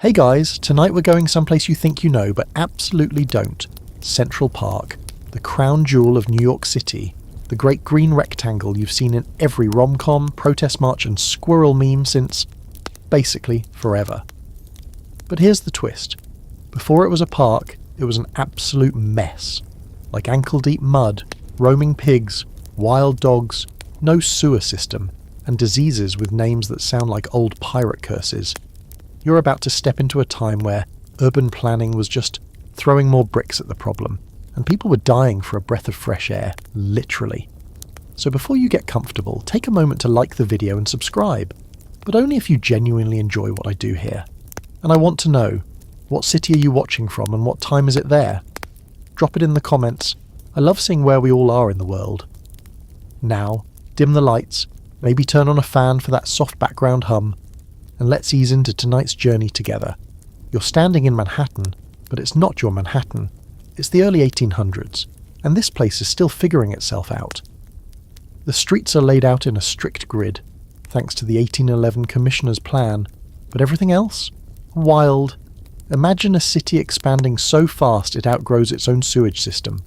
Hey guys, tonight we're going someplace you think you know but absolutely don't. Central Park, the crown jewel of New York City, the great green rectangle you've seen in every rom-com, protest march and squirrel meme since, basically, forever. But here's the twist. Before it was a park, it was an absolute mess. Like ankle-deep mud, roaming pigs, wild dogs, no sewer system, and diseases with names that sound like old pirate curses. You're about to step into a time where urban planning was just throwing more bricks at the problem, and people were dying for a breath of fresh air, literally. So before you get comfortable, take a moment to like the video and subscribe, but only if you genuinely enjoy what I do here. And I want to know, what city are you watching from and what time is it there? Drop it in the comments. I love seeing where we all are in the world. Now, dim the lights, maybe turn on a fan for that soft background hum, and let's ease into tonight's journey together. You're standing in Manhattan, but it's not your Manhattan. It's the early 1800s, and this place is still figuring itself out. The streets are laid out in a strict grid, thanks to the 1811 Commissioner's Plan, but everything else? Wild. Imagine a city expanding so fast it outgrows its own sewage system.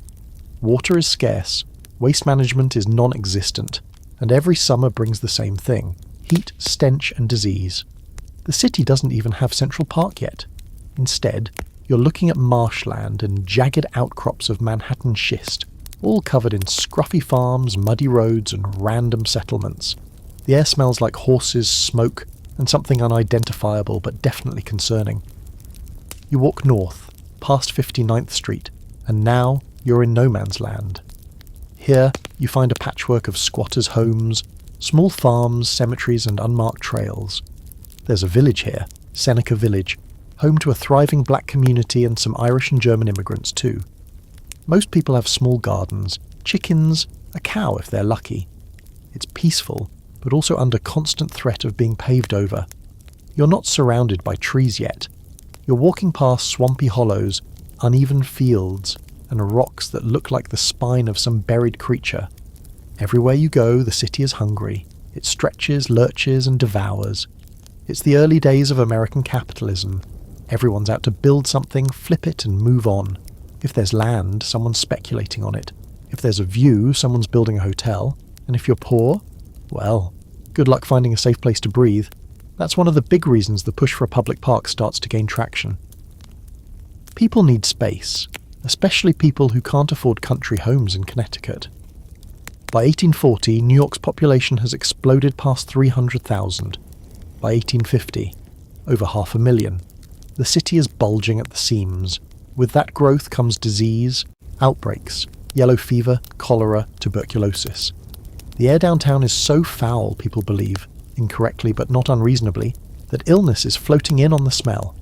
Water is scarce, waste management is non-existent, and every summer brings the same thing: heat, stench, and disease. The city doesn't even have Central Park yet. Instead, you're looking at marshland and jagged outcrops of Manhattan schist, all covered in scruffy farms, muddy roads, and random settlements. The air smells like horses, smoke, and something unidentifiable but definitely concerning. You walk north, past 59th Street, and now you're in no man's land. Here, you find a patchwork of squatters' homes, small farms, cemeteries, and unmarked trails. There's a village here, Seneca Village, home to a thriving black community and some Irish and German immigrants too. Most people have small gardens, chickens, a cow if they're lucky. It's peaceful, but also under constant threat of being paved over. You're not surrounded by trees yet. You're walking past swampy hollows, uneven fields, and rocks that look like the spine of some buried creature. Everywhere you go, the city is hungry. It stretches, lurches, and devours. It's the early days of American capitalism. Everyone's out to build something, flip it, and move on. If there's land, someone's speculating on it. If there's a view, someone's building a hotel. And if you're poor, well, good luck finding a safe place to breathe. That's one of the big reasons the push for a public park starts to gain traction. People need space, especially people who can't afford country homes in Connecticut. By 1840, New York's population has exploded past 300,000. By 1850, over 500,000. The city is bulging at the seams. With that growth comes disease, outbreaks, yellow fever, cholera, tuberculosis. The air downtown is so foul, people believe, incorrectly but not unreasonably, that illness is floating in on the smell.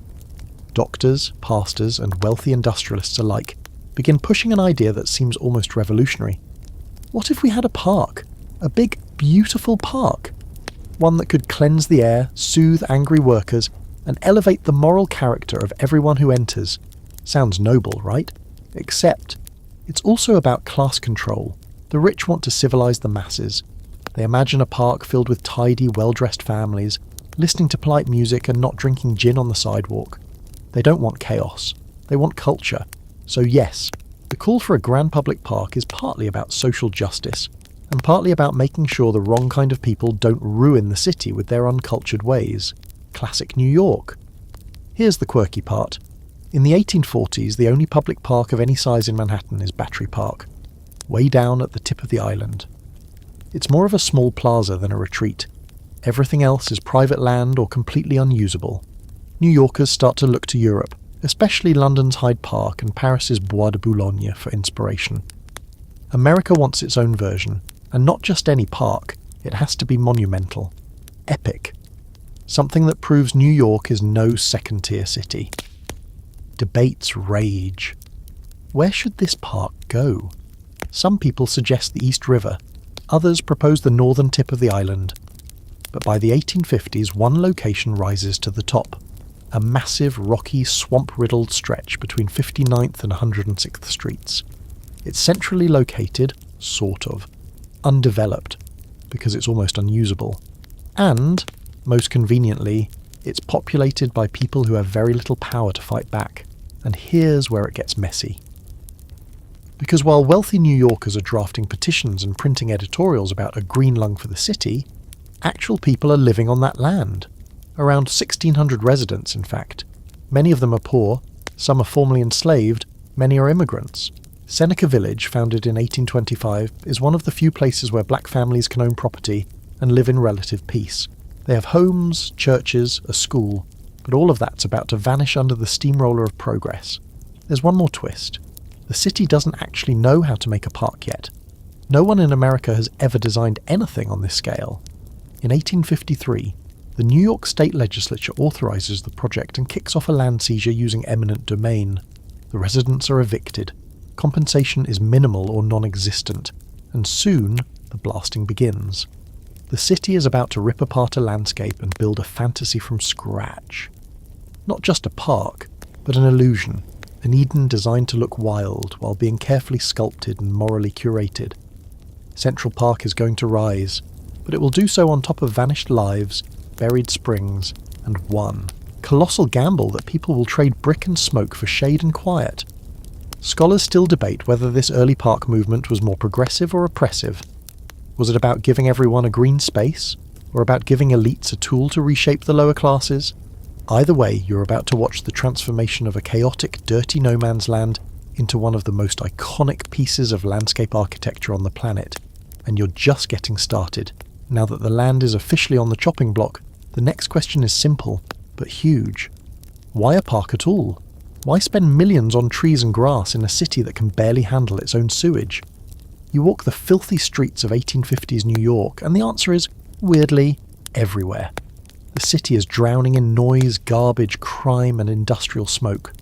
Doctors, pastors, and wealthy industrialists alike begin pushing an idea that seems almost revolutionary. What if we had a park? A big, beautiful park? One that could cleanse the air, soothe angry workers, and elevate the moral character of everyone who enters. Sounds noble, right? Except, it's also about class control. The rich want to civilize the masses. They imagine a park filled with tidy, well-dressed families, listening to polite music and not drinking gin on the sidewalk. They don't want chaos. They want culture. So yes, the call for a grand public park is partly about social justice, and partly about making sure the wrong kind of people don't ruin the city with their uncultured ways. Classic New York. Here's the quirky part. In the 1840s, the only public park of any size in Manhattan is Battery Park, way down at the tip of the island. It's more of a small plaza than a retreat. Everything else is private land or completely unusable. New Yorkers start to look to Europe, especially London's Hyde Park and Paris's Bois de Boulogne for inspiration. America wants its own version, and not just any park, it has to be monumental. Epic. Something that proves New York is no second-tier city. Debates rage. Where should this park go? Some people suggest the East River, others propose the northern tip of the island. But by the 1850s, one location rises to the top. A massive, rocky, swamp-riddled stretch between 59th and 106th Streets. It's centrally located, sort of, undeveloped, because it's almost unusable. And, most conveniently, It's populated by people who have very little power to fight back, and here's where it gets messy. Because while wealthy New Yorkers are drafting petitions and printing editorials about a green lung for the city, actual people are living on that land. Around 1,600 residents, in fact. Many of them are poor, some are formerly enslaved, many are immigrants. Seneca Village, founded in 1825, is one of the few places where black families can own property and live in relative peace. They have homes, churches, a school, but all of that's about to vanish under the steamroller of progress. There's one more twist. The city doesn't actually know how to make a park yet. No one in America has ever designed anything on this scale. In 1853, the New York State Legislature authorizes the project and kicks off a land seizure using eminent domain. The residents are evicted. Compensation is minimal or non-existent, and soon the blasting begins. The city is about to rip apart a landscape and build a fantasy from scratch. Not just a park, but an illusion, an Eden designed to look wild while being carefully sculpted and morally curated. Central Park is going to rise, but it will do so on top of vanished lives, buried springs, and one colossal gamble that people will trade brick and smoke for shade and quiet. Scholars still debate whether this early park movement was more progressive or oppressive. Was it about giving everyone a green space, or about giving elites a tool to reshape the lower classes? Either way, you're about to watch the transformation of a chaotic, dirty no man's land into one of the most iconic pieces of landscape architecture on the planet. And you're just getting started. Now that the land is officially on the chopping block, the next question is simple, but huge. Why a park at all? Why spend millions on trees and grass in a city that can barely handle its own sewage? You walk the filthy streets of 1850s New York, and the answer is, weirdly, everywhere. The city is drowning in noise, garbage, crime, and industrial smoke.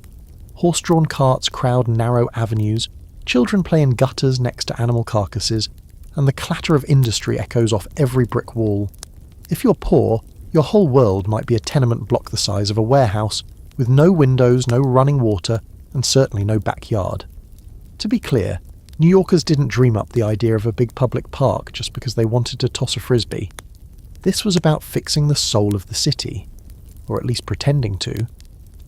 Horse-drawn carts crowd narrow avenues, children play in gutters next to animal carcasses, and the clatter of industry echoes off every brick wall. If you're poor, your whole world might be a tenement block the size of a warehouse, with no windows, no running water, and certainly no backyard. To be clear, New Yorkers didn't dream up the idea of a big public park just because they wanted to toss a frisbee. This was about fixing the soul of the city, or at least pretending to.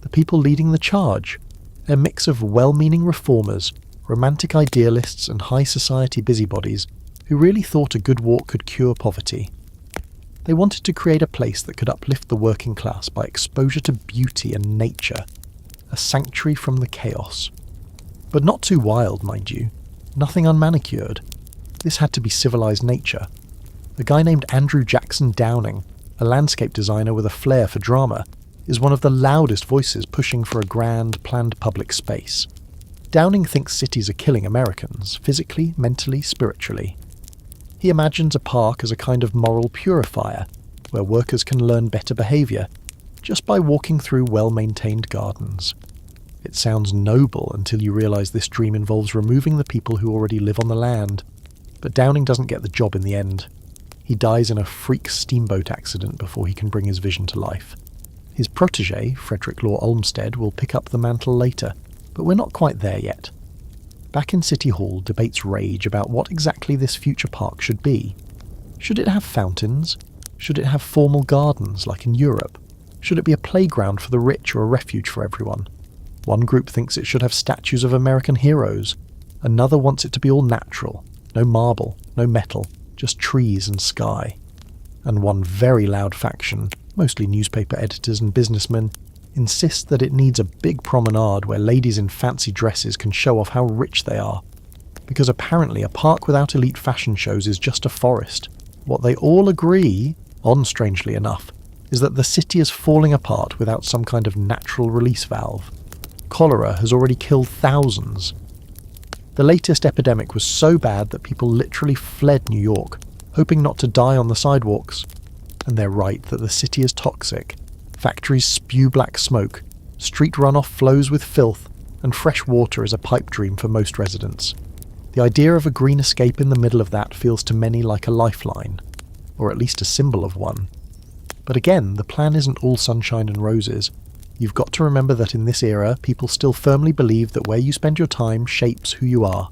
The people leading the charge, a mix of well-meaning reformers, romantic idealists, and high society busybodies who really thought a good walk could cure poverty. They wanted to create a place that could uplift the working class by exposure to beauty and nature, a sanctuary from the chaos. But not too wild, mind you. Nothing unmanicured. This had to be civilized nature. A guy named Andrew Jackson Downing, a landscape designer with a flair for drama, is one of the loudest voices pushing for a grand, planned public space. Downing thinks cities are killing Americans, physically, mentally, spiritually. He imagines a park as a kind of moral purifier, where workers can learn better behaviour, just by walking through well-maintained gardens. It sounds noble until you realise this dream involves removing the people who already live on the land. But Downing doesn't get the job in the end. He dies in a freak steamboat accident before he can bring his vision to life. His protégé, Frederick Law Olmsted, will pick up the mantle later, but we're not quite there yet. Back in City Hall, debates rage about what exactly this future park should be. Should it have fountains? Should it have formal gardens like in Europe? Should it be a playground for the rich or a refuge for everyone? One group thinks it should have statues of American heroes. Another wants it to be all natural. No marble, no metal, just trees and sky. And one very loud faction, mostly newspaper editors and businessmen, insists that it needs a big promenade where ladies in fancy dresses can show off how rich they are. Because apparently a park without elite fashion shows is just a forest. What they all agree on, strangely enough, is that the city is falling apart without some kind of natural release valve. Cholera has already killed thousands. The latest epidemic was so bad that people literally fled New York, hoping not to die on the sidewalks. And they're right that the city is toxic. Factories spew black smoke, street runoff flows with filth, and fresh water is a pipe dream for most residents. The idea of a green escape in the middle of that feels to many like a lifeline, or at least a symbol of one. But again, the plan isn't all sunshine and roses. You've got to remember that in this era, people still firmly believe that where you spend your time shapes who you are.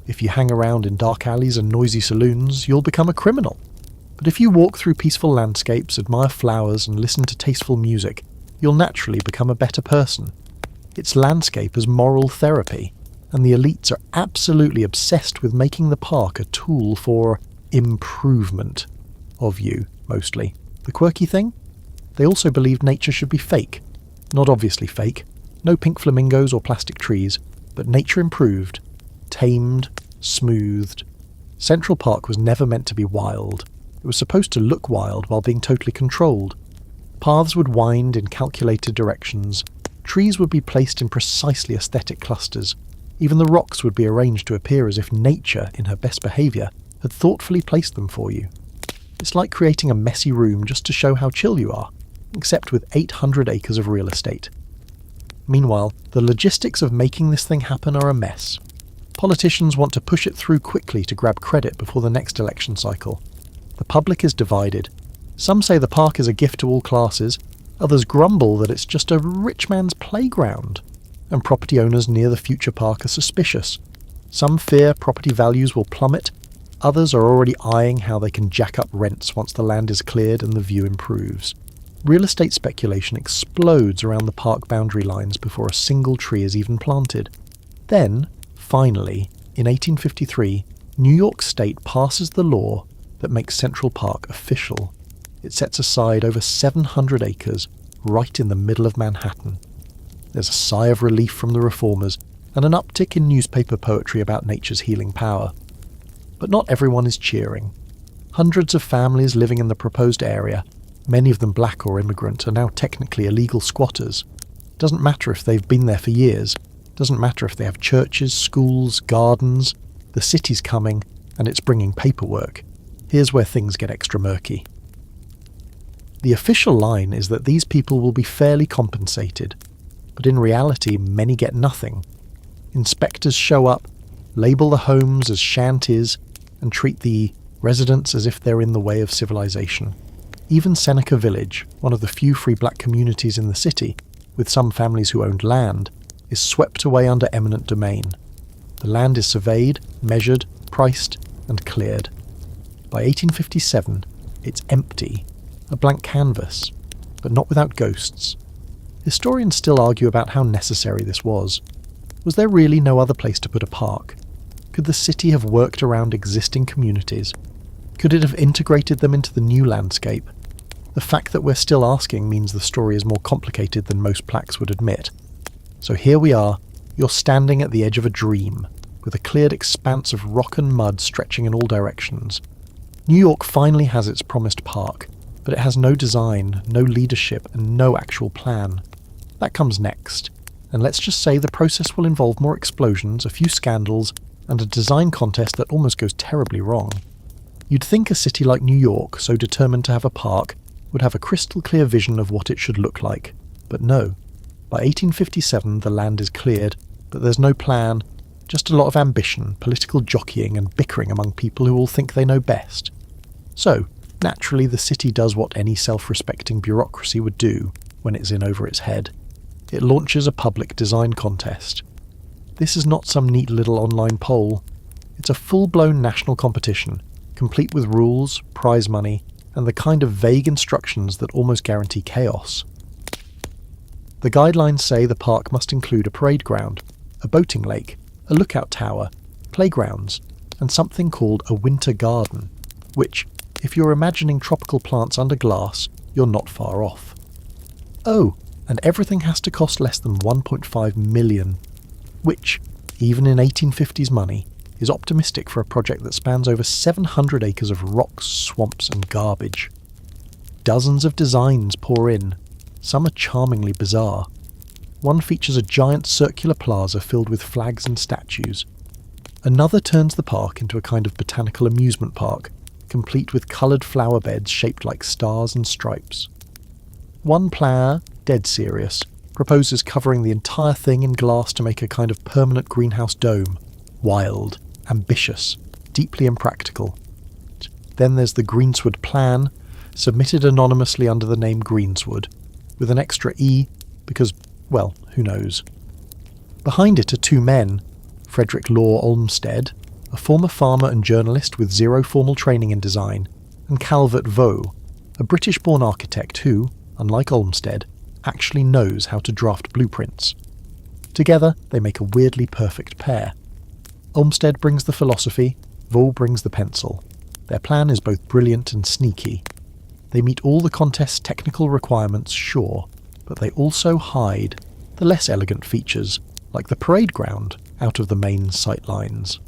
If you hang around in dark alleys and noisy saloons, you'll become a criminal. But if you walk through peaceful landscapes, admire flowers, and listen to tasteful music, you'll naturally become a better person. It's landscape as moral therapy, and the elites are absolutely obsessed with making the park a tool for improvement of you, mostly. The quirky thing? They also believed nature should be fake. Not obviously fake, no pink flamingos or plastic trees, but nature improved, tamed, smoothed. Central Park was never meant to be wild. It was supposed to look wild while being totally controlled. Paths would wind in calculated directions. Trees would be placed in precisely aesthetic clusters. Even the rocks would be arranged to appear as if nature, in her best behaviour, had thoughtfully placed them for you. It's like creating a messy room just to show how chill you are, except with 800 acres of real estate. Meanwhile, the logistics of making this thing happen are a mess. Politicians want to push it through quickly to grab credit before the next election cycle. The public is divided. Some say the park is a gift to all classes, others grumble that it's just a rich man's playground, and property owners near the future park are suspicious. Some fear property values will plummet, others are already eyeing how they can jack up rents once the land is cleared and the view improves. Real estate speculation explodes around the park boundary lines before a single tree is even planted. Then, finally, in 1853, New York State passes the law that makes Central Park official. It sets aside over 700 acres right in the middle of Manhattan. There's a sigh of relief from the reformers and an uptick in newspaper poetry about nature's healing power. But not everyone is cheering. Hundreds of families living in the proposed area, many of them black or immigrant, are now technically illegal squatters. Doesn't matter if they've been there for years. Doesn't matter if they have churches, schools, gardens. The city's coming, and it's bringing paperwork. Here's where things get extra murky. The official line is that these people will be fairly compensated, but in reality many get nothing. Inspectors show up, label the homes as shanties, and treat the residents as if they're in the way of civilization. Even Seneca Village, one of the few free black communities in the city, with some families who owned land, is swept away under eminent domain. The land is surveyed, measured, priced, and cleared. By 1857, it's empty, a blank canvas, but not without ghosts. Historians still argue about how necessary this was. Was there really no other place to put a park? Could the city have worked around existing communities? Could it have integrated them into the new landscape? The fact that we're still asking means the story is more complicated than most plaques would admit. So here we are, you're standing at the edge of a dream, with a cleared expanse of rock and mud stretching in all directions. New York finally has its promised park, but it has no design, no leadership, and no actual plan. That comes next, and let's just say the process will involve more explosions, a few scandals, and a design contest that almost goes terribly wrong. You'd think a city like New York, so determined to have a park, would have a crystal clear vision of what it should look like. But no. By 1857 the land is cleared, but there's no plan, just a lot of ambition, political jockeying and bickering among people who all think they know best. So, naturally the city does what any self-respecting bureaucracy would do when it's in over its head. It launches a public design contest. This is not some neat little online poll. It's a full-blown national competition, complete with rules, prize money, and the kind of vague instructions that almost guarantee chaos. The guidelines say the park must include a parade ground, a boating lake, a lookout tower, playgrounds, and something called a winter garden, which, if you're imagining tropical plants under glass, you're not far off. Oh, and everything has to cost less than $1.5 million, which, even in 1850s money, is optimistic for a project that spans over 700 acres of rocks, swamps and garbage. Dozens of designs pour in. Some are charmingly bizarre. One features a giant circular plaza filled with flags and statues. Another turns the park into a kind of botanical amusement park, complete with coloured flower beds shaped like stars and stripes. One planner, dead serious, proposes covering the entire thing in glass to make a kind of permanent greenhouse dome. Wild, ambitious, deeply impractical. Then there's the Greenswood plan, submitted anonymously under the name Greenswood, with an extra E, because, well, who knows. Behind it are two men, Frederick Law Olmsted, a former farmer and journalist with zero formal training in design, and Calvert Vaux, a British-born architect who, unlike Olmsted, actually knows how to draft blueprints. Together, they make a weirdly perfect pair. Olmsted brings the philosophy, Vaux brings the pencil. Their plan is both brilliant and sneaky. They meet all the contest's technical requirements, sure, but they also hide the less elegant features, like the parade ground, out of the main sight lines.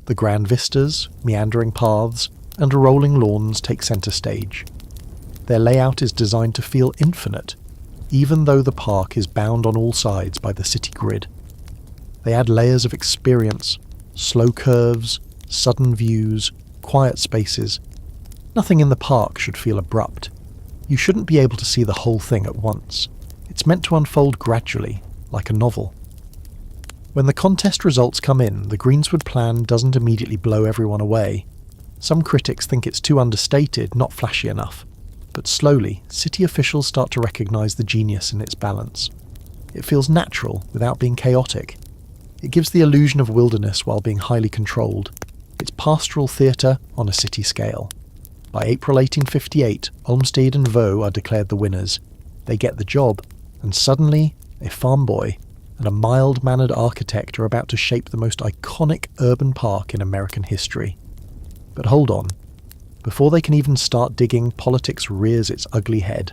The grand vistas, meandering paths, and rolling lawns take centre stage. Their layout is designed to feel infinite, even though the park is bound on all sides by the city grid. They add layers of experience, slow curves, sudden views, quiet spaces. Nothing in the park should feel abrupt. You shouldn't be able to see the whole thing at once. It's meant to unfold gradually, like a novel. When the contest results come in, the Greensward plan doesn't immediately blow everyone away. Some critics think it's too understated, not flashy enough. But slowly, city officials start to recognise the genius in its balance. It feels natural without being chaotic. It gives the illusion of wilderness while being highly controlled. It's pastoral theatre on a city scale. By April 1858, Olmsted and Vaux are declared the winners. They get the job, and suddenly, a farm boy and a mild-mannered architect are about to shape the most iconic urban park in American history. But hold on. Before they can even start digging, politics rears its ugly head.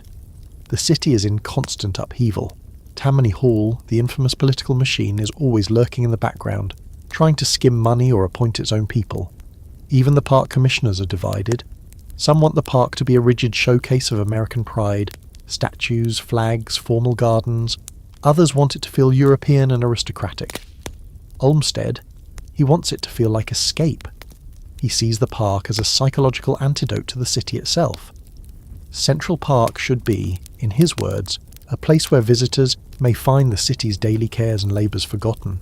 The city is in constant upheaval. Tammany Hall, the infamous political machine, is always lurking in the background, trying to skim money or appoint its own people. Even the park commissioners are divided. Some want the park to be a rigid showcase of American pride, statues, flags, formal gardens. Others want it to feel European and aristocratic. Olmsted, he wants it to feel like escape. He sees the park as a psychological antidote to the city itself. Central Park should be, in his words, a place where visitors may find the city's daily cares and labours forgotten.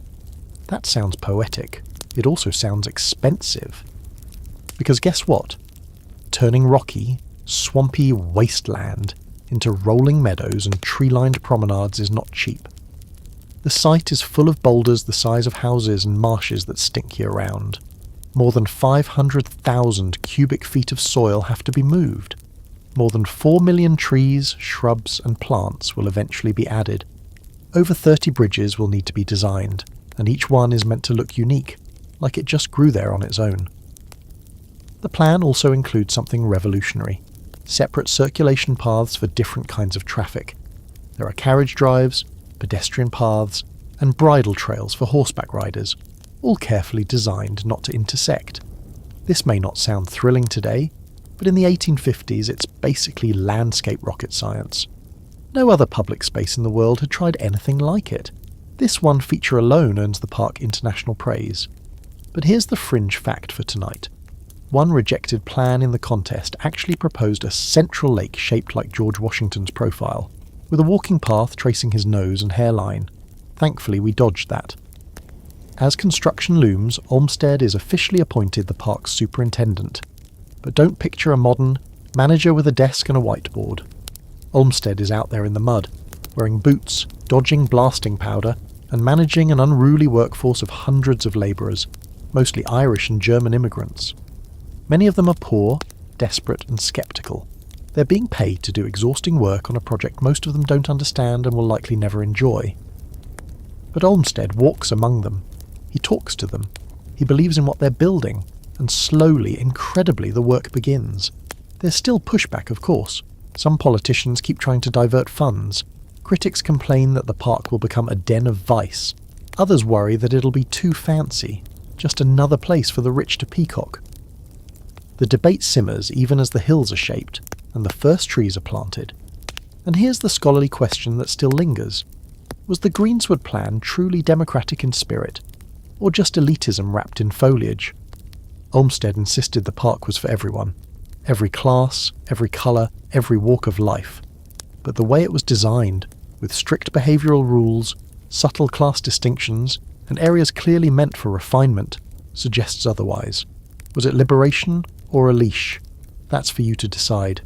That sounds poetic. It also sounds expensive. Because guess what? Turning rocky, swampy wasteland into rolling meadows and tree-lined promenades is not cheap. The site is full of boulders the size of houses and marshes that stink year-round. More than 500,000 cubic feet of soil have to be moved. More than 4 million trees, shrubs and plants will eventually be added. Over 30 bridges will need to be designed, and each one is meant to look unique, like it just grew there on its own. The plan also includes something revolutionary: separate circulation paths for different kinds of traffic. There are carriage drives, pedestrian paths, and bridle trails for horseback riders, all carefully designed not to intersect. This may not sound thrilling today, but in the 1850s it's basically landscape rocket science. No other public space in the world had tried anything like it. This one feature alone earns the park international praise. But here's the fringe fact for tonight. One rejected plan in the contest actually proposed a central lake shaped like George Washington's profile, with a walking path tracing his nose and hairline. Thankfully, we dodged that. As construction looms, Olmsted is officially appointed the park's superintendent. But don't picture a modern manager with a desk and a whiteboard. Olmsted is out there in the mud, wearing boots, dodging blasting powder, and managing an unruly workforce of hundreds of labourers, mostly Irish and German immigrants. Many of them are poor, desperate and sceptical. They're being paid to do exhausting work on a project most of them don't understand and will likely never enjoy. But Olmsted walks among them. He talks to them. He believes in what they're building, and slowly, incredibly, the work begins. There's still pushback, of course. Some politicians keep trying to divert funds. Critics complain that the park will become a den of vice. Others worry that it'll be too fancy, just another place for the rich to peacock. The debate simmers even as the hills are shaped, and the first trees are planted. And here's the scholarly question that still lingers. Was the Greensward plan truly democratic in spirit, or just elitism wrapped in foliage? Olmsted insisted the park was for everyone. Every class, every colour, every walk of life. But the way it was designed, with strict behavioural rules, subtle class distinctions, and areas clearly meant for refinement, suggests otherwise. Was it liberation or a leash? That's for you to decide.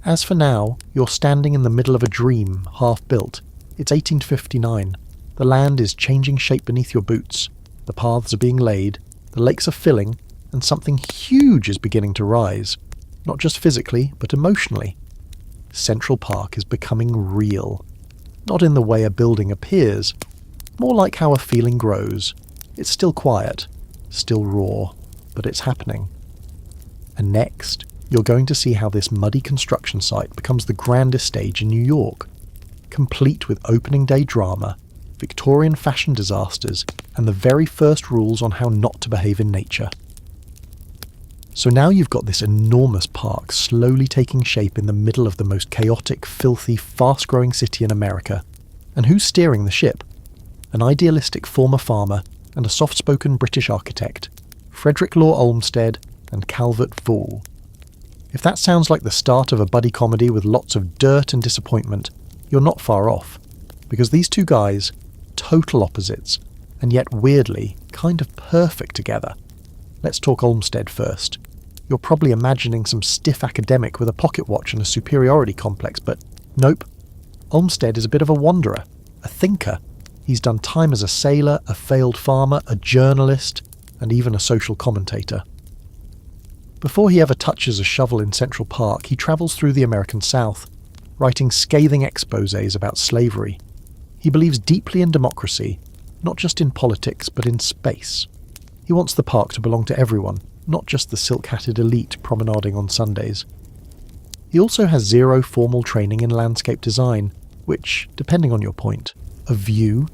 As for now, you're standing in the middle of a dream, half-built. It's 1859. The land is changing shape beneath your boots. The paths are being laid, the lakes are filling, and something huge is beginning to rise. Not just physically, but emotionally. Central Park is becoming real. Not in the way a building appears, more like how a feeling grows. It's still quiet, still raw, but it's happening. And next, you're going to see how this muddy construction site becomes the grandest stage in New York, complete with opening day drama, Victorian fashion disasters, and the very first rules on how not to behave in nature. So now you've got this enormous park slowly taking shape in the middle of the most chaotic, filthy, fast-growing city in America. And who's steering the ship? An idealistic former farmer and a soft-spoken British architect, Frederick Law Olmsted and Calvert Vaux. If that sounds like the start of a buddy comedy with lots of dirt and disappointment, you're not far off. Because these two guys, total opposites, and yet weirdly, kind of perfect together. Let's talk Olmsted first. You're probably imagining some stiff academic with a pocket watch and a superiority complex, but nope. Olmsted is a bit of a wanderer, a thinker. He's done time as a sailor, a failed farmer, a journalist, and even a social commentator. Before he ever touches a shovel in Central Park, he travels through the American South, writing scathing exposés about slavery. He believes deeply in democracy, not just in politics, but in space. He wants the park to belong to everyone, not just the silk-hatted elite promenading on Sundays. He also has zero formal training in landscape design, which, depending on your point of view,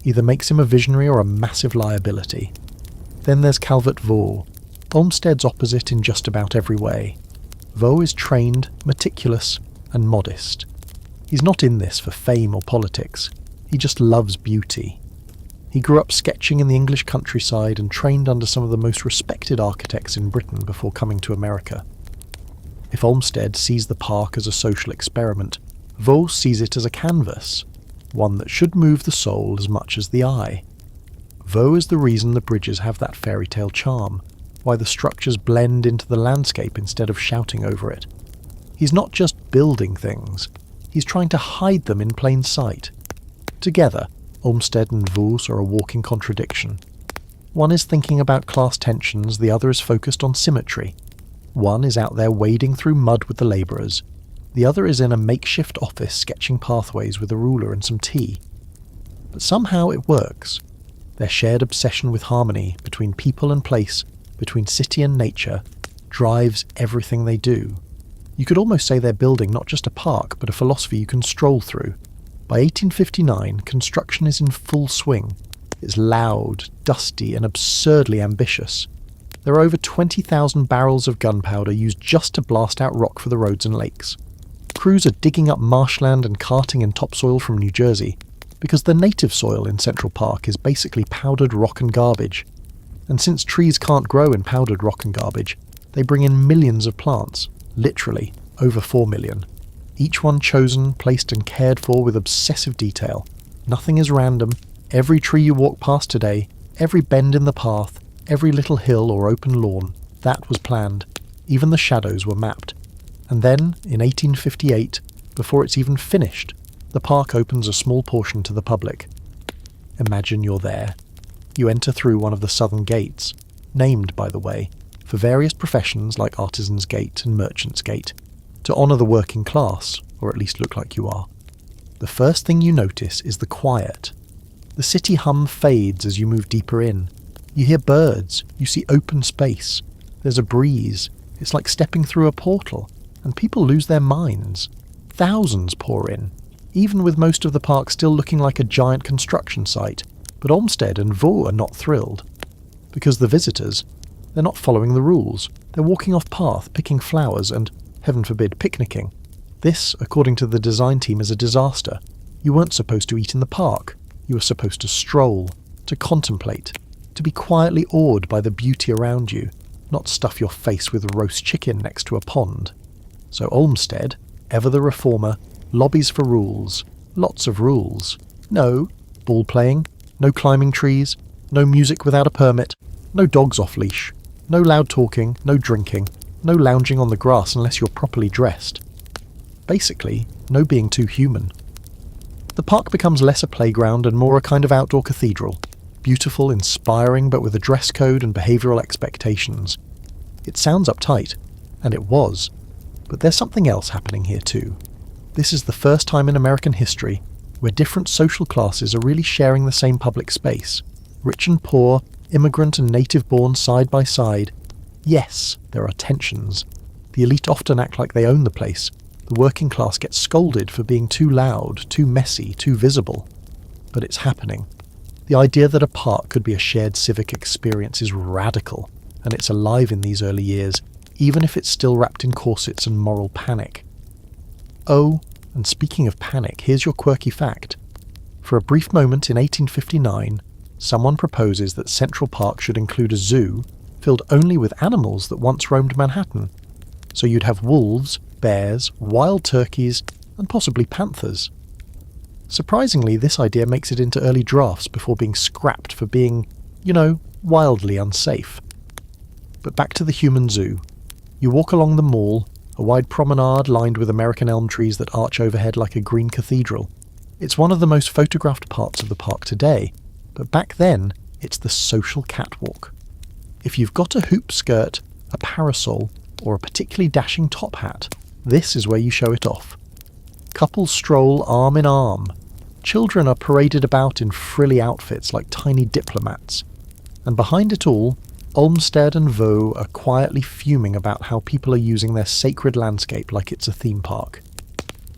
either makes him a visionary or a massive liability. Then there's Calvert Vaux, Olmsted's opposite in just about every way. Vaux is trained, meticulous, and modest. He's not in this for fame or politics. He just loves beauty. He grew up sketching in the English countryside and trained under some of the most respected architects in Britain before coming to America. If Olmsted sees the park as a social experiment, Vaux sees it as a canvas, one that should move the soul as much as the eye. Vaux is the reason the bridges have that fairy tale charm, why the structures blend into the landscape instead of shouting over it. He's not just building things, he's trying to hide them in plain sight. Together, Olmsted and Vaux are a walking contradiction. One is thinking about class tensions, the other is focused on symmetry. One is out there wading through mud with the labourers, the other is in a makeshift office sketching pathways with a ruler and some tea. But somehow it works. Their shared obsession with harmony between people and place, between city and nature, drives everything they do. You could almost say they're building not just a park, but a philosophy you can stroll through. By 1859, construction is in full swing. It's loud, dusty, and absurdly ambitious. There are over 20,000 barrels of gunpowder used just to blast out rock for the roads and lakes. Crews are digging up marshland and carting in topsoil from New Jersey, because the native soil in Central Park is basically powdered rock and garbage. And since trees can't grow in powdered rock and garbage, they bring in millions of plants, literally over 4 million. Each one chosen, placed and cared for with obsessive detail. Nothing is random. Every tree you walk past today, every bend in the path, every little hill or open lawn, that was planned. Even the shadows were mapped. And then, in 1858, before it's even finished, the park opens a small portion to the public. Imagine you're there. You enter through one of the southern gates, named, by the way, for various professions like Artisan's Gate and Merchant's Gate, to honour the working class, or at least look like you are. The first thing you notice is the quiet. The city hum fades as you move deeper in. You hear birds, you see open space. There's a breeze. It's like stepping through a portal, and people lose their minds. Thousands pour in, even with most of the park still looking like a giant construction site. But Olmsted and Vaux are not thrilled. Because the visitors, they're not following the rules. They're walking off path, picking flowers, and, heaven forbid, picnicking. This, according to the design team, is a disaster. You weren't supposed to eat in the park. You were supposed to stroll, to contemplate, to be quietly awed by the beauty around you, not stuff your face with roast chicken next to a pond. So Olmsted, ever the reformer, lobbies for rules. Lots of rules. No ball playing, no climbing trees, no music without a permit, no dogs off leash, no loud talking, no drinking, no lounging on the grass unless you're properly dressed. Basically, no being too human. The park becomes less a playground and more a kind of outdoor cathedral. Beautiful, inspiring, but with a dress code and behavioural expectations. It sounds uptight, And it was. But there's something else happening here too. This is the first time in American history where different social classes are really sharing the same public space. Rich and poor, immigrant and native-born side by side. Yes, there are tensions. The elite often act like they own the place. The working class gets scolded for being too loud, too messy, too visible. But it's happening. The idea that a park could be a shared civic experience is radical, and it's alive in these early years, even if it's still wrapped in corsets and moral panic. Oh, and speaking of panic, here's your quirky fact. For a brief moment in 1859, someone proposes that Central Park should include a zoo filled only with animals that once roamed Manhattan. So you'd have wolves, bears, wild turkeys, and possibly panthers. Surprisingly, this idea makes it into early drafts before being scrapped for being, wildly unsafe. But back to the human zoo. You walk along the mall, a wide promenade lined with American elm trees that arch overhead like a green cathedral. It's one of the most photographed parts of the park today, but back then, it's the social catwalk. If you've got a hoop skirt, a parasol, or a particularly dashing top hat, this is where you show it off. Couples stroll arm in arm. Children are paraded about in frilly outfits like tiny diplomats. And behind it all, Olmsted and Vaux are quietly fuming about how people are using their sacred landscape like it's a theme park.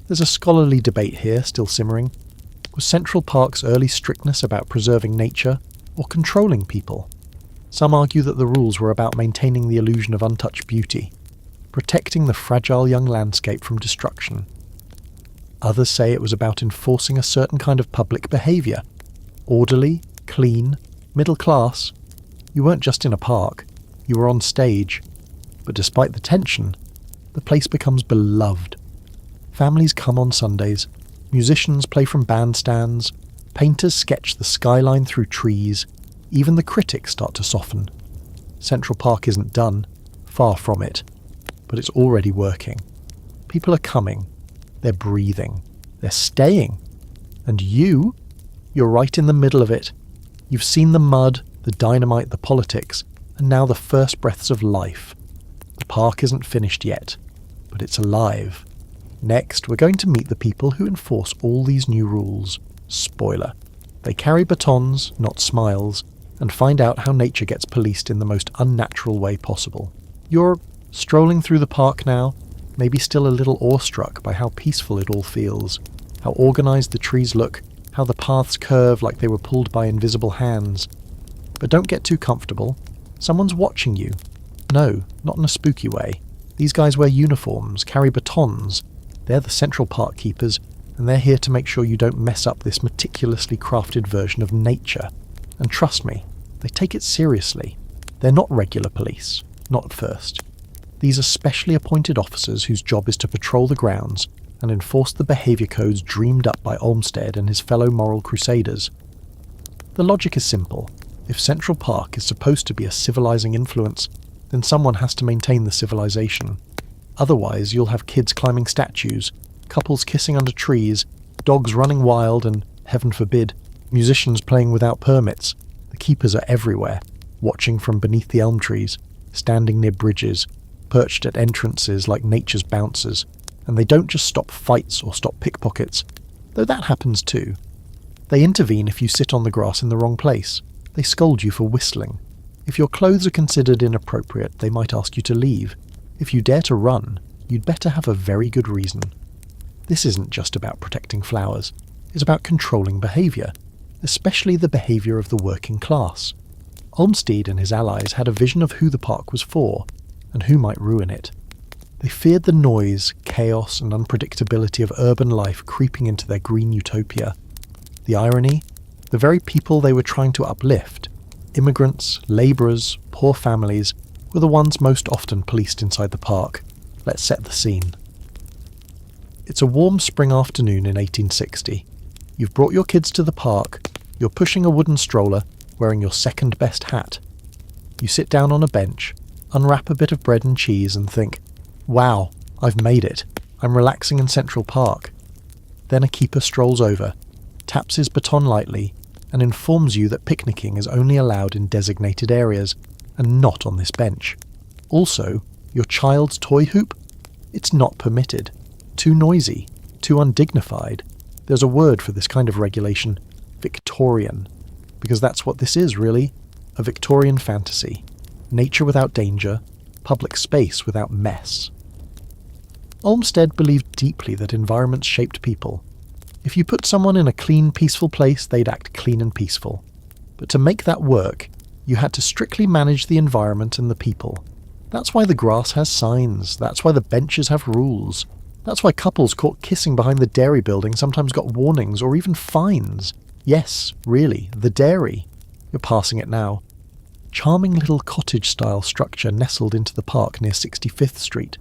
There's a scholarly debate here still simmering. Was Central Park's early strictness about preserving nature or controlling people? Some argue that the rules were about maintaining the illusion of untouched beauty, protecting the fragile young landscape from destruction. Others say it was about enforcing a certain kind of public behaviour. Orderly, clean, middle class. You weren't just in a park, you were on stage. But despite the tension, the place becomes beloved. Families come on Sundays, musicians play from bandstands, painters sketch the skyline through trees, even the critics start to soften. Central Park isn't done, far from it, but it's already working. People are coming. They're breathing. They're staying. And you're right in the middle of it. You've seen the mud, the dynamite, the politics, and now the first breaths of life. The park isn't finished yet, but it's alive. Next, we're going to meet the people who enforce all these new rules. Spoiler. They carry batons, not smiles, and find out how nature gets policed in the most unnatural way possible. You're strolling through the park now, maybe still a little awestruck by how peaceful it all feels, how organised the trees look, how the paths curve like they were pulled by invisible hands. But don't get too comfortable. Someone's watching you. No, not in a spooky way. These guys wear uniforms, carry batons. They're the Central Park keepers, and they're here to make sure you don't mess up this meticulously crafted version of nature. And trust me, they take it seriously. They're not regular police, not at first. These are specially appointed officers whose job is to patrol the grounds and enforce the behaviour codes dreamed up by Olmsted and his fellow moral crusaders. The logic is simple. If Central Park is supposed to be a civilizing influence, then someone has to maintain the civilization. Otherwise, you'll have kids climbing statues, couples kissing under trees, dogs running wild, and, heaven forbid, musicians playing without permits. The keepers are everywhere, watching from beneath the elm trees, standing near bridges, perched at entrances like nature's bouncers, and they don't just stop fights or stop pickpockets, though that happens too. They intervene if you sit on the grass in the wrong place. They scold you for whistling. If your clothes are considered inappropriate, they might ask you to leave. If you dare to run, you'd better have a very good reason. This isn't just about protecting flowers. It's about controlling behaviour, especially the behaviour of the working class. Olmsted and his allies had a vision of who the park was for, and who might ruin it. They feared the noise, chaos, and unpredictability of urban life creeping into their green utopia. The irony? The very people they were trying to uplift, immigrants, labourers, poor families, were the ones most often policed inside the park. Let's set the scene. It's a warm spring afternoon in 1860. You've brought your kids to the park. You're pushing a wooden stroller, wearing your second best hat. You sit down on a bench, unwrap a bit of bread and cheese and think, wow, I've made it. I'm relaxing in Central Park. Then a keeper strolls over, taps his baton lightly, and informs you that picnicking is only allowed in designated areas, and not on this bench. Also, Your child's toy hoop? It's not permitted. Too noisy. Too undignified. There's a word for this kind of regulation. Victorian. Because that's what this is, really. A Victorian fantasy. Nature without danger. Public space without mess. Olmsted believed deeply that environments shaped people. If you put someone in a clean, peaceful place, they'd act clean and peaceful. But to make that work, you had to strictly manage the environment and the people. That's why the grass has signs. That's why the benches have rules. That's why couples caught kissing behind the dairy building sometimes got warnings or even fines. Yes, really, the dairy. You're passing it now. Charming little cottage-style structure nestled into the park near 65th Street.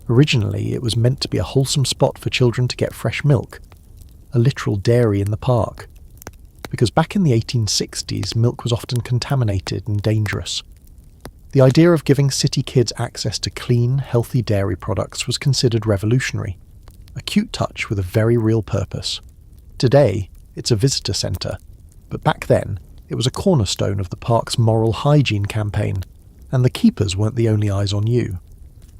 Originally, it was meant to be a wholesome spot for children to get fresh milk. A literal dairy in the park. Because back in the 1860s, milk was often contaminated and dangerous. The idea of giving city kids access to clean, healthy dairy products was considered revolutionary. A cute touch with a very real purpose. Today, it's a visitor centre, but back then, it was a cornerstone of the park's moral hygiene campaign, and the keepers weren't the only eyes on you.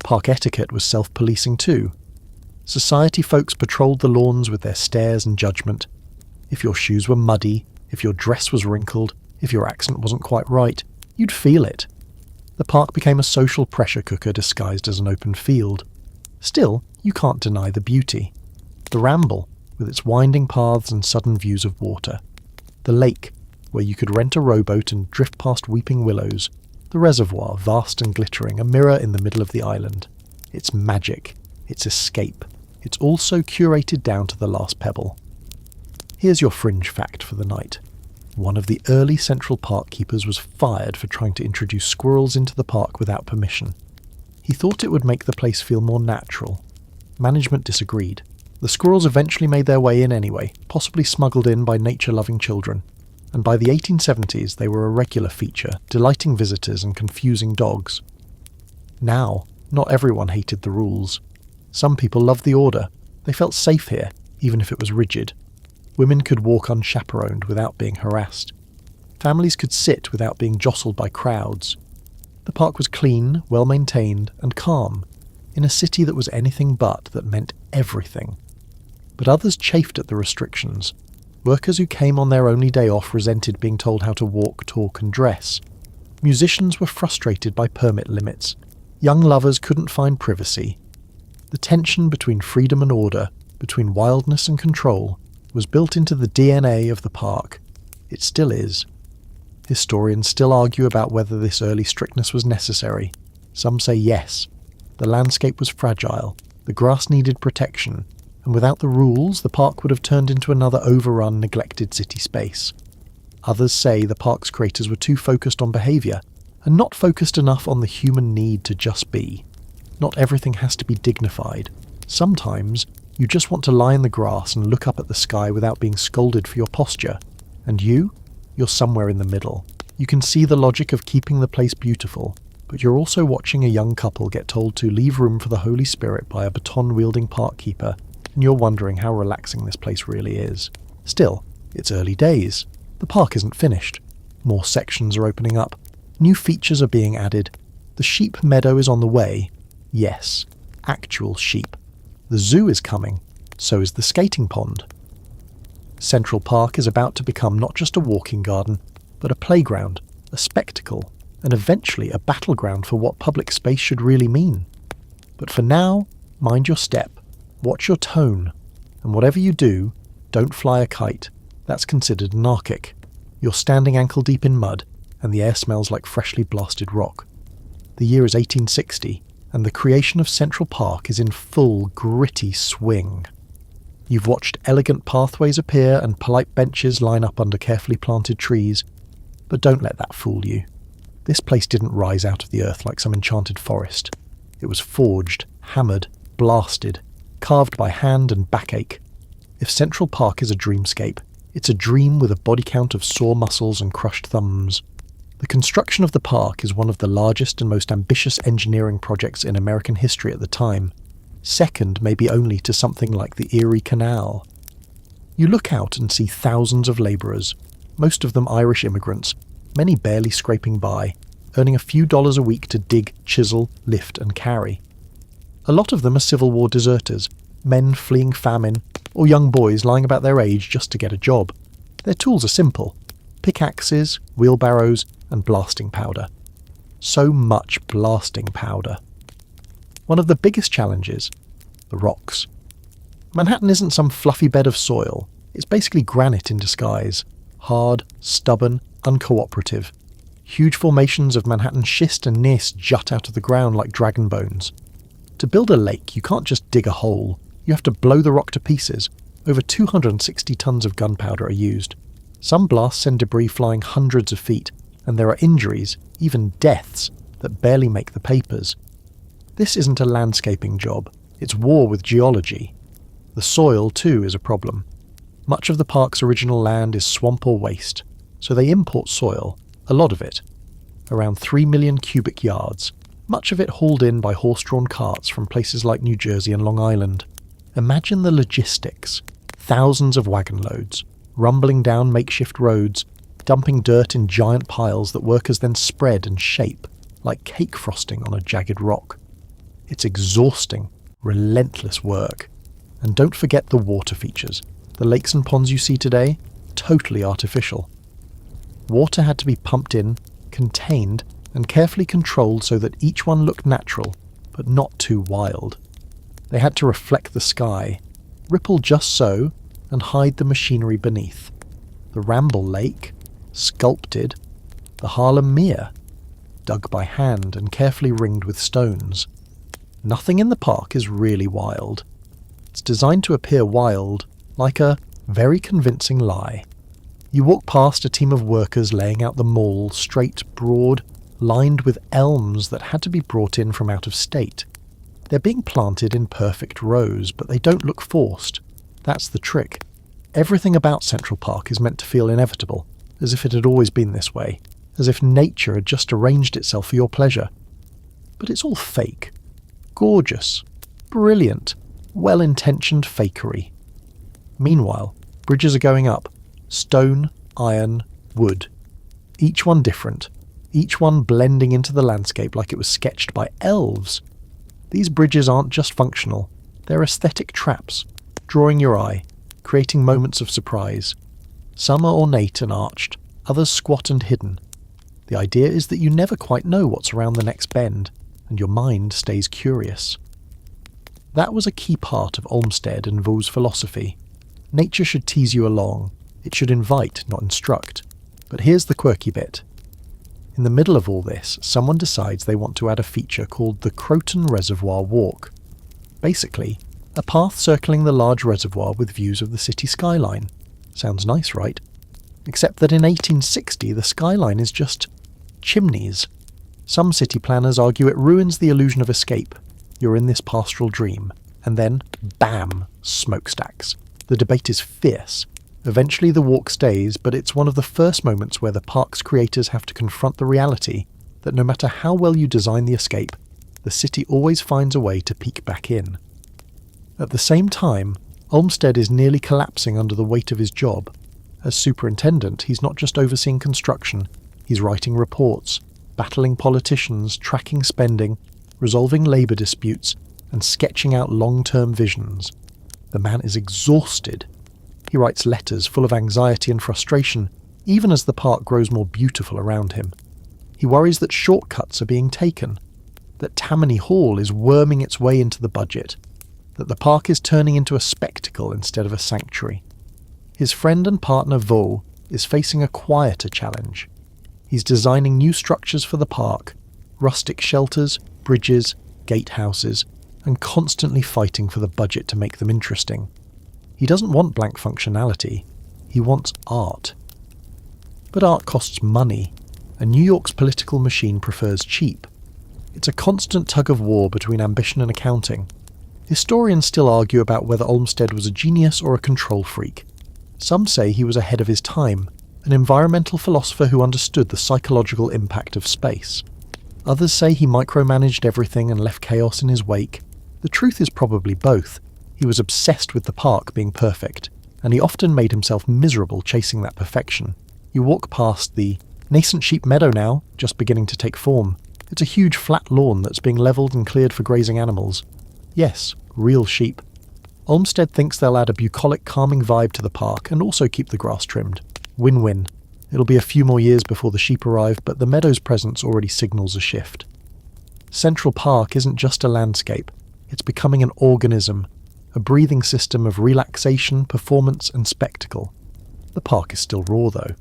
Park etiquette was self-policing too. Society folks patrolled the lawns with their stares and judgment. If your shoes were muddy, if your dress was wrinkled, if your accent wasn't quite right, you'd feel it. The park became a social pressure cooker disguised as an open field. Still, you can't deny the beauty. The Ramble, with its winding paths and sudden views of water. The lake, where you could rent a rowboat and drift past weeping willows. The reservoir, vast and glittering, a mirror in the middle of the island. It's magic. It's escape. It's also curated down to the last pebble. Here's your fringe fact for the night. One of the early Central Park keepers was fired for trying to introduce squirrels into the park without permission. He thought it would make the place feel more natural. Management disagreed. The squirrels eventually made their way in anyway, possibly smuggled in by nature-loving children. And by the 1870s, they were a regular feature, delighting visitors and confusing dogs. Now, not everyone hated the rules. Some people loved the order. They felt safe here, even if it was rigid. Women could walk unchaperoned without being harassed. Families could sit without being jostled by crowds. The park was clean, well-maintained, and calm, in a city that was anything but, that meant everything. But others chafed at the restrictions. Workers who came on their only day off resented being told how to walk, talk, and dress. Musicians were frustrated by permit limits. Young lovers couldn't find privacy. The tension between freedom and order, between wildness and control, was built into the DNA of the park. It still is. Historians still argue about whether this early strictness was necessary. Some say yes. The landscape was fragile, the grass needed protection, and without the rules, the park would have turned into another overrun, neglected city space. Others say the park's creators were too focused on behaviour, and not focused enough on the human need to just be. Not everything has to be dignified. Sometimes, you just want to lie in the grass and look up at the sky without being scolded for your posture. And you're somewhere in the middle. You can see the logic of keeping the place beautiful, but you're also watching a young couple get told to leave room for the Holy Spirit by a baton-wielding park keeper, and you're wondering how relaxing this place really is. Still, it's early days. The park isn't finished. More sections are opening up. New features are being added. The sheep meadow is on the way. Yes, actual sheep. The zoo is coming, so is the skating pond. Central Park is about to become not just a walking garden, but a playground, a spectacle, and eventually a battleground for what public space should really mean. But for now, mind your step, watch your tone, and whatever you do, don't fly a kite. That's considered anarchic. You're standing ankle deep in mud, and the air smells like freshly blasted rock. The year is 1860, and the creation of Central Park is in full gritty swing. You've watched elegant pathways appear and polite benches line up under carefully planted trees, but don't let that fool you. This place didn't rise out of the earth like some enchanted forest. It was forged, hammered, blasted, carved by hand and backache. If Central Park is a dreamscape, it's a dream with a body count of sore muscles and crushed thumbs. The construction of the park is one of the largest and most ambitious engineering projects in American history at the time, second maybe only to something like the Erie Canal. You look out and see thousands of labourers, most of them Irish immigrants, many barely scraping by, earning a few dollars a week to dig, chisel, lift and carry. A lot of them are Civil War deserters, men fleeing famine, or young boys lying about their age just to get a job. Their tools are simple: pickaxes, wheelbarrows and blasting powder. So much blasting powder. One of the biggest challenges: the rocks. Manhattan isn't some fluffy bed of soil. It's basically granite in disguise. Hard, stubborn, uncooperative. Huge formations of Manhattan schist and gneiss jut out of the ground like dragon bones. To build a lake, you can't just dig a hole. You have to blow the rock to pieces. Over 260 tons of gunpowder are used. Some blasts send debris flying hundreds of feet, and there are injuries, even deaths, that barely make the papers. This isn't a landscaping job. It's war with geology. The soil, too, is a problem. Much of the park's original land is swamp or waste, so they import soil, a lot of it. Around 3 million cubic yards, much of it hauled in by horse-drawn carts from places like New Jersey and Long Island. Imagine the logistics. Thousands of wagon loads, rumbling down makeshift roads, dumping dirt in giant piles that workers then spread and shape, like cake frosting on a jagged rock. It's exhausting, relentless work. And don't forget the water features. The lakes and ponds you see today, totally artificial. Water had to be pumped in, contained, and carefully controlled so that each one looked natural, but not too wild. They had to reflect the sky, ripple just so, and hide the machinery beneath. The Ramble Lake, sculpted. The Harlem Mere, dug by hand and carefully ringed with stones. Nothing in the park is really wild. It's designed to appear wild, like a very convincing lie. You walk past a team of workers laying out the mall, straight, broad, lined with elms that had to be brought in from out of state. They're being planted in perfect rows, but they don't look forced. That's the trick. Everything about Central Park is meant to feel inevitable, as if it had always been this way, as if nature had just arranged itself for your pleasure. But it's all fake. Gorgeous. Brilliant. Well-intentioned fakery. Meanwhile, bridges are going up. Stone, iron, wood. Each one different. Each one blending into the landscape like it was sketched by elves. These bridges aren't just functional. They're aesthetic traps, drawing your eye, creating moments of surprise. Some are ornate and arched, others squat and hidden. The idea is that you never quite know what's around the next bend, and your mind stays curious. That was a key part of Olmsted and Vaux's philosophy. Nature should tease you along. It should invite, not instruct. But here's the quirky bit. In the middle of all this, someone decides they want to add a feature called the Croton Reservoir Walk. Basically, a path circling the large reservoir with views of the city skyline. Sounds nice, right? Except that in 1860 the skyline is just chimneys. Some city planners argue it ruins the illusion of escape. You're in this pastoral dream. And then, bam, smokestacks. The debate is fierce. Eventually the walk stays, but it's one of the first moments where the park's creators have to confront the reality that no matter how well you design the escape, the city always finds a way to peek back in. At the same time, Olmsted is nearly collapsing under the weight of his job. As superintendent, he's not just overseeing construction, he's writing reports, battling politicians, tracking spending, resolving labour disputes, and sketching out long-term visions. The man is exhausted. He writes letters full of anxiety and frustration, even as the park grows more beautiful around him. He worries that shortcuts are being taken, that Tammany Hall is worming its way into the budget, that the park is turning into a spectacle instead of a sanctuary. His friend and partner Vaux is facing a quieter challenge. He's designing new structures for the park, rustic shelters, bridges, gatehouses, and constantly fighting for the budget to make them interesting. He doesn't want blank functionality, he wants art. But art costs money, and New York's political machine prefers cheap. It's a constant tug-of-war between ambition and accounting. Historians still argue about whether Olmsted was a genius or a control freak. Some say he was ahead of his time, an environmental philosopher who understood the psychological impact of space. Others say he micromanaged everything and left chaos in his wake. The truth is probably both. He was obsessed with the park being perfect, and he often made himself miserable chasing that perfection. You walk past the Nascent sheep meadow now, just beginning to take form. It's a huge flat lawn that's being levelled and cleared for grazing animals. Yes, real sheep. Olmsted thinks they'll add a bucolic, calming vibe to the park and also keep the grass trimmed. Win-win. It'll be a few more years before the sheep arrive, but the meadow's presence already signals a shift. Central Park isn't just a landscape. It's becoming an organism, a breathing system of relaxation, performance and spectacle. The park is still raw though.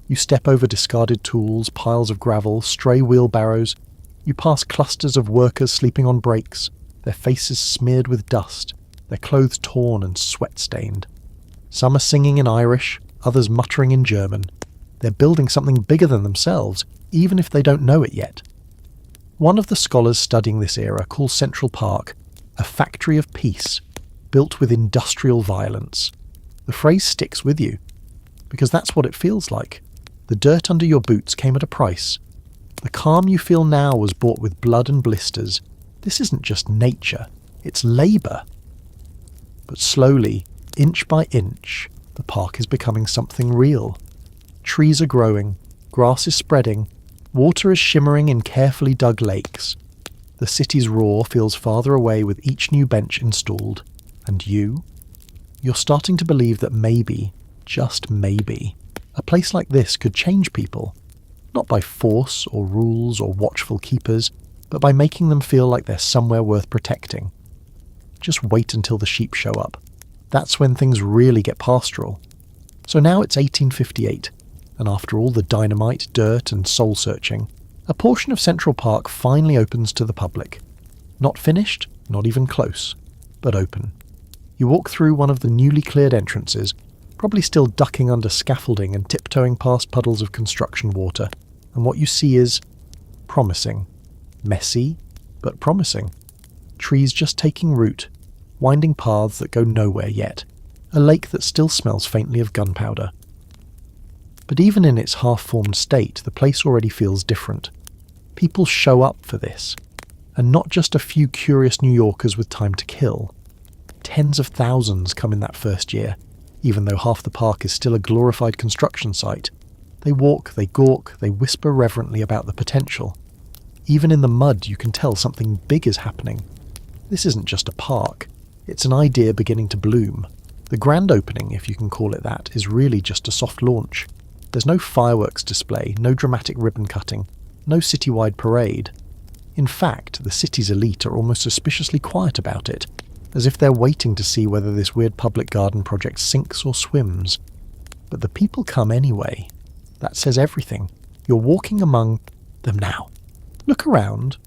You step over discarded tools, piles of gravel, stray wheelbarrows. You pass clusters of workers sleeping on brakes, their faces smeared with dust, their clothes torn and sweat-stained. Some are singing in Irish, others muttering in German. They're building something bigger than themselves, even if they don't know it yet. One of the scholars studying this era calls Central Park a factory of peace, built with industrial violence. The phrase sticks with you, because that's what it feels like. The dirt under your boots came at a price. The calm you feel now was bought with blood and blisters. This isn't just nature, it's labour. But slowly, inch by inch, the park is becoming something real. Trees are growing, grass is spreading, water is shimmering in carefully dug lakes. The city's roar feels farther away with each new bench installed. And you're starting to believe that maybe, just maybe, a place like this could change people. Not by force or rules or watchful keepers, but by making them feel like they're somewhere worth protecting. Just wait until the sheep show up. That's when things really get pastoral. So now it's 1858, and after all the dynamite, dirt and soul-searching, a portion of Central Park finally opens to the public. Not finished, not even close, but open. You walk through one of the newly cleared entrances, probably still ducking under scaffolding and tiptoeing past puddles of construction water, and what you see is promising. Messy, but promising. Trees just taking root, winding paths that go nowhere yet, a lake that still smells faintly of gunpowder. But even in its half-formed state, the place already feels different. People show up for this, and not just a few curious New Yorkers with time to kill. Tens of thousands come in that first year, even though half the park is still a glorified construction site. They walk, they gawk, they whisper reverently about the potential. Even in the mud you can tell something big is happening. This isn't just a park, it's an idea beginning to bloom. The grand opening, if you can call it that, is really just a soft launch. There's no fireworks display, no dramatic ribbon cutting, no citywide parade. In fact, the city's elite are almost suspiciously quiet about it, as if they're waiting to see whether this weird public garden project sinks or swims. But the people come anyway. That says everything. You're walking among them now. Look around.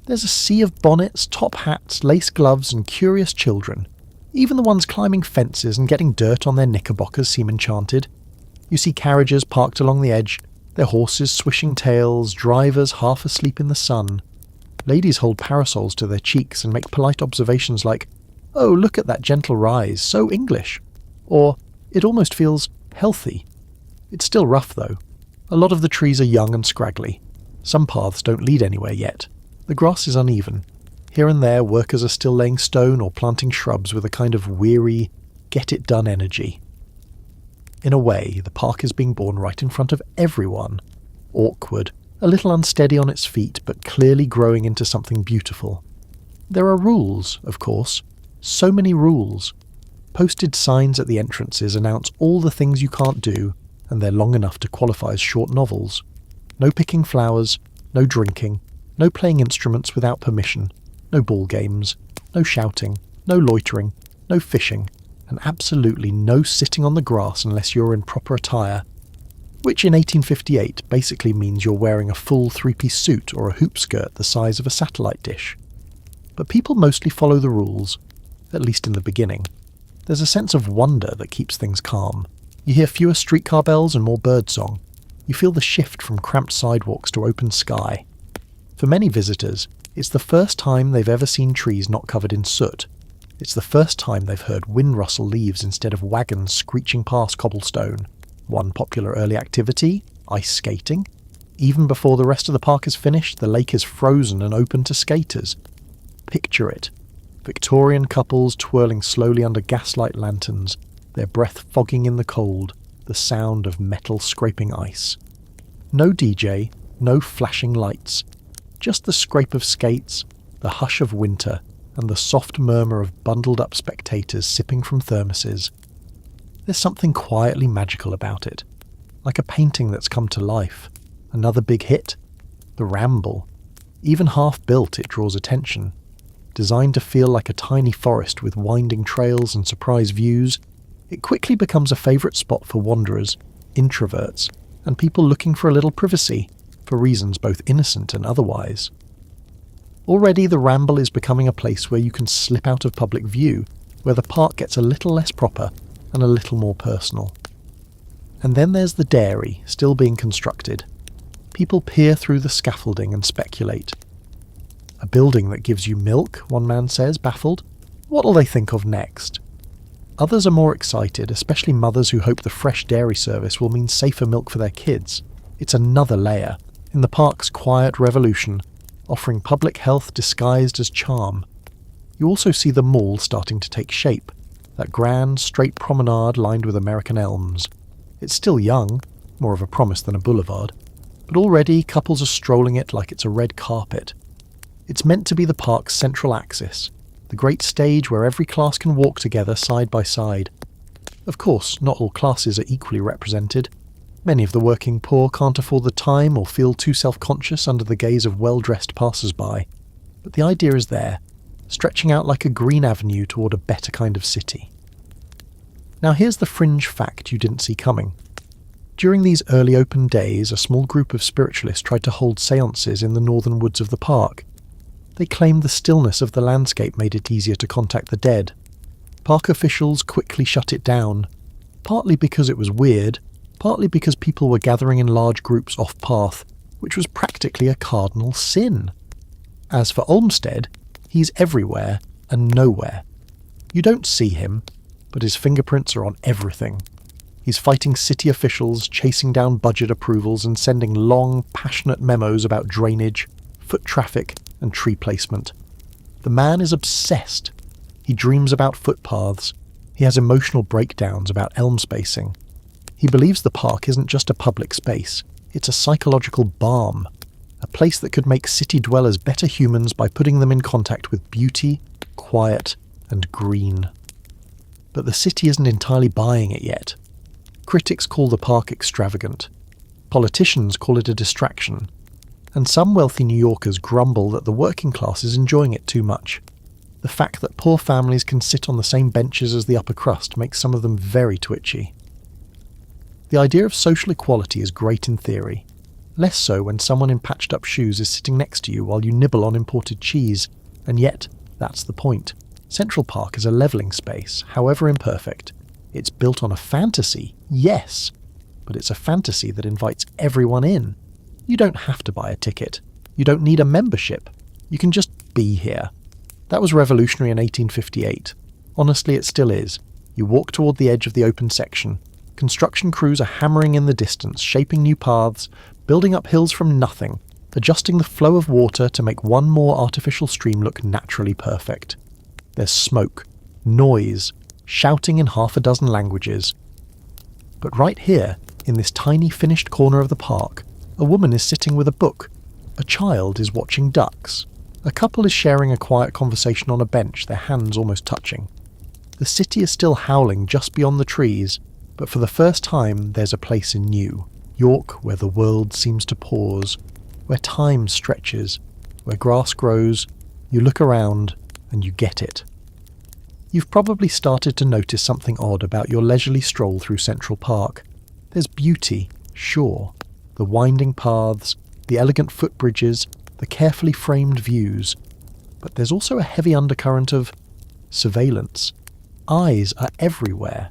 There's a sea of bonnets, top hats, lace gloves and curious children. Even the ones climbing fences and getting dirt on their knickerbockers seem enchanted. You see carriages parked along the edge, their horses swishing tails, drivers half asleep in the sun. Ladies hold parasols to their cheeks and make polite observations like, "Oh, look at that gentle rise, so English." Or, "It almost feels healthy." It's still rough though. A lot of the trees are young and scraggly. Some paths don't lead anywhere yet. The grass is uneven. Here and there workers are still laying stone or planting shrubs with a kind of weary, get-it-done energy. In a way, the park is being born right in front of everyone. Awkward, a little unsteady on its feet, but clearly growing into something beautiful. There are rules, of course. So many rules. Posted signs at the entrances announce all the things you can't do, and they're long enough to qualify as short novels. No picking flowers, no drinking, no playing instruments without permission, no ball games, no shouting, no loitering, no fishing, and absolutely no sitting on the grass unless you're in proper attire, which in 1858 basically means you're wearing a full three-piece suit or a hoop skirt the size of a satellite dish. But people mostly follow the rules, at least in the beginning. There's a sense of wonder that keeps things calm. You hear fewer streetcar bells and more birdsong. You feel the shift from cramped sidewalks to open sky. For many visitors, it's the first time they've ever seen trees not covered in soot. It's the first time they've heard wind rustle leaves instead of wagons screeching past cobblestone. One popular early activity, ice skating. Even before the rest of the park is finished, the lake is frozen and open to skaters. Picture it. Victorian couples twirling slowly under gaslight lanterns, their breath fogging in the cold, the sound of metal scraping ice. No DJ, no flashing lights, just the scrape of skates, the hush of winter, and the soft murmur of bundled-up spectators sipping from thermoses. There's something quietly magical about it, like a painting that's come to life. Another big hit, The Ramble. Even half-built, it draws attention. Designed to feel like a tiny forest with winding trails and surprise views, it quickly becomes a favourite spot for wanderers, introverts, and people looking for a little privacy, for reasons both innocent and otherwise. Already the Ramble is becoming a place where you can slip out of public view, where the park gets a little less proper and a little more personal. And then there's the dairy, still being constructed. People peer through the scaffolding and speculate. A building that gives you milk, one man says, baffled. What'll they think of next? Others are more excited, especially mothers who hope the fresh dairy service will mean safer milk for their kids. It's another layer in the park's quiet revolution, offering public health disguised as charm. You also see the mall starting to take shape, that grand, straight promenade lined with American elms. It's still young, more of a promise than a boulevard, but already couples are strolling it like it's a red carpet. It's meant to be the park's central axis, the great stage where every class can walk together side by side. Of course, not all classes are equally represented. Many of the working poor can't afford the time or feel too self-conscious under the gaze of well-dressed passers-by. But the idea is there, stretching out like a green avenue toward a better kind of city. Now here's the fringe fact you didn't see coming. During these early open days, a small group of spiritualists tried to hold seances in the northern woods of the park. They claimed the stillness of the landscape made it easier to contact the dead. Park officials quickly shut it down, partly because it was weird, partly because people were gathering in large groups off-path, which was practically a cardinal sin. As for Olmsted, he's everywhere and nowhere. You don't see him, but his fingerprints are on everything. He's fighting city officials, chasing down budget approvals and sending long, passionate memos about drainage, foot traffic, and tree placement. The man is obsessed. He dreams about footpaths. He has emotional breakdowns about elm spacing. He believes the park isn't just a public space, it's a psychological balm, a place that could make city dwellers better humans by putting them in contact with beauty, quiet, and green. But the city isn't entirely buying it yet. Critics call the park extravagant. Politicians call it a distraction. And some wealthy New Yorkers grumble that the working class is enjoying it too much. The fact that poor families can sit on the same benches as the upper crust makes some of them very twitchy. The idea of social equality is great in theory, less so when someone in patched-up shoes is sitting next to you while you nibble on imported cheese, and yet, that's the point. Central Park is a levelling space, however imperfect. It's built on a fantasy, yes, but it's a fantasy that invites everyone in. You don't have to buy a ticket. You don't need a membership. You can just be here. That was revolutionary in 1858. Honestly, it still is. You walk toward the edge of the open section. Construction crews are hammering in the distance, shaping new paths, building up hills from nothing, adjusting the flow of water to make one more artificial stream look naturally perfect. There's smoke, noise, shouting in half a dozen languages. But right here, in this tiny finished corner of the park, a woman is sitting with a book. A child is watching ducks. A couple is sharing a quiet conversation on a bench, their hands almost touching. The city is still howling just beyond the trees, but for the first time there's a place in New York where the world seems to pause, where time stretches, where grass grows, you look around and you get it. You've probably started to notice something odd about your leisurely stroll through Central Park. There's beauty, sure. The winding paths, the elegant footbridges, the carefully framed views. But there's also a heavy undercurrent of surveillance. Eyes are everywhere.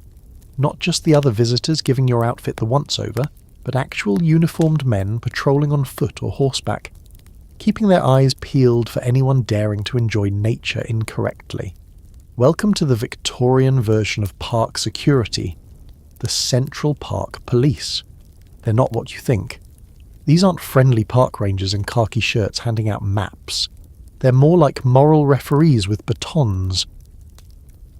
Not just the other visitors giving your outfit the once-over, but actual uniformed men patrolling on foot or horseback, keeping their eyes peeled for anyone daring to enjoy nature incorrectly. Welcome to the Victorian version of park security, the Central Park Police. They're not what you think. These aren't friendly park rangers in khaki shirts handing out maps. They're more like moral referees with batons.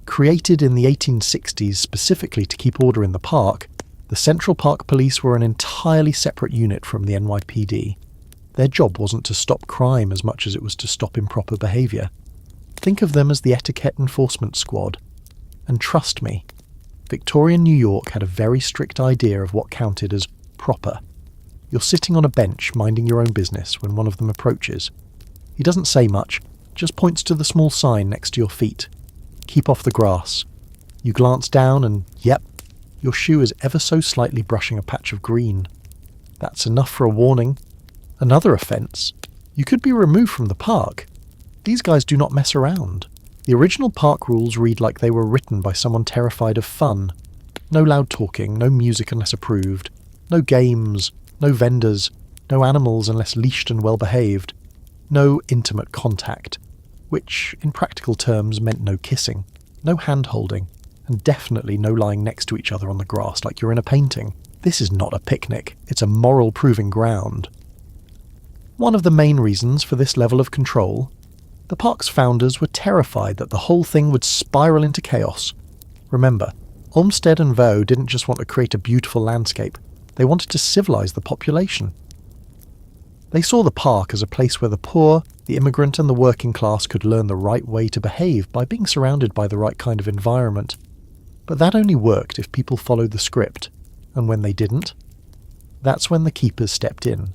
Created in the 1860s specifically to keep order in the park, The Central Park Police were an entirely separate unit from the NYPD. Their job wasn't to stop crime as much as it was to stop improper behaviour. Think of them as the etiquette enforcement squad. And trust me, Victorian New York had a very strict idea of what counted as proper. You're sitting on a bench minding your own business when one of them approaches. He doesn't say much, just points to the small sign next to your feet. Keep off the grass. You glance down and, yep, your shoe is ever so slightly brushing a patch of green. That's enough for a warning. Another offence. You could be removed from the park. These guys do not mess around. The original park rules read like they were written by someone terrified of fun. No loud talking, no music unless approved, no games, no vendors, no animals unless leashed and well behaved, no intimate contact, which in practical terms meant no kissing, no hand-holding, and definitely no lying next to each other on the grass like you're in a painting. This is not a picnic, it's a moral proving ground. One of the main reasons for this level of control, the park's founders were terrified that the whole thing would spiral into chaos. Remember, Olmsted and Vaux didn't just want to create a beautiful landscape, they wanted to civilise the population. They saw the park as a place where the poor, the immigrant and the working class could learn the right way to behave by being surrounded by the right kind of environment. But that only worked if people followed the script, and when they didn't, that's when the keepers stepped in.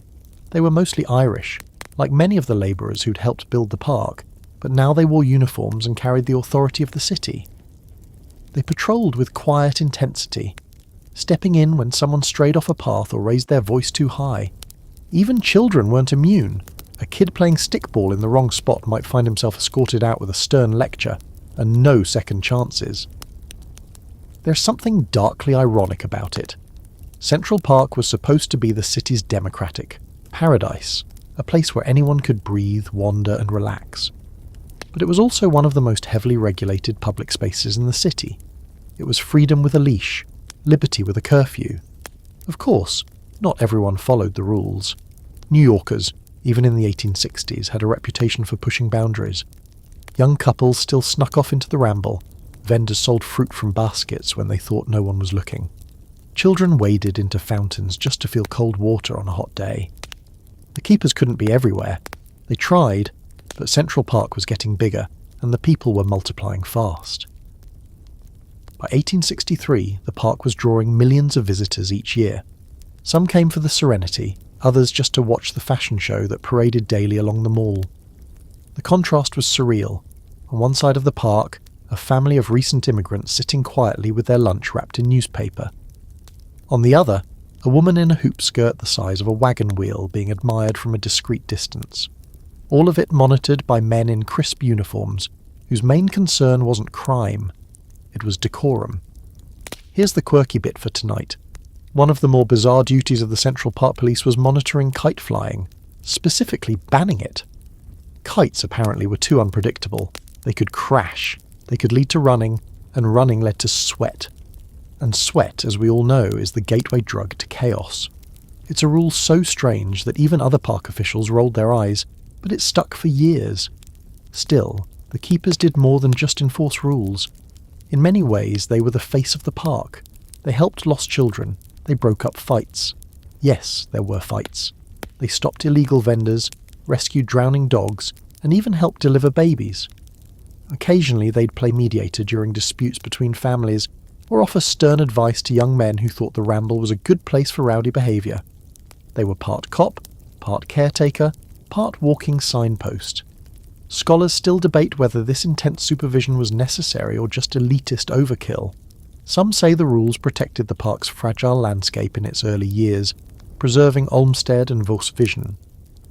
They were mostly Irish, like many of the labourers who'd helped build the park, but now they wore uniforms and carried the authority of the city. They patrolled with quiet intensity, stepping in when someone strayed off a path or raised their voice too high. Even children weren't immune. A kid playing stickball in the wrong spot might find himself escorted out with a stern lecture, and no second chances. There's something darkly ironic about it. Central Park was supposed to be the city's democratic paradise, a place where anyone could breathe, wander and relax. But it was also one of the most heavily regulated public spaces in the city. It was freedom with a leash, liberty with a curfew. Of course, not everyone followed the rules. New Yorkers, even in the 1860s, had a reputation for pushing boundaries. Young couples still snuck off into the ramble. Vendors sold fruit from baskets when they thought no one was looking. Children waded into fountains just to feel cold water on a hot day. The keepers couldn't be everywhere. They tried, but Central Park was getting bigger, and the people were multiplying fast. By 1863, the park was drawing millions of visitors each year. Some came for the serenity, others just to watch the fashion show that paraded daily along the mall. The contrast was surreal. On one side of the park, a family of recent immigrants sitting quietly with their lunch wrapped in newspaper. On the other, a woman in a hoop skirt the size of a wagon wheel being admired from a discreet distance. All of it monitored by men in crisp uniforms, whose main concern wasn't crime, it was decorum. Here's the quirky bit for tonight. One of the more bizarre duties of the Central Park Police was monitoring kite flying, specifically banning it. Kites apparently were too unpredictable. They could crash, they could lead to running, and running led to sweat. And sweat, as we all know, is the gateway drug to chaos. It's a rule so strange that even other park officials rolled their eyes, but it stuck for years. Still, the keepers did more than just enforce rules. In many ways, they were the face of the park. They helped lost children. They broke up fights. Yes, there were fights. They stopped illegal vendors, rescued drowning dogs, and even helped deliver babies. Occasionally, they'd play mediator during disputes between families, or offer stern advice to young men who thought the ramble was a good place for rowdy behaviour. They were part cop, part caretaker, part walking signpost. Scholars still debate whether this intense supervision was necessary or just elitist overkill. Some say the rules protected the park's fragile landscape in its early years, preserving Olmsted and Vaux's vision.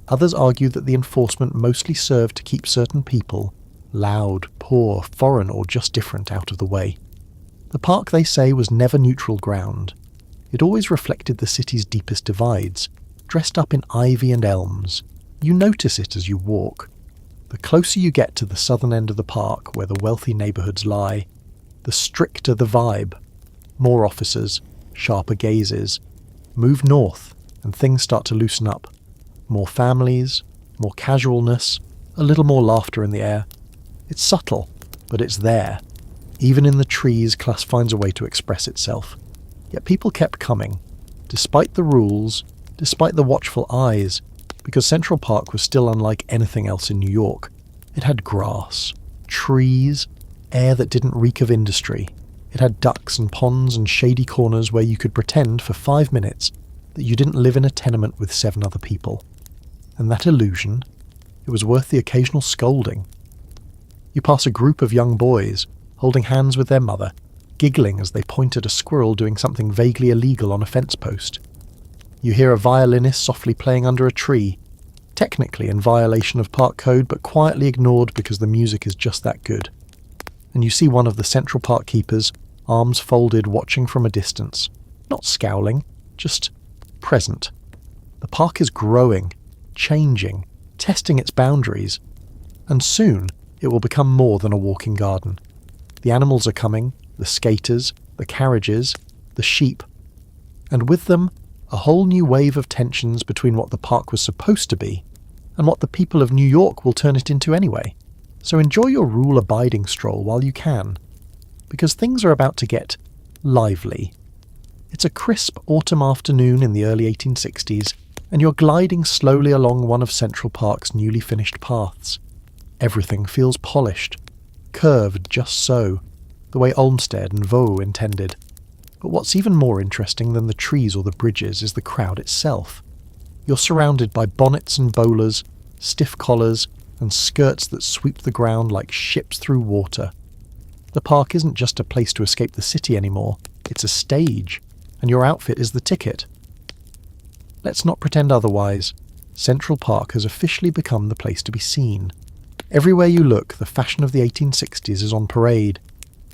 Others argue that the enforcement mostly served to keep certain people, loud, poor, foreign or just different, out of the way. The park, they say, was never neutral ground. It always reflected the city's deepest divides, dressed up in ivy and elms. You notice it as you walk. The closer you get to the southern end of the park, where the wealthy neighbourhoods lie, the stricter the vibe. More officers, sharper gazes. Move north, and things start to loosen up. More families, more casualness, a little more laughter in the air. It's subtle, but it's there. Even in the trees, class finds a way to express itself. Yet people kept coming, despite the rules, despite the watchful eyes, because Central Park was still unlike anything else in New York. It had grass, trees, air that didn't reek of industry. It had ducks and ponds and shady corners where you could pretend for 5 minutes that you didn't live in a tenement with 7 other people. And that illusion, it was worth the occasional scolding. You pass a group of young boys, holding hands with their mother, giggling as they point at a squirrel doing something vaguely illegal on a fence post. You hear a violinist softly playing under a tree, technically in violation of park code but quietly ignored because the music is just that good. And you see one of the Central Park keepers, arms folded, watching from a distance, not scowling, just present. The park is growing, changing, testing its boundaries, and soon it will become more than a walking garden. The animals are coming, the skaters, the carriages, the sheep, and with them a whole new wave of tensions between what the park was supposed to be and what the people of New York will turn it into anyway. So enjoy your rule-abiding stroll while you can, because things are about to get lively. It's a crisp autumn afternoon in the early 1860s, and you're gliding slowly along one of Central Park's newly finished paths. Everything feels polished, curved just so, the way Olmsted and Vaux intended. But what's even more interesting than the trees or the bridges is the crowd itself. You're surrounded by bonnets and bowlers, stiff collars, and skirts that sweep the ground like ships through water. The park isn't just a place to escape the city anymore, it's a stage, and your outfit is the ticket. Let's not pretend otherwise. Central Park has officially become the place to be seen. Everywhere you look, the fashion of the 1860s is on parade.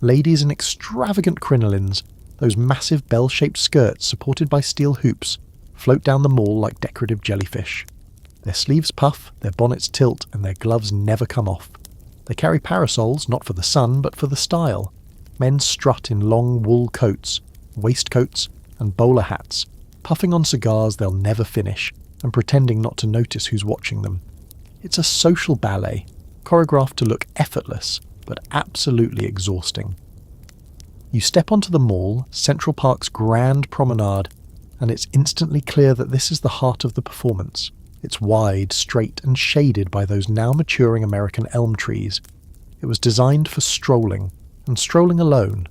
Ladies in extravagant crinolines, those massive bell-shaped skirts supported by steel hoops, float down the mall like decorative jellyfish. Their sleeves puff, their bonnets tilt, and their gloves never come off. They carry parasols, not for the sun, but for the style. Men strut in long wool coats, waistcoats, and bowler hats, puffing on cigars they'll never finish, and pretending not to notice who's watching them. It's a social ballet, choreographed to look effortless, but absolutely exhausting. You step onto the mall, Central Park's grand promenade, and it's instantly clear that this is the heart of the performance. It's wide, straight, and shaded by those now maturing American elm trees. It was designed for strolling, and strolling alone.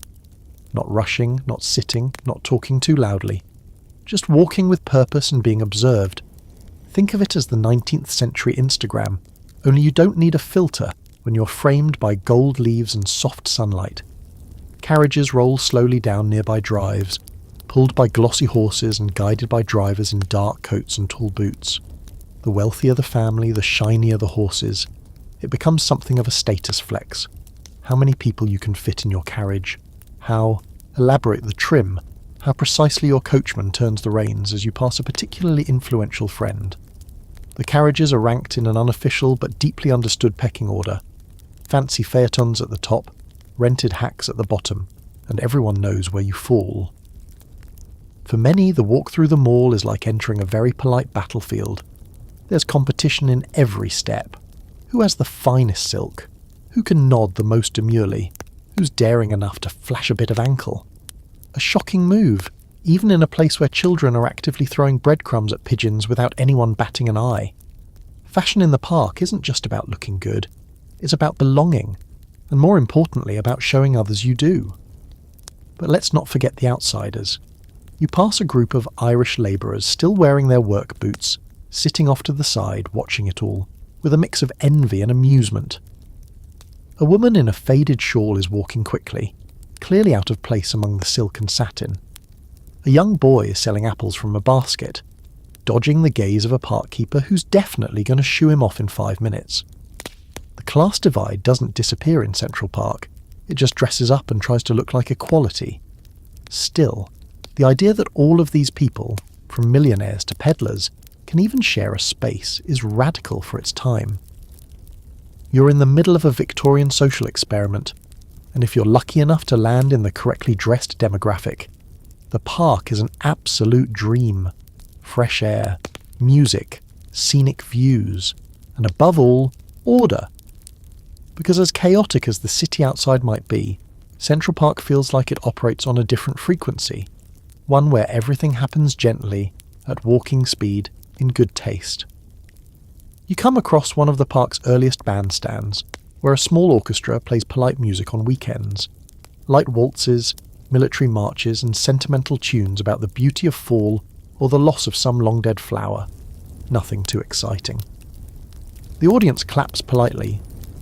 Not rushing, not sitting, not talking too loudly. Just walking with purpose and being observed. Think of it as the 19th century Instagram, only you don't need a filter when you're framed by gold leaves and soft sunlight. Carriages roll slowly down nearby drives, pulled by glossy horses and guided by drivers in dark coats and tall boots. The wealthier the family, the shinier the horses. It becomes something of a status flex. How many people you can fit in your carriage, how elaborate the trim, how precisely your coachman turns the reins as you pass a particularly influential friend. The carriages are ranked in an unofficial but deeply understood pecking order. Fancy phaetons at the top, rented hacks at the bottom, and everyone knows where you fall. For many, the walk through the mall is like entering a very polite battlefield. There's competition in every step. Who has the finest silk? Who can nod the most demurely? Who's daring enough to flash a bit of ankle? A shocking move, even in a place where children are actively throwing breadcrumbs at pigeons without anyone batting an eye. Fashion in the park isn't just about looking good, it's about belonging, and more importantly about showing others you do. But let's not forget the outsiders. You pass a group of Irish labourers still wearing their work boots, sitting off to the side watching it all, with a mix of envy and amusement. A woman in a faded shawl is walking quickly, clearly out of place among the silk and satin. A young boy is selling apples from a basket, dodging the gaze of a park keeper who's definitely going to shoo him off in 5 minutes. The class divide doesn't disappear in Central Park, it just dresses up and tries to look like equality. Still, the idea that all of these people, from millionaires to peddlers, can even share a space is radical for its time. You're in the middle of a Victorian social experiment, and if you're lucky enough to land in the correctly dressed demographic, the park is an absolute dream. Fresh air, music, scenic views, and above all, order. Because as chaotic as the city outside might be, Central Park feels like it operates on a different frequency. one where everything happens gently, at walking speed, in good taste. You come across one of the park's earliest bandstands, where a small orchestra plays polite music on weekends. Light waltzes, military marches, and sentimental tunes about the beauty of fall or the loss of some long-dead flower. Nothing too exciting. The audience claps politely.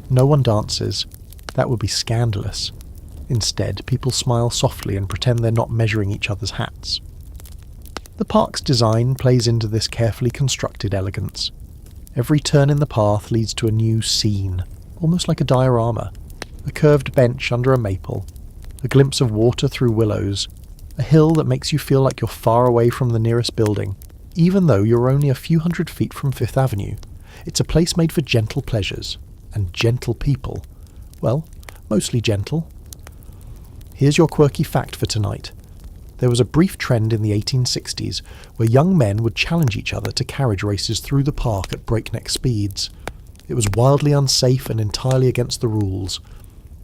No one dances. That would be scandalous. Instead, people smile softly and pretend they're not measuring each other's hats. The park's design plays into this carefully constructed elegance. Every turn in the path leads to a new scene, almost like a diorama. A curved bench under a maple, a glimpse of water through willows, a hill that makes you feel like you're far away from the nearest building, even though you're only a few hundred feet from Fifth Avenue. It's a place made for gentle pleasures, and gentle people. Well, mostly gentle. Here's your quirky fact for tonight. There was a brief trend in the 1860s where young men would challenge each other to carriage races through the park at breakneck speeds. It was wildly unsafe and entirely against the rules.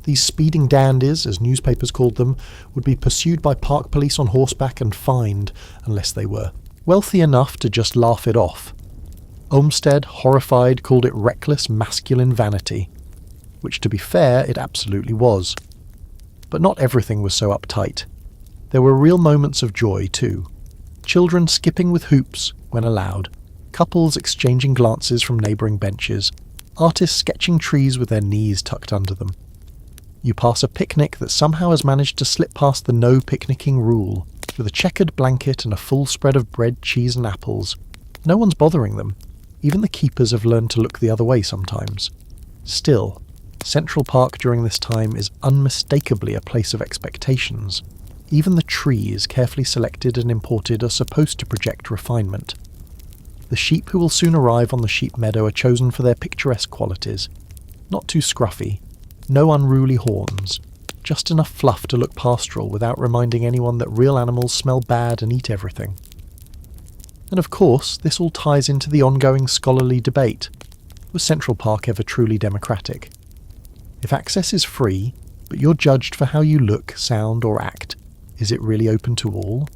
These speeding dandies, as newspapers called them, would be pursued by park police on horseback and fined, unless they were wealthy enough to just laugh it off. Olmsted, horrified, called it reckless masculine vanity, which, to be fair, it absolutely was. But not everything was so uptight. There were real moments of joy, too. Children skipping with hoops, when allowed, couples exchanging glances from neighbouring benches, artists sketching trees with their knees tucked under them. You pass a picnic that somehow has managed to slip past the no picnicking rule, with a checkered blanket and a full spread of bread, cheese and apples. No one's bothering them. Even the keepers have learned to look the other way sometimes. Still, Central Park during this time is unmistakably a place of expectations. Even the trees, carefully selected and imported, are supposed to project refinement. The sheep who will soon arrive on the sheep meadow are chosen for their picturesque qualities. Not too scruffy, no unruly horns, just enough fluff to look pastoral without reminding anyone that real animals smell bad and eat everything. And of course, this all ties into the ongoing scholarly debate. Was Central Park ever truly democratic? If access is free, but you're judged for how you look, sound or act, is it really open to all?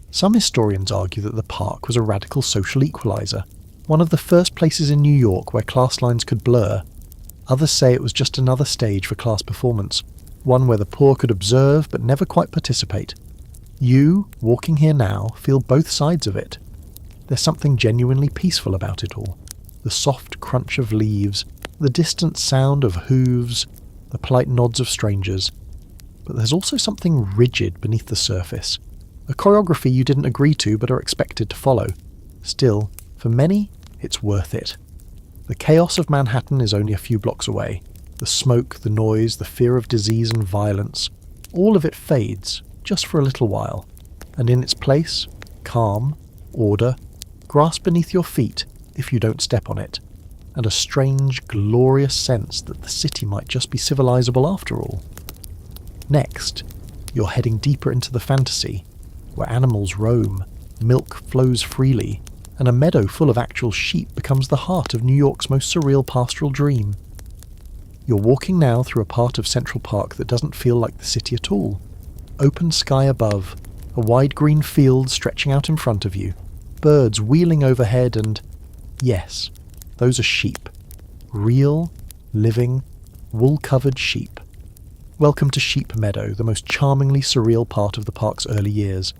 Some historians argue that the park was a radical social equalizer, one of the first places in New York where class lines could blur. Others say it was just another stage for class performance, one where the poor could observe but never quite participate. You, walking here now, feel both sides of it. There's something genuinely peaceful about it all. The soft crunch of leaves, the distant sound of hooves, the polite nods of strangers. But there's also something rigid beneath the surface. A choreography you didn't agree to but are expected to follow. Still, for many, it's worth it. The chaos of Manhattan is only a few blocks away. The smoke, the noise, the fear of disease and violence, all of it fades, just for a little while. And in its place, calm, order, grass beneath your feet if you don't step on it, and a strange, glorious sense that the city might just be civilizable after all. Next, you're heading deeper into the fantasy, where animals roam, milk flows freely, and a meadow full of actual sheep becomes the heart of New York's most surreal pastoral dream. You're walking now through a part of Central Park that doesn't feel like the city at all. Open sky above, a wide green field stretching out in front of you, birds wheeling overhead and, yes, those are sheep. Real, living, wool-covered sheep. Welcome to Sheep Meadow, the most charmingly surreal part of the park's early years,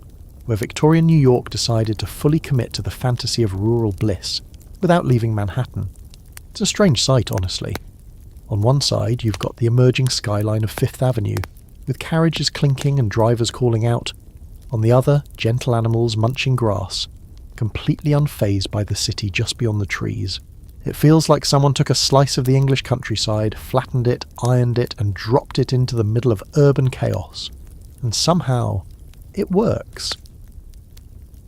where Victorian New York decided to fully commit to the fantasy of rural bliss, without leaving Manhattan. It's a strange sight, honestly. On one side, you've got the emerging skyline of Fifth Avenue, with carriages clinking and drivers calling out. On the other, gentle animals munching grass, completely unfazed by the city just beyond the trees. It feels like someone took a slice of the English countryside, flattened it, ironed it, and dropped it into the middle of urban chaos. And somehow, it works.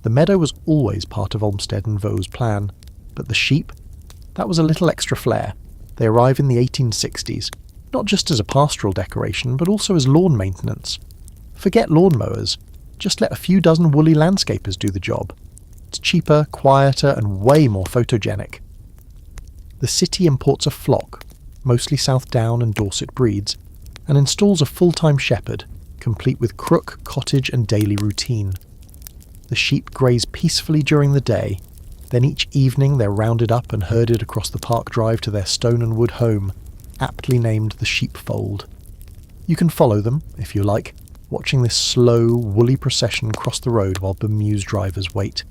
The meadow was always part of Olmsted and Vaux's plan, but the sheep, that was a little extra flair. They arrive in the 1860s, not just as a pastoral decoration, but also as lawn maintenance. Forget lawnmowers, just let a few dozen woolly landscapers do the job. It's cheaper, quieter, and way more photogenic. The city imports a flock, mostly South Down and Dorset breeds, and installs a full-time shepherd, complete with crook, cottage, and daily routine. The sheep graze peacefully during the day, then each evening they're rounded up and herded across the park drive to their stone and wood home, aptly named the Sheepfold. You can follow them, if you like, watching this slow, woolly procession cross the road while bemused drivers wait.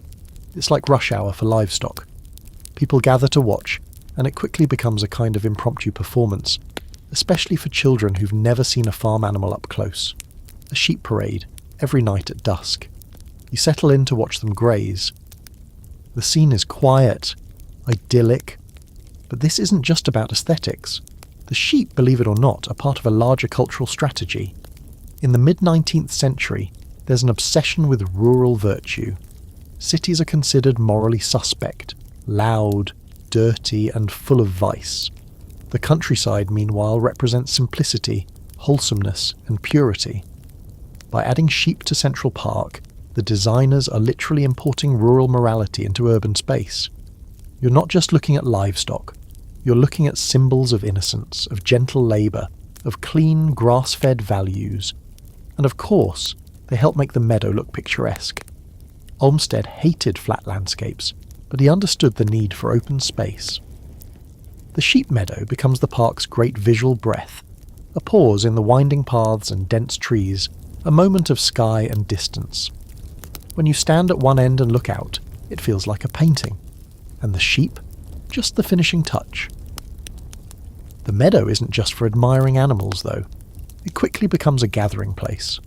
It's like rush hour for livestock. People gather to watch, and it quickly becomes a kind of impromptu performance, especially for children who've never seen a farm animal up close. A sheep parade, every night at dusk. You settle in to watch them graze. The scene is quiet, idyllic, but this isn't just about aesthetics. The sheep, believe it or not, are part of a larger cultural strategy. In the mid-19th century, there's an obsession with rural virtue. Cities are considered morally suspect, loud, dirty, and full of vice. The countryside, meanwhile, represents simplicity, wholesomeness, and purity. By adding sheep to Central Park, the designers are literally importing rural morality into urban space. You're not just looking at livestock, you're looking at symbols of innocence, of gentle labour, of clean, grass-fed values. And of course, they help make the meadow look picturesque. Olmsted hated flat landscapes, but he understood the need for open space. The sheep meadow becomes the park's great visual breath, a pause in the winding paths and dense trees, a moment of sky and distance. When you stand at one end and look out, it feels like a painting. And the sheep? Just the finishing touch. The meadow isn't just for admiring animals, though. It quickly becomes a gathering place.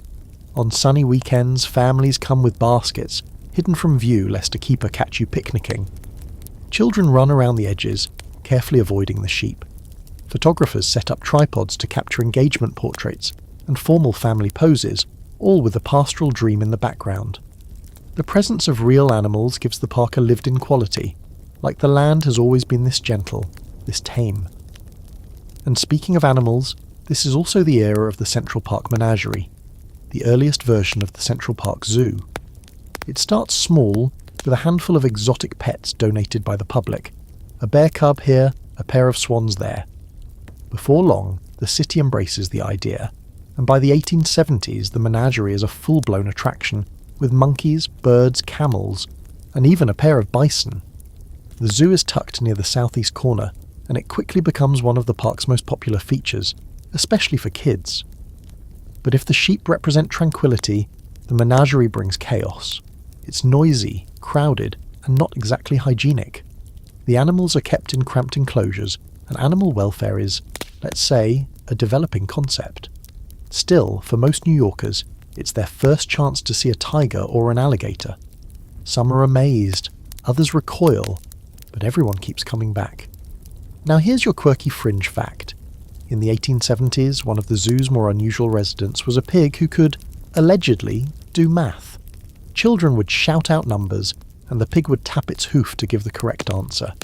On sunny weekends, families come with baskets, hidden from view lest a keeper catch you picnicking. Children run around the edges, carefully avoiding the sheep. Photographers set up tripods to capture engagement portraits and formal family poses, all with a pastoral dream in the background. The presence of real animals gives the park a lived-in quality, like the land has always been this gentle, this tame. And speaking of animals, this is also the era of the Central Park Menagerie, the earliest version of the Central Park Zoo. It starts small, with a handful of exotic pets donated by the public. A bear cub here, a pair of swans there. Before long, the city embraces the idea, and by the 1870s the menagerie is a full-blown attraction, with monkeys, birds, camels, and even a pair of bison. The zoo is tucked near the southeast corner, and it quickly becomes one of the park's most popular features, especially for kids. But if the sheep represent tranquility, the menagerie brings chaos. It's noisy, crowded, and not exactly hygienic. The animals are kept in cramped enclosures, and animal welfare is, let's say, a developing concept. Still, for most New Yorkers, it's their first chance to see a tiger or an alligator. Some are amazed, others recoil, but everyone keeps coming back. Now here's your quirky fringe fact. In the 1870s, one of the zoo's more unusual residents was a pig who could, allegedly, do math. Children would shout out numbers, and the pig would tap its hoof to give the correct answer.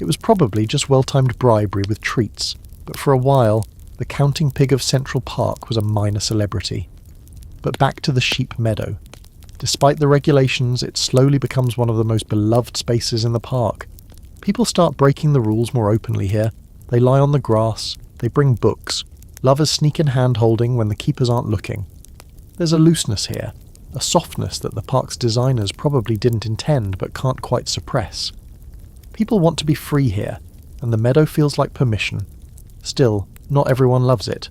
It was probably just well-timed bribery with treats, but for a while, the counting pig of Central Park was a minor celebrity. But back to the sheep meadow. Despite the regulations, it slowly becomes one of the most beloved spaces in the park. People start breaking the rules more openly here. They lie on the grass, they bring books, lovers sneak in hand-holding when the keepers aren't looking. There's a looseness here, a softness that the park's designers probably didn't intend but can't quite suppress. People want to be free here, and the meadow feels like permission. Still, not everyone loves it.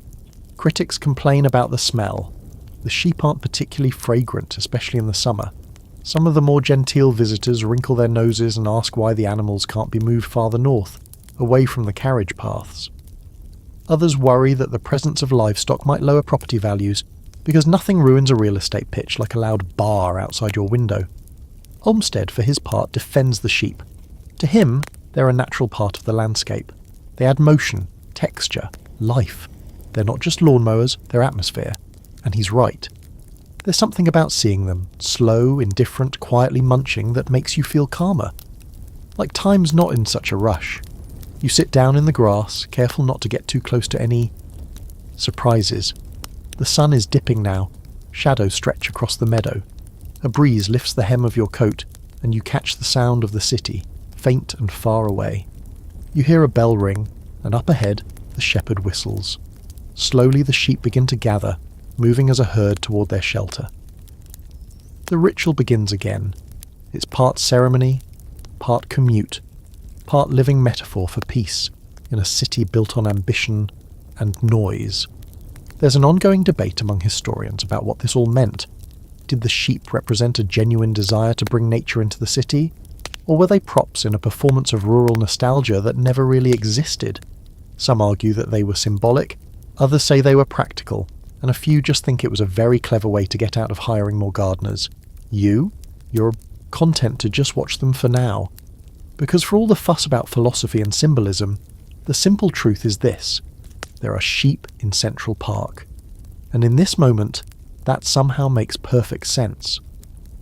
Critics complain about the smell. The sheep aren't particularly fragrant, especially in the summer. Some of the more genteel visitors wrinkle their noses and ask why the animals can't be moved farther north, away from the carriage paths. Others worry that the presence of livestock might lower property values, because nothing ruins a real estate pitch like a loud bar outside your window. Olmsted, for his part, defends the sheep. To him, they're a natural part of the landscape. They add motion, texture, life. They're not just lawnmowers, they're atmosphere. And he's right. There's something about seeing them, slow, indifferent, quietly munching, that makes you feel calmer. Like time's not in such a rush. You sit down in the grass, careful not to get too close to any surprises. The sun is dipping now. Shadows stretch across the meadow. A breeze lifts the hem of your coat, and you catch the sound of the city, faint and far away. You hear a bell ring, and up ahead, the shepherd whistles. Slowly the sheep begin to gather, moving as a herd toward their shelter. The ritual begins again. It's part ceremony, part commute, part living metaphor for peace in a city built on ambition and noise. There's an ongoing debate among historians about what this all meant. Did the sheep represent a genuine desire to bring nature into the city? Or were they props in a performance of rural nostalgia that never really existed? Some argue that they were symbolic, others say they were practical, and a few just think it was a very clever way to get out of hiring more gardeners. You're content to just watch them for now. Because for all the fuss about philosophy and symbolism, the simple truth is this: there are sheep in Central Park. And in this moment, that somehow makes perfect sense.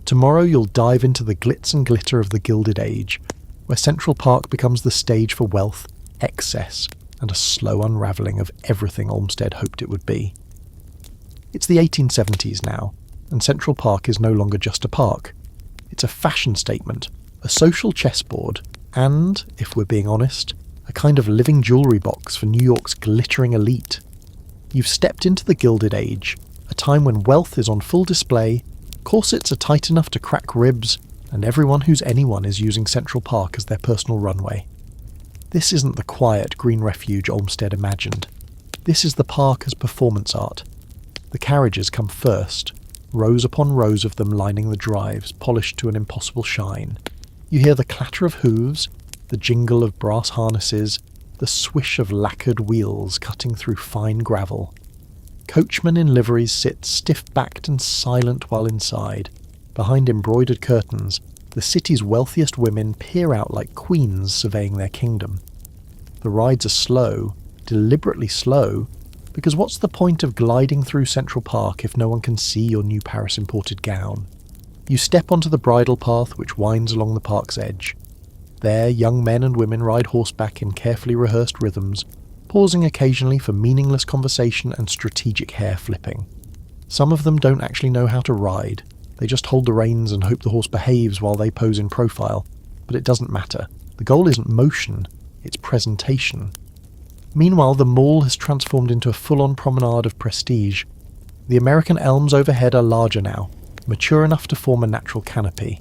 Tomorrow you'll dive into the glitz and glitter of the Gilded Age, where Central Park becomes the stage for wealth, excess, and a slow unravelling of everything Olmsted hoped it would be. It's the 1870s now, and Central Park is no longer just a park. It's a fashion statement, a social chessboard, and, if we're being honest, a kind of living jewellery box for New York's glittering elite. You've stepped into the Gilded Age, a time when wealth is on full display, corsets are tight enough to crack ribs, and everyone who's anyone is using Central Park as their personal runway. This isn't the quiet green refuge Olmsted imagined. This is the park as performance art. The carriages come first, rows upon rows of them lining the drives, polished to an impossible shine. You hear the clatter of hooves, the jingle of brass harnesses, the swish of lacquered wheels cutting through fine gravel. Coachmen in liveries sit stiff-backed and silent while inside. Behind embroidered curtains, the city's wealthiest women peer out like queens surveying their kingdom. The rides are slow, deliberately slow, because what's the point of gliding through Central Park if no one can see your new Paris-imported gown? You step onto the bridle path which winds along the park's edge. There, young men and women ride horseback in carefully rehearsed rhythms, pausing occasionally for meaningless conversation and strategic hair flipping. Some of them don't actually know how to ride. They just hold the reins and hope the horse behaves while they pose in profile. But it doesn't matter. The goal isn't motion, it's presentation. Meanwhile, the mall has transformed into a full-on promenade of prestige. The American elms overhead are larger now, mature enough to form a natural canopy.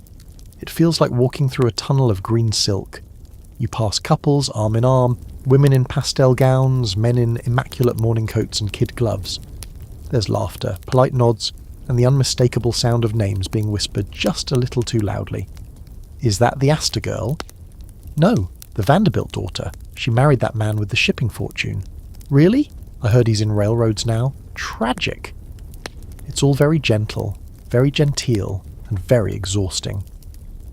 It feels like walking through a tunnel of green silk. You pass couples, arm in arm, women in pastel gowns, men in immaculate morning coats and kid gloves. There's laughter, polite nods, and the unmistakable sound of names being whispered just a little too loudly. Is that the Astor girl? No, the Vanderbilt daughter. She married that man with the shipping fortune. Really? I heard he's in railroads now. Tragic. It's all very gentle, very genteel, and very exhausting.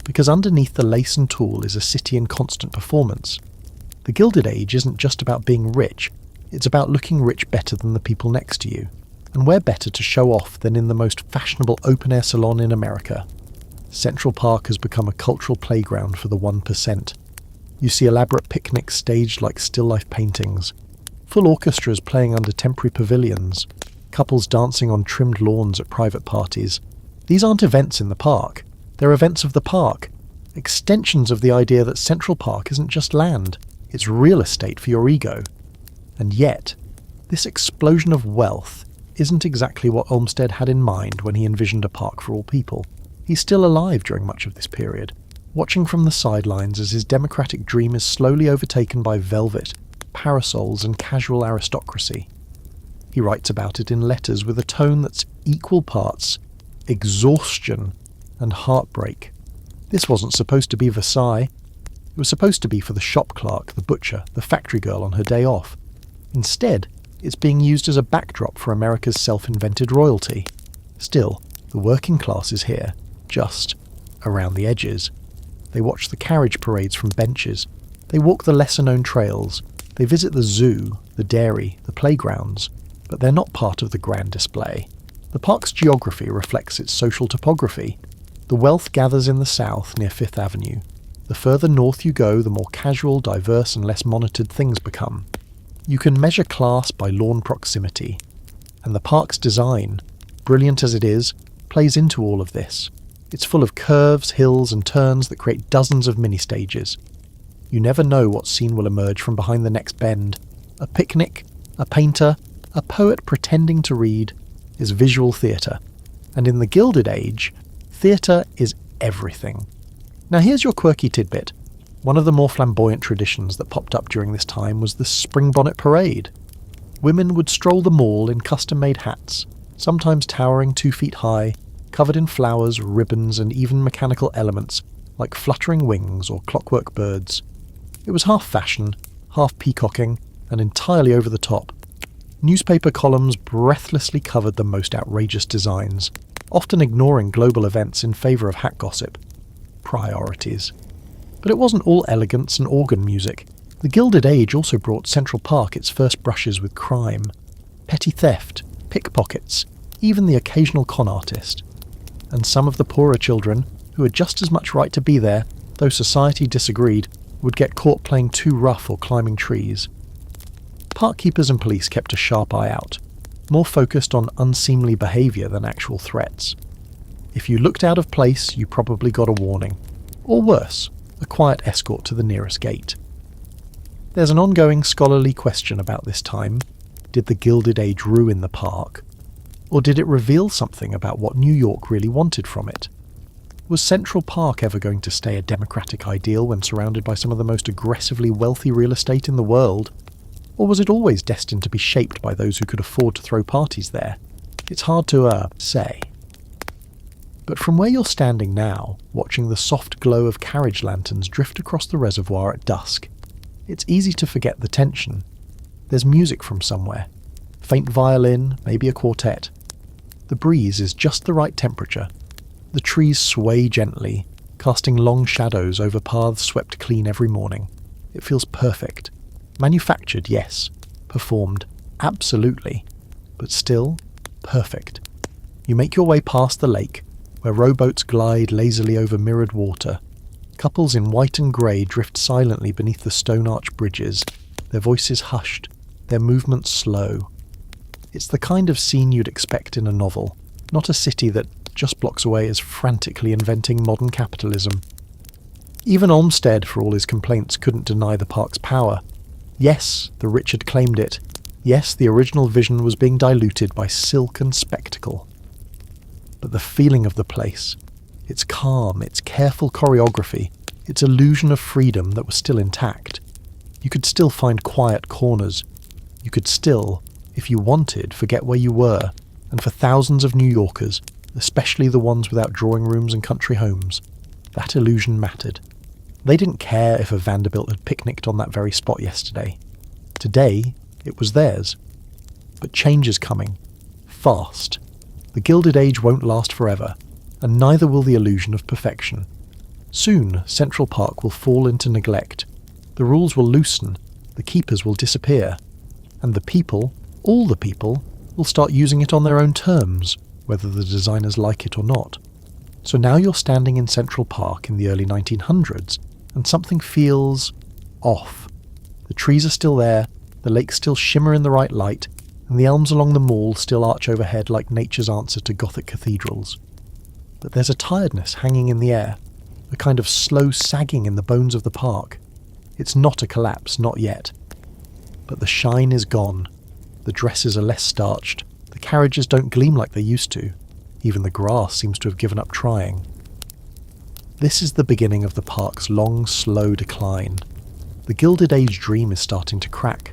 Because underneath the lace and tulle is a city in constant performance. The Gilded Age isn't just about being rich, it's about looking rich better than the people next to you. And where better to show off than in the most fashionable open-air salon in America? Central Park has become a cultural playground for the 1%. You see elaborate picnics staged like still-life paintings, full orchestras playing under temporary pavilions, couples dancing on trimmed lawns at private parties. These aren't events in the park. They're events of the park, extensions of the idea that Central Park isn't just land, it's real estate for your ego. And yet, this explosion of wealth isn't exactly what Olmsted had in mind when he envisioned a park for all people. He's still alive during much of this period, watching from the sidelines as his democratic dream is slowly overtaken by velvet, parasols and casual aristocracy. He writes about it in letters with a tone that's equal parts exhaustion and heartbreak. This wasn't supposed to be Versailles. It was supposed to be for the shop clerk, the butcher, the factory girl on her day off. Instead, it's being used as a backdrop for America's self-invented royalty. Still, the working class is here, just around the edges. They watch the carriage parades from benches. They walk the lesser-known trails. They visit the zoo, the dairy, the playgrounds. But they're not part of the grand display. The park's geography reflects its social topography. The wealth gathers in the south near Fifth Avenue. The further north you go, the more casual, diverse and less monitored things become. You can measure class by lawn proximity. And the park's design, brilliant as it is, plays into all of this. It's full of curves, hills and turns that create dozens of mini-stages. You never know what scene will emerge from behind the next bend. A picnic, a painter, a poet pretending to read is visual theatre. And in the Gilded Age, theatre is everything. Now here's your quirky tidbit. One of the more flamboyant traditions that popped up during this time was the Spring Bonnet Parade. Women would stroll the mall in custom-made hats, sometimes towering 2 feet high, covered in flowers, ribbons, and even mechanical elements like fluttering wings or clockwork birds. It was half fashion, half peacocking, and entirely over the top. Newspaper columns breathlessly covered the most outrageous designs, often ignoring global events in favour of hat gossip. Priorities. But it wasn't all elegance and organ music. The Gilded Age also brought Central Park its first brushes with crime, petty theft, pickpockets, even the occasional con artist. And some of the poorer children, who had just as much right to be there, though society disagreed, would get caught playing too rough or climbing trees. Park keepers and police kept a sharp eye out, more focused on unseemly behaviour than actual threats. If you looked out of place, you probably got a warning. Or worse, a quiet escort to the nearest gate. There's an ongoing scholarly question about this time. Did the Gilded Age ruin the park? Or did it reveal something about what New York really wanted from it? Was Central Park ever going to stay a democratic ideal when surrounded by some of the most aggressively wealthy real estate in the world? Or was it always destined to be shaped by those who could afford to throw parties there? It's hard to, say. But from where you're standing now, watching the soft glow of carriage lanterns drift across the reservoir at dusk, it's easy to forget the tension. There's music from somewhere. Faint violin, maybe a quartet. The breeze is just the right temperature. The trees sway gently, casting long shadows over paths swept clean every morning. It feels perfect. Manufactured, yes. Performed, absolutely. But still, perfect. You make your way past the lake, where rowboats glide lazily over mirrored water. Couples in white and grey drift silently beneath the stone arch bridges, their voices hushed, their movements slow. It's the kind of scene you'd expect in a novel, not a city that just blocks away is frantically inventing modern capitalism. Even Olmsted, for all his complaints, couldn't deny the park's power. Yes, the rich had claimed it. Yes, the original vision was being diluted by silk and spectacle. But the feeling of the place, its calm, its careful choreography, its illusion of freedom that was still intact. You could still find quiet corners. You could still, if you wanted, forget where you were. And for thousands of New Yorkers, especially the ones without drawing rooms and country homes, that illusion mattered. They didn't care if a Vanderbilt had picnicked on that very spot yesterday. Today, it was theirs. But change is coming. Fast. The Gilded Age won't last forever, and neither will the illusion of perfection. Soon, Central Park will fall into neglect. The rules will loosen, the keepers will disappear, and the people, all the people, will start using it on their own terms, whether the designers like it or not. So now you're standing in Central Park in the early 1900s, and something feels off. The trees are still there, the lakes still shimmer in the right light, and the elms along the mall still arch overhead like nature's answer to Gothic cathedrals. But there's a tiredness hanging in the air, a kind of slow sagging in the bones of the park. It's not a collapse, not yet. But the shine is gone. The dresses are less starched. The carriages don't gleam like they used to. Even the grass seems to have given up trying. This is the beginning of the park's long, slow decline. The Gilded Age dream is starting to crack.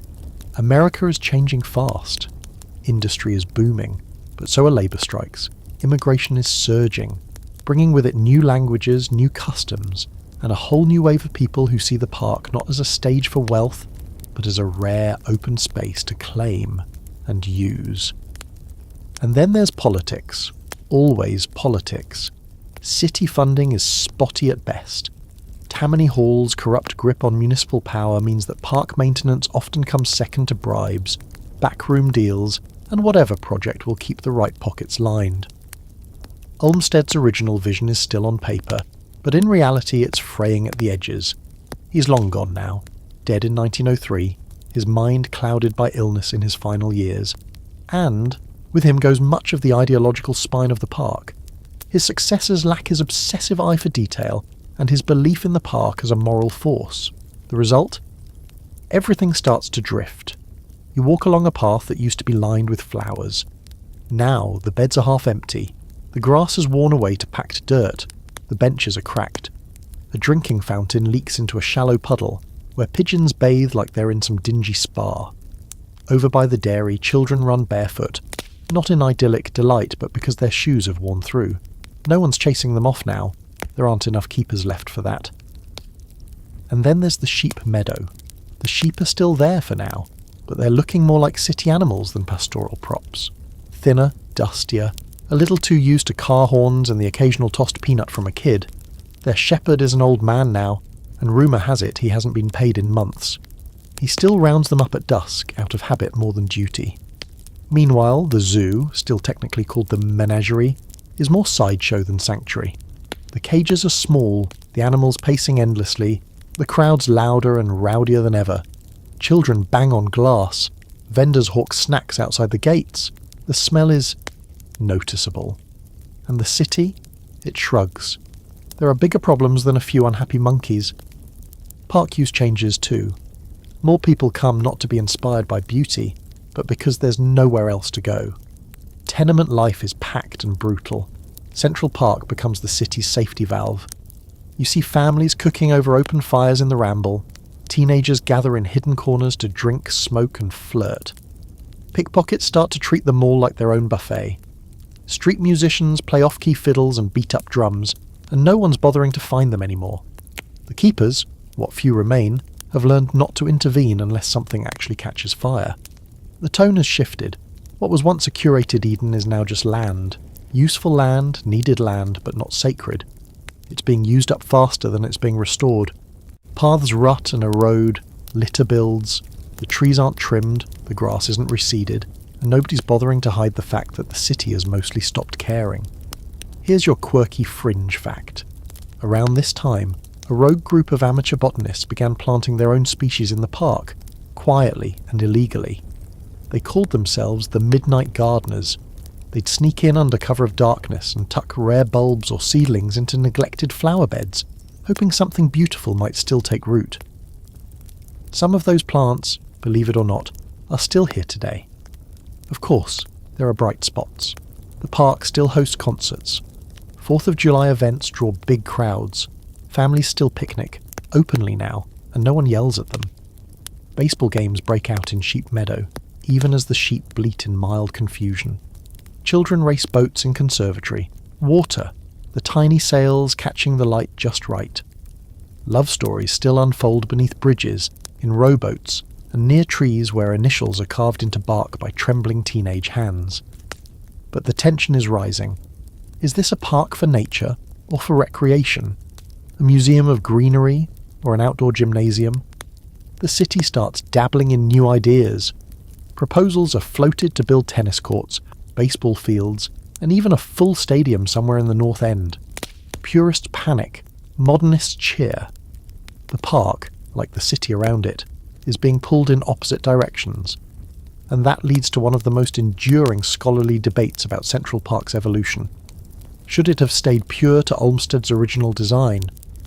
America is changing fast. Industry is booming, but so are labour strikes. Immigration is surging, bringing with it new languages, new customs, and a whole new wave of people who see the park not as a stage for wealth, but as a rare open space to claim and use. And then there's politics. Always politics. City funding is spotty at best. Tammany Hall's corrupt grip on municipal power means that park maintenance often comes second to bribes, backroom deals, and whatever project will keep the right pockets lined. Olmsted's original vision is still on paper, but in reality it's fraying at the edges. He's long gone now, dead in 1903, his mind clouded by illness in his final years, and with him goes much of the ideological spine of the park. His successors lack his obsessive eye for detail and his belief in the park as a moral force. The result? Everything starts to drift. You walk along a path that used to be lined with flowers. Now the beds are half empty. The grass has worn away to packed dirt. The benches are cracked. A drinking fountain leaks into a shallow puddle, where pigeons bathe like they're in some dingy spa. Over by the dairy, children run barefoot, not in idyllic delight, but because their shoes have worn through. No one's chasing them off now. There aren't enough keepers left for that. And then there's the sheep meadow. The sheep are still there for now, but they're looking more like city animals than pastoral props. Thinner, dustier, a little too used to car horns and the occasional tossed peanut from a kid. Their shepherd is an old man now, and rumour has it he hasn't been paid in months. He still rounds them up at dusk, out of habit more than duty. Meanwhile, the zoo, still technically called the menagerie, is more sideshow than sanctuary. The cages are small, the animals pacing endlessly, the crowds louder and rowdier than ever. Children bang on glass. Vendors hawk snacks outside the gates. The smell is noticeable. And the city? It shrugs. There are bigger problems than a few unhappy monkeys. Park use changes too. More people come not to be inspired by beauty, but because there's nowhere else to go. Tenement life is packed and brutal. Central Park becomes the city's safety valve. You see families cooking over open fires in the Ramble. Teenagers gather in hidden corners to drink, smoke and flirt. Pickpockets start to treat the mall like their own buffet. Street musicians play off-key fiddles and beat up drums, and no one's bothering to find them anymore. The keepers, what few remain, have learned not to intervene unless something actually catches fire. The tone has shifted. What was once a curated Eden is now just land. Useful land, needed land, but not sacred. It's being used up faster than it's being restored. Paths rut and erode, litter builds, the trees aren't trimmed, the grass isn't reseeded, and nobody's bothering to hide the fact that the city has mostly stopped caring. Here's your quirky fringe fact. Around this time, a rogue group of amateur botanists began planting their own species in the park, quietly and illegally. They called themselves the Midnight Gardeners. They'd sneak in under cover of darkness and tuck rare bulbs or seedlings into neglected flower beds, hoping something beautiful might still take root. Some of those plants, believe it or not, are still here today. Of course, there are bright spots. The park still hosts concerts. 4th of July events draw big crowds. Families still picnic, openly now, and no one yells at them. Baseball games break out in Sheep Meadow, even as the sheep bleat in mild confusion. Children race boats in conservatory. Water, the tiny sails catching the light just right. Love stories still unfold beneath bridges, in rowboats, and near trees where initials are carved into bark by trembling teenage hands. But the tension is rising. Is this a park for nature or for recreation? A museum of greenery or an outdoor gymnasium? The city starts dabbling in new ideas. Proposals are floated to build tennis courts, baseball fields, and even a full stadium somewhere in the North End. Purists panic, modernists cheer. The park, like the city around it, is being pulled in opposite directions, and that leads to one of the most enduring scholarly debates about Central Park's evolution. Should it have stayed pure to Olmsted's original design,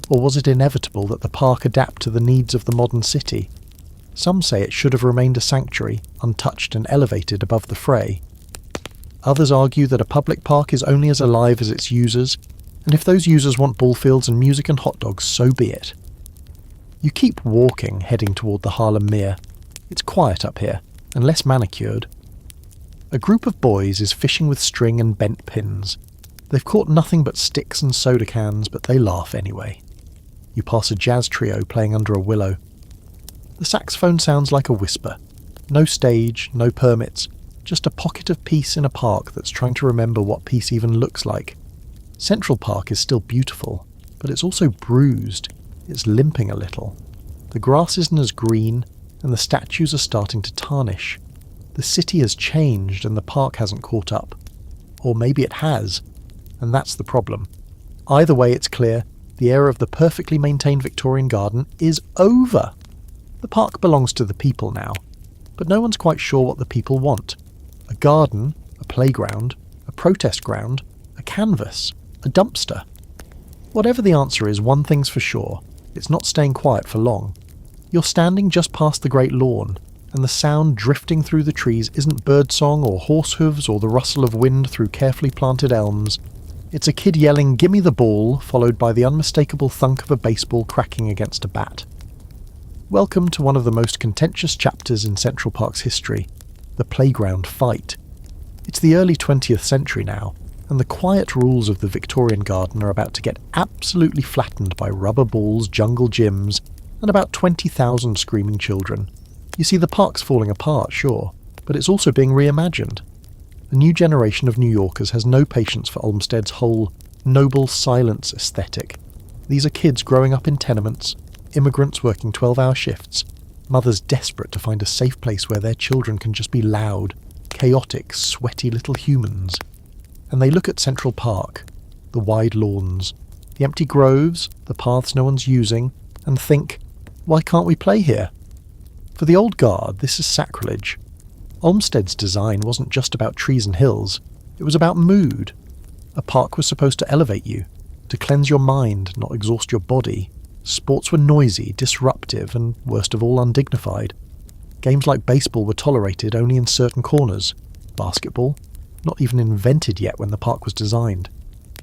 or was it inevitable that the park adapt to the needs of the modern city? Some say it should have remained a sanctuary, untouched and elevated above the fray. Others argue that a public park is only as alive as its users, and if those users want ball fields and music and hot dogs, so be it. You keep walking, heading toward the Harlem Mere. It's quiet up here, and less manicured. A group of boys is fishing with string and bent pins. They've caught nothing but sticks and soda cans, but they laugh anyway. You pass a jazz trio playing under a willow. The saxophone sounds like a whisper. No stage, no permits, just a pocket of peace in a park that's trying to remember what peace even looks like. Central Park is still beautiful, but it's also bruised. It's limping a little. The grass isn't as green, and the statues are starting to tarnish. The city has changed and the park hasn't caught up. Or maybe it has, and that's the problem. Either way, it's clear, the era of the perfectly maintained Victorian garden is over. The park belongs to the people now, but no one's quite sure what the people want. A garden, a playground, a protest ground, a canvas, a dumpster. Whatever the answer is, one thing's for sure, it's not staying quiet for long. You're standing just past the Great Lawn, and the sound drifting through the trees isn't birdsong or horse hooves or the rustle of wind through carefully planted elms. It's a kid yelling, "Gimme the ball," followed by the unmistakable thunk of a baseball cracking against a bat. Welcome to one of the most contentious chapters in Central Park's history, the playground fight. It's the early 20th century now, and the quiet rules of the Victorian garden are about to get absolutely flattened by rubber balls, jungle gyms, and about 20,000 screaming children. You see, the park's falling apart, sure, but it's also being reimagined. A new generation of New Yorkers has no patience for Olmsted's whole noble silence aesthetic. These are kids growing up in tenements, immigrants working 12-hour shifts, mothers desperate to find a safe place where their children can just be loud, chaotic, sweaty little humans. And they look at Central Park, the wide lawns, the empty groves, the paths no one's using, and think, why can't we play here? For the old guard, this is sacrilege. Olmsted's design wasn't just about trees and hills, it was about mood. A park was supposed to elevate you, to cleanse your mind, not exhaust your body. Sports were noisy, disruptive, and worst of all, undignified. Games like baseball were tolerated only in certain corners. Basketball? Not even invented yet when the park was designed.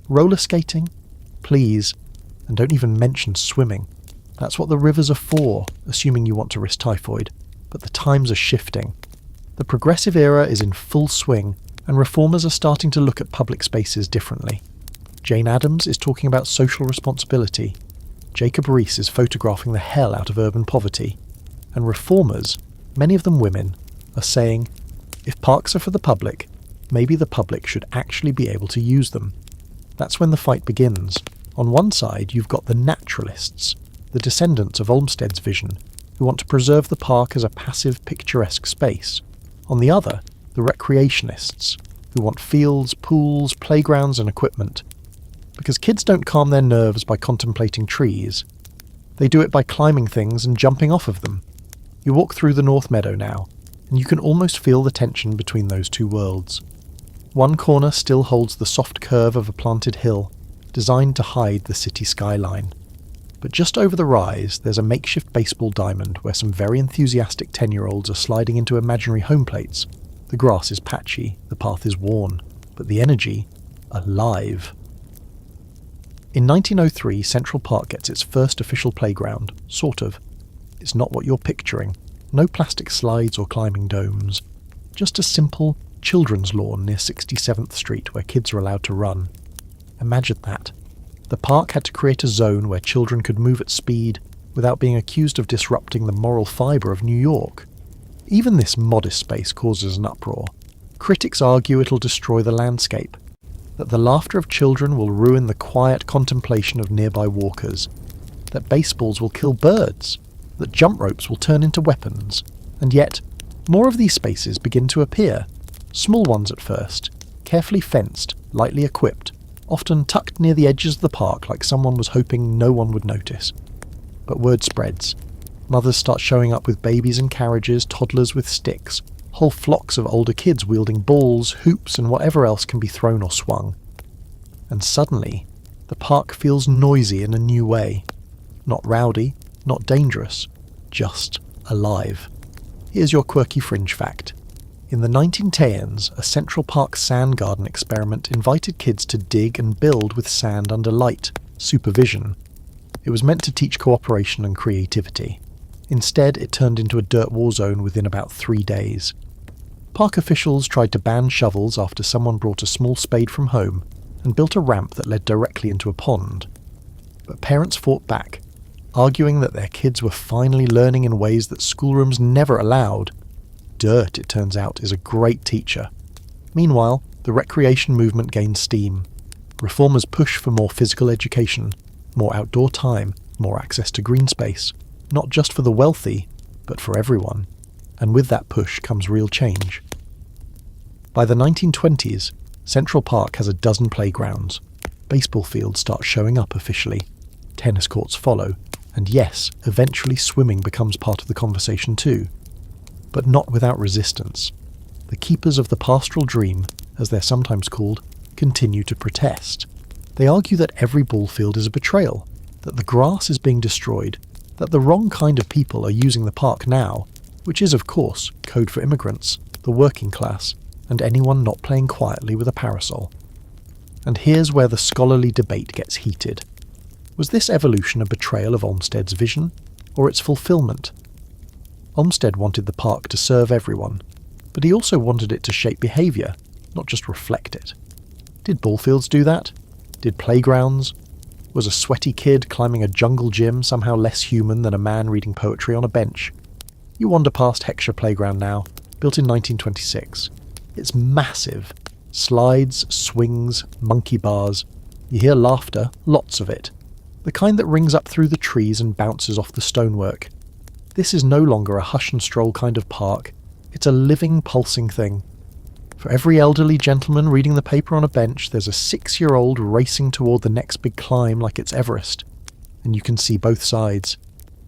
Roller skating? Please. And don't even mention swimming. That's what the rivers are for, assuming you want to risk typhoid. But the times are shifting. The progressive era is in full swing, and reformers are starting to look at public spaces differently. Jane Addams is talking about social responsibility. Jacob Riis is photographing the hell out of urban poverty. And reformers, many of them women, are saying, if parks are for the public, maybe the public should actually be able to use them. That's when the fight begins. On one side, you've got the naturalists, the descendants of Olmsted's vision, who want to preserve the park as a passive, picturesque space. On the other, the recreationists, who want fields, pools, playgrounds and equipment. Because kids don't calm their nerves by contemplating trees. They do it by climbing things and jumping off of them. You walk through the North Meadow now, and you can almost feel the tension between those two worlds. One corner still holds the soft curve of a planted hill, designed to hide the city skyline. But just over the rise, there's a makeshift baseball diamond where some very enthusiastic 10-year-olds are sliding into imaginary home plates. The grass is patchy, the path is worn, but the energy, alive. In 1903, Central Park gets its first official playground, sort of. It's not what you're picturing. No plastic slides or climbing domes. Just a simple children's lawn near 67th Street where kids are allowed to run. Imagine that. The park had to create a zone where children could move at speed without being accused of disrupting the moral fibre of New York. Even this modest space causes an uproar. Critics argue it'll destroy the landscape, that the laughter of children will ruin the quiet contemplation of nearby walkers, that baseballs will kill birds, that jump ropes will turn into weapons, and yet, more of these spaces begin to appear. Small ones at first, carefully fenced, lightly equipped, often tucked near the edges of the park like someone was hoping no one would notice. But word spreads. Mothers start showing up with babies in carriages, toddlers with sticks, whole flocks of older kids wielding balls, hoops and whatever else can be thrown or swung. And suddenly, the park feels noisy in a new way. Not rowdy, not dangerous, just alive. Here's your quirky fringe fact. In the 1910s, a Central Park sand garden experiment invited kids to dig and build with sand under light, supervision. It was meant to teach cooperation and creativity. Instead, it turned into a dirt war zone within about 3 days. Park officials tried to ban shovels after someone brought a small spade from home and built a ramp that led directly into a pond. But parents fought back, arguing that their kids were finally learning in ways that schoolrooms never allowed. Dirt, it turns out, is a great teacher. Meanwhile, the recreation movement gains steam. Reformers push for more physical education, more outdoor time, more access to green space, not just for the wealthy, but for everyone. And with that push comes real change. By the 1920s, Central Park has a dozen playgrounds. Baseball fields start showing up officially. Tennis courts follow. And yes, eventually swimming becomes part of the conversation too. But not without resistance. The keepers of the pastoral dream, as they're sometimes called, continue to protest. They argue that every ball field is a betrayal, that the grass is being destroyed, that the wrong kind of people are using the park now, which is of course code for immigrants, the working class, and anyone not playing quietly with a parasol. And here's where the scholarly debate gets heated. Was this evolution a betrayal of Olmsted's vision, or its fulfilment? Olmsted wanted the park to serve everyone, but he also wanted it to shape behaviour, not just reflect it. Did ballfields do that? Did playgrounds? Was a sweaty kid climbing a jungle gym somehow less human than a man reading poetry on a bench? You wander past Heckscher Playground now, built in 1926. It's massive. Slides, swings, monkey bars. You hear laughter, lots of it. The kind that rings up through the trees and bounces off the stonework. This is no longer a hush and stroll kind of park. It's a living, pulsing thing. For every elderly gentleman reading the paper on a bench, there's a 6-year-old racing toward the next big climb like it's Everest. And you can see both sides.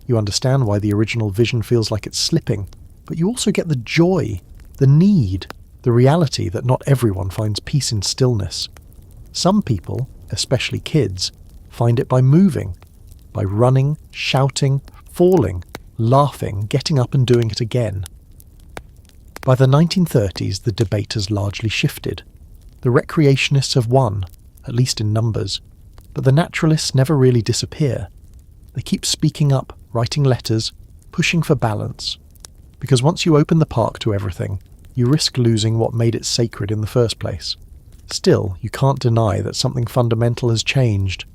You understand why the original vision feels like it's slipping, but you also get the joy, the need, the reality that not everyone finds peace in stillness. Some people, especially kids, find it by moving, by running, shouting, falling, laughing, getting up and doing it again. By the 1930s, the debate has largely shifted. The recreationists have won, at least in numbers, but the naturalists never really disappear. They keep speaking up, writing letters, pushing for balance. Because once you open the park to everything, you risk losing what made it sacred in the first place. Still, you can't deny that something fundamental has changed.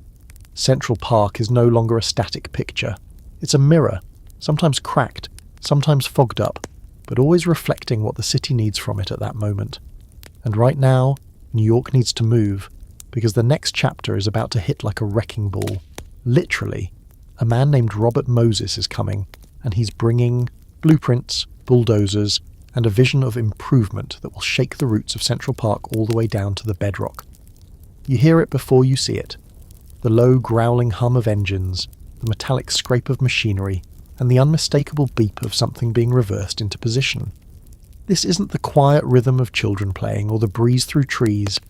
Central Park is no longer a static picture. It's a mirror, sometimes cracked, sometimes fogged up, but always reflecting what the city needs from it at that moment. And right now, New York needs to move, because the next chapter is about to hit like a wrecking ball. Literally, a man named Robert Moses is coming, and he's bringing blueprints, bulldozers, and a vision of improvement that will shake the roots of Central Park all the way down to the bedrock. You hear it before you see it. The low growling hum of engines, the metallic scrape of machinery, and the unmistakable beep of something being reversed into position. This isn't the quiet rhythm of children playing or the breeze through trees.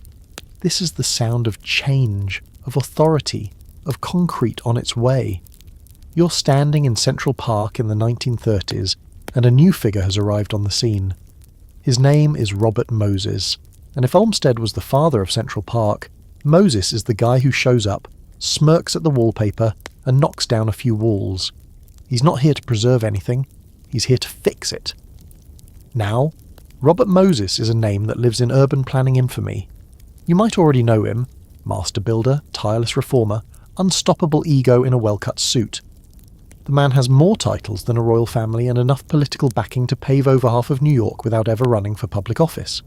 This is the sound of change, of authority, of concrete on its way. You're standing in Central Park in the 1930s, and a new figure has arrived on the scene. His name is Robert Moses, and if Olmsted was the father of Central Park, Moses is the guy who shows up, smirks at the wallpaper, and knocks down a few walls. He's not here to preserve anything, he's here to fix it. Now, Robert Moses is a name that lives in urban planning infamy. You might already know him: master builder, tireless reformer, unstoppable ego in a well-cut suit. The man has more titles than a royal family and enough political backing to pave over half of New York without ever running for public office.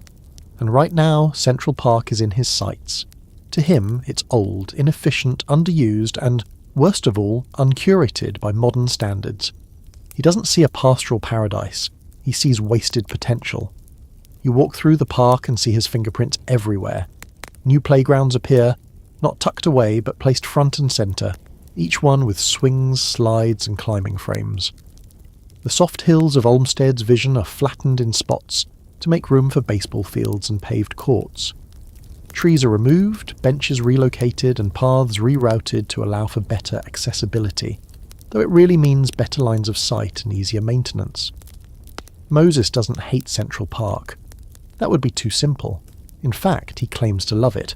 And right now, Central Park is in his sights. To him, it's old, inefficient, underused, and, worst of all, uncurated by modern standards. He doesn't see a pastoral paradise, he sees wasted potential. You walk through the park and see his fingerprints everywhere. New playgrounds appear, not tucked away but placed front and centre, each one with swings, slides and climbing frames. The soft hills of Olmsted's vision are flattened in spots to make room for baseball fields and paved courts. Trees are removed, benches relocated and paths rerouted to allow for better accessibility, though it really means better lines of sight and easier maintenance. Moses doesn't hate Central Park. That would be too simple. In fact, he claims to love it.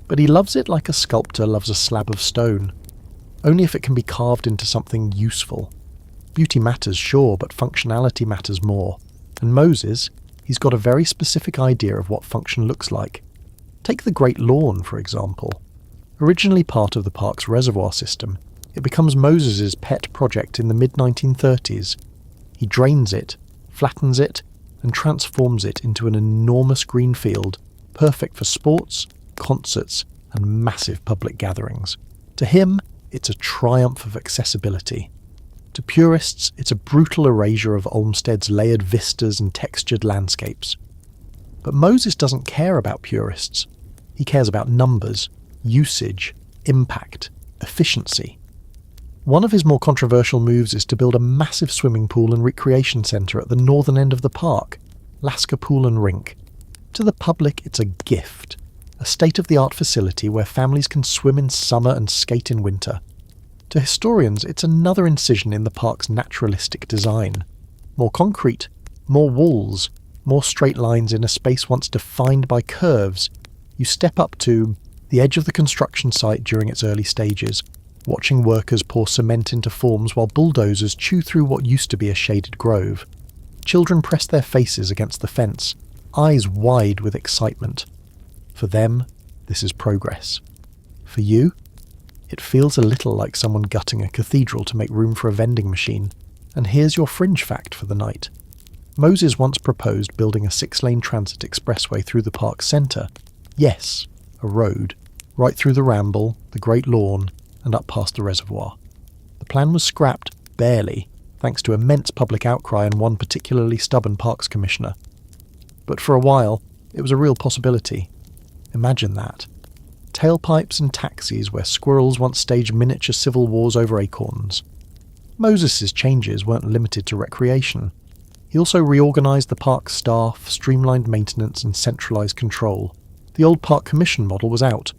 But he loves it like a sculptor loves a slab of stone. Only if it can be carved into something useful. Beauty matters, sure, but functionality matters more. And Moses, he's got a very specific idea of what function looks like. Take the Great Lawn, for example. Originally part of the park's reservoir system, it becomes Moses's pet project in the mid-1930s. He drains it, flattens it, and transforms it into an enormous green field, perfect for sports, concerts, and massive public gatherings. To him, it's a triumph of accessibility. To purists, it's a brutal erasure of Olmsted's layered vistas and textured landscapes. But Moses doesn't care about purists. He cares about numbers, usage, impact, efficiency. One of his more controversial moves is to build a massive swimming pool and recreation centre at the northern end of the park, Lasker Pool and Rink. To the public, it's a gift, a state-of-the-art facility where families can swim in summer and skate in winter. To historians, it's another incision in the park's naturalistic design. more concrete, more walls, more straight lines in a space once defined by curves. You step up to the edge of the construction site during its early stages, watching workers pour cement into forms while bulldozers chew through what used to be a shaded grove. Children press their faces against the fence, eyes wide with excitement. For them, this is progress. For you, it feels a little like someone gutting a cathedral to make room for a vending machine. And here's your fringe fact for the night. Moses once proposed building a 6-lane transit expressway through the park's centre. Yes, a road, right through the Ramble, the Great Lawn, and up past the reservoir. The plan was scrapped, barely, thanks to immense public outcry and one particularly stubborn parks commissioner. But for a while, it was a real possibility. Imagine that. Tailpipes and taxis where squirrels once staged miniature civil wars over acorns. Moses' changes weren't limited to recreation. He also reorganised the park's staff, streamlined maintenance and centralised control. The old park commission model was out.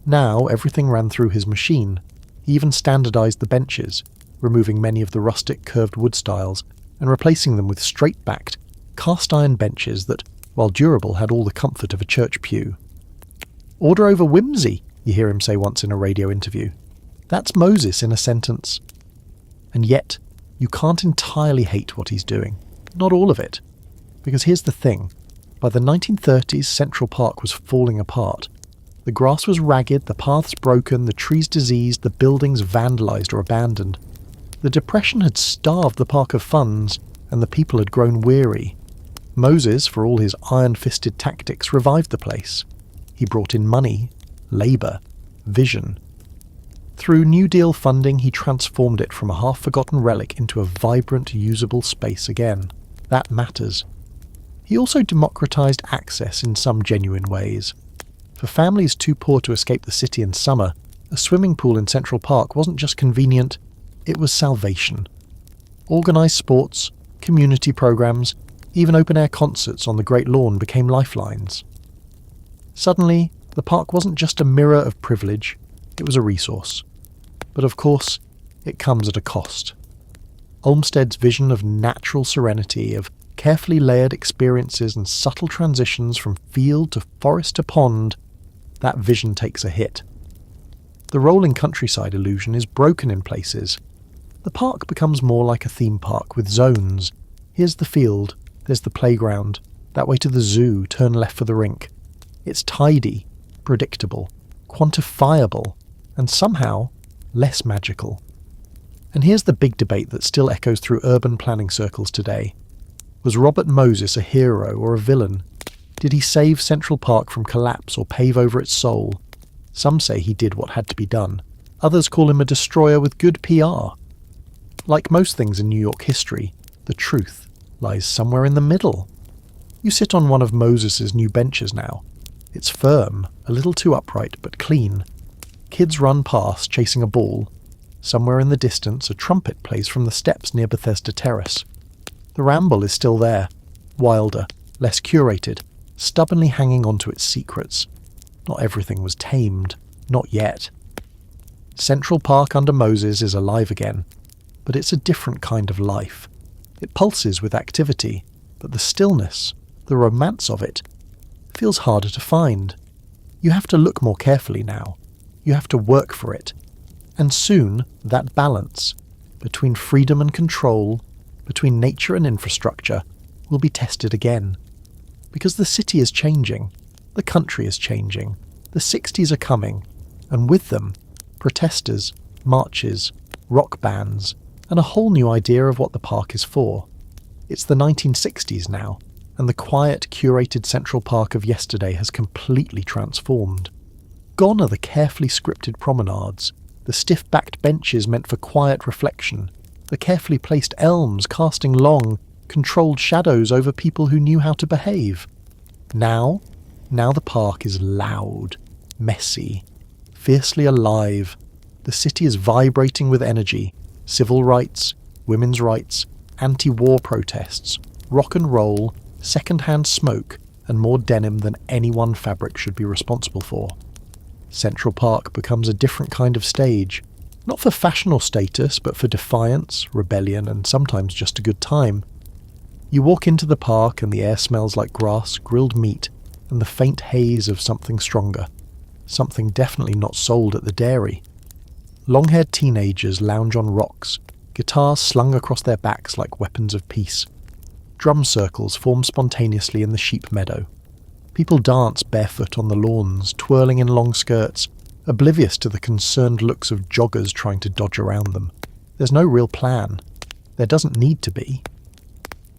Now everything ran through his machine. He even standardised the benches, removing many of the rustic curved wood styles and replacing them with straight-backed, cast-iron benches that, while durable, had all the comfort of a church pew. "Order over whimsy," you hear him say once in a radio interview. That's Moses in a sentence. And yet, you can't entirely hate what he's doing. Not all of it. Because here's the thing. By the 1930s, Central Park was falling apart. The grass was ragged, the paths broken, the trees diseased, the buildings vandalised or abandoned. The Depression had starved the park of funds, and the people had grown weary. Moses, for all his iron-fisted tactics, revived the place. He brought in money, labour, vision. Through New Deal funding, he transformed it from a half-forgotten relic into a vibrant, usable space again. That matters. He also democratised access in some genuine ways. For families too poor to escape the city in summer, a swimming pool in Central Park wasn't just convenient, it was salvation. Organised sports, community programmes, even open-air concerts on the Great Lawn became lifelines. Suddenly, the park wasn't just a mirror of privilege, it was a resource. But of course, it comes at a cost. Olmsted's vision of natural serenity, of carefully layered experiences and subtle transitions from field to forest to pond, that vision takes a hit. The rolling countryside illusion is broken in places. The park becomes more like a theme park with zones. Here's the field, there's the playground, that way to the zoo, turn left for the rink. It's tidy, predictable, quantifiable, and somehow less magical. And here's the big debate that still echoes through urban planning circles today. Was Robert Moses a hero or a villain? Did he save Central Park from collapse or pave over its soul? Some say he did what had to be done. Others call him a destroyer with good PR. Like most things in New York history, the truth lies somewhere in the middle. You sit on one of Moses's new benches now. It's firm, a little too upright, but clean. Kids run past, chasing a ball. Somewhere in the distance, a trumpet plays from the steps near Bethesda Terrace. The Ramble is still there, wilder, less curated, stubbornly hanging on to its secrets. Not everything was tamed, not yet. Central Park under Moses is alive again, but it's a different kind of life. It pulses with activity, but the stillness, the romance of it, feels harder to find. You have to look more carefully now. You have to work for it. And soon, that balance between freedom and control, between nature and infrastructure, will be tested again. Because the city is changing, the country is changing, the 60s are coming, and with them, protesters, marches, rock bands, and a whole new idea of what the park is for. It's the 1960s now, and the quiet, curated Central Park of yesterday has completely transformed. Gone are the carefully scripted promenades, the stiff-backed benches meant for quiet reflection, the carefully placed elms casting long, controlled shadows over people who knew how to behave. Now the park is loud, messy, fiercely alive. The city is vibrating with energy, civil rights, women's rights, anti-war protests, rock and roll, second-hand smoke, and more denim than any one fabric should be responsible for. Central Park becomes a different kind of stage, not for fashion or status, but for defiance, rebellion, and sometimes just a good time. You walk into the park and the air smells like grass, grilled meat, and the faint haze of something stronger. Something definitely not sold at the dairy. Long-haired teenagers lounge on rocks, guitars slung across their backs like weapons of peace. Drum circles form spontaneously in the sheep meadow. People dance barefoot on the lawns, twirling in long skirts, oblivious to the concerned looks of joggers trying to dodge around them. There's no real plan. There doesn't need to be.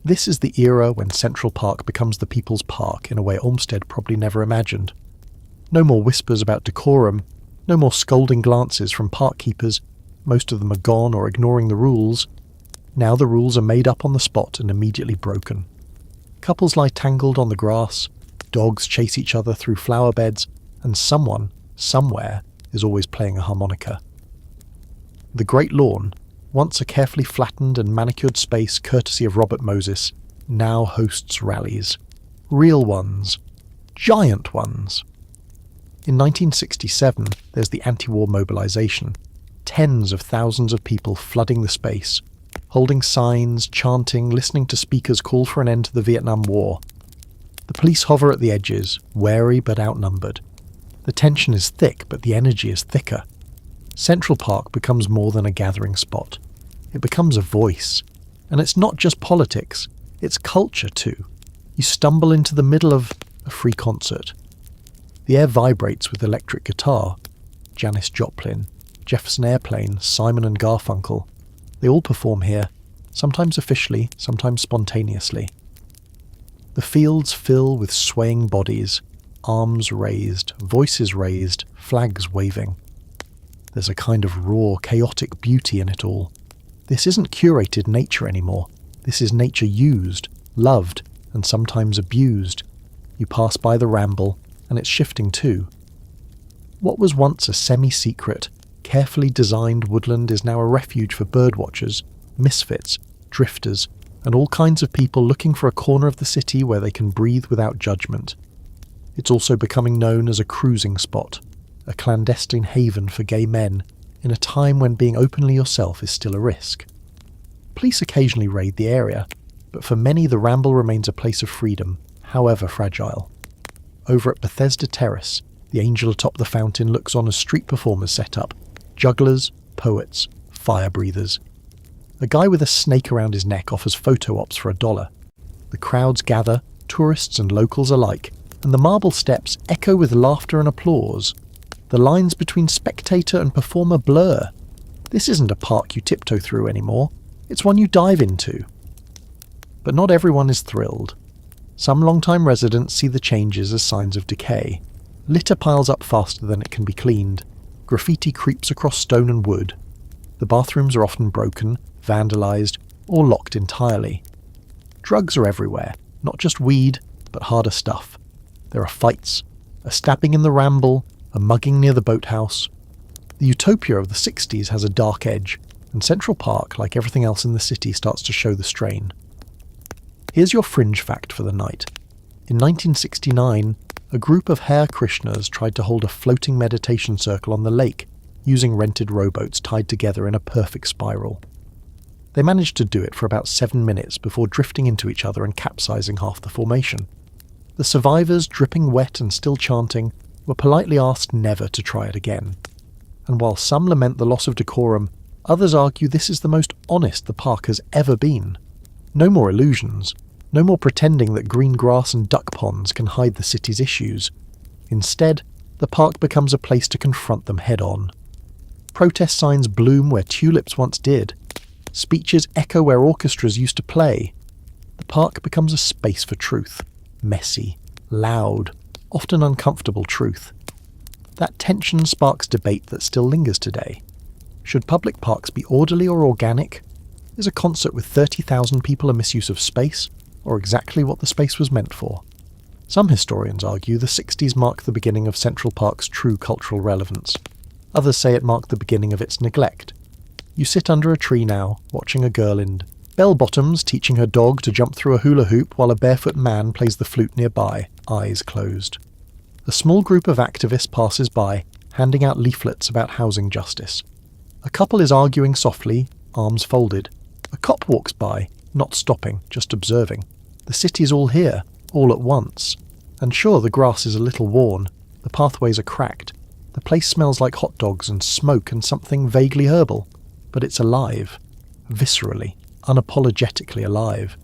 This is the era when Central Park becomes the people's park in a way Olmsted probably never imagined. No more whispers about decorum, no more scolding glances from park keepers. Most of them are gone or ignoring the rules. Now the rules are made up on the spot and immediately broken. Couples lie tangled on the grass, dogs chase each other through flower beds, and someone, somewhere, is always playing a harmonica. The Great Lawn, once a carefully flattened and manicured space courtesy of Robert Moses, now hosts rallies. Real ones. Giant ones. In 1967, there's the anti-war mobilization. Tens of thousands of people flooding the space, holding signs, chanting, listening to speakers call for an end to the Vietnam War. The police hover at the edges, wary but outnumbered. The tension is thick, but the energy is thicker. Central Park becomes more than a gathering spot. It becomes a voice. And it's not just politics, it's culture too. You stumble into the middle of a free concert. The air vibrates with electric guitar. Janis Joplin, Jefferson Airplane, Simon and Garfunkel. They all perform here, sometimes officially, sometimes spontaneously. The fields fill with swaying bodies, arms raised, voices raised, flags waving. There's a kind of raw, chaotic beauty in it all. This isn't curated nature anymore. This is nature used, loved, and sometimes abused. You pass by the ramble, and it's shifting too. What was once a semi-secret, carefully designed woodland is now a refuge for birdwatchers, misfits, drifters, and all kinds of people looking for a corner of the city where they can breathe without judgment. It's also becoming known as a cruising spot, a clandestine haven for gay men, in a time when being openly yourself is still a risk. Police occasionally raid the area, but for many the ramble remains a place of freedom, however fragile. Over at Bethesda Terrace, the angel atop the fountain looks on as street performers set up, jugglers, poets, fire breathers. A guy with a snake around his neck offers photo ops for $1. The crowds gather, tourists and locals alike, and the marble steps echo with laughter and applause. The lines between spectator and performer blur. This isn't a park you tiptoe through anymore, it's one you dive into. But not everyone is thrilled. Some long-time residents see the changes as signs of decay. Litter piles up faster than it can be cleaned. Graffiti creeps across stone and wood. The bathrooms are often broken, vandalised, or locked entirely. Drugs are everywhere, not just weed, but harder stuff. There are fights, a stabbing in the ramble, a mugging near the boathouse. The utopia of the 60s has a dark edge, and Central Park, like everything else in the city, starts to show the strain. Here's your fringe fact for the night. In 1969, a group of Hare Krishnas tried to hold a floating meditation circle on the lake, using rented rowboats tied together in a perfect spiral. They managed to do it for about 7 minutes before drifting into each other and capsizing half the formation. The survivors, dripping wet and still chanting, were politely asked never to try it again. And while some lament the loss of decorum, others argue this is the most honest the park has ever been. No more illusions. No more pretending that green grass and duck ponds can hide the city's issues. Instead, the park becomes a place to confront them head-on. Protest signs bloom where tulips once did. Speeches echo where orchestras used to play. The park becomes a space for truth. Messy, loud, often uncomfortable truth. That tension sparks debate that still lingers today. Should public parks be orderly or organic? Is a concert with 30,000 people a misuse of space, or exactly what the space was meant for? Some historians argue the 60s marked the beginning of Central Park's true cultural relevance. Others say it marked the beginning of its neglect. You sit under a tree now, watching a girl in bell-bottoms teaching her dog to jump through a hula hoop while a barefoot man plays the flute nearby, eyes closed. A small group of activists passes by, handing out leaflets about housing justice. A couple is arguing softly, arms folded. A cop walks by, not stopping, just observing. The city's all here, all at once. And sure, the grass is a little worn, the pathways are cracked, the place smells like hot dogs and smoke and something vaguely herbal, but it's alive, viscerally, unapologetically alive.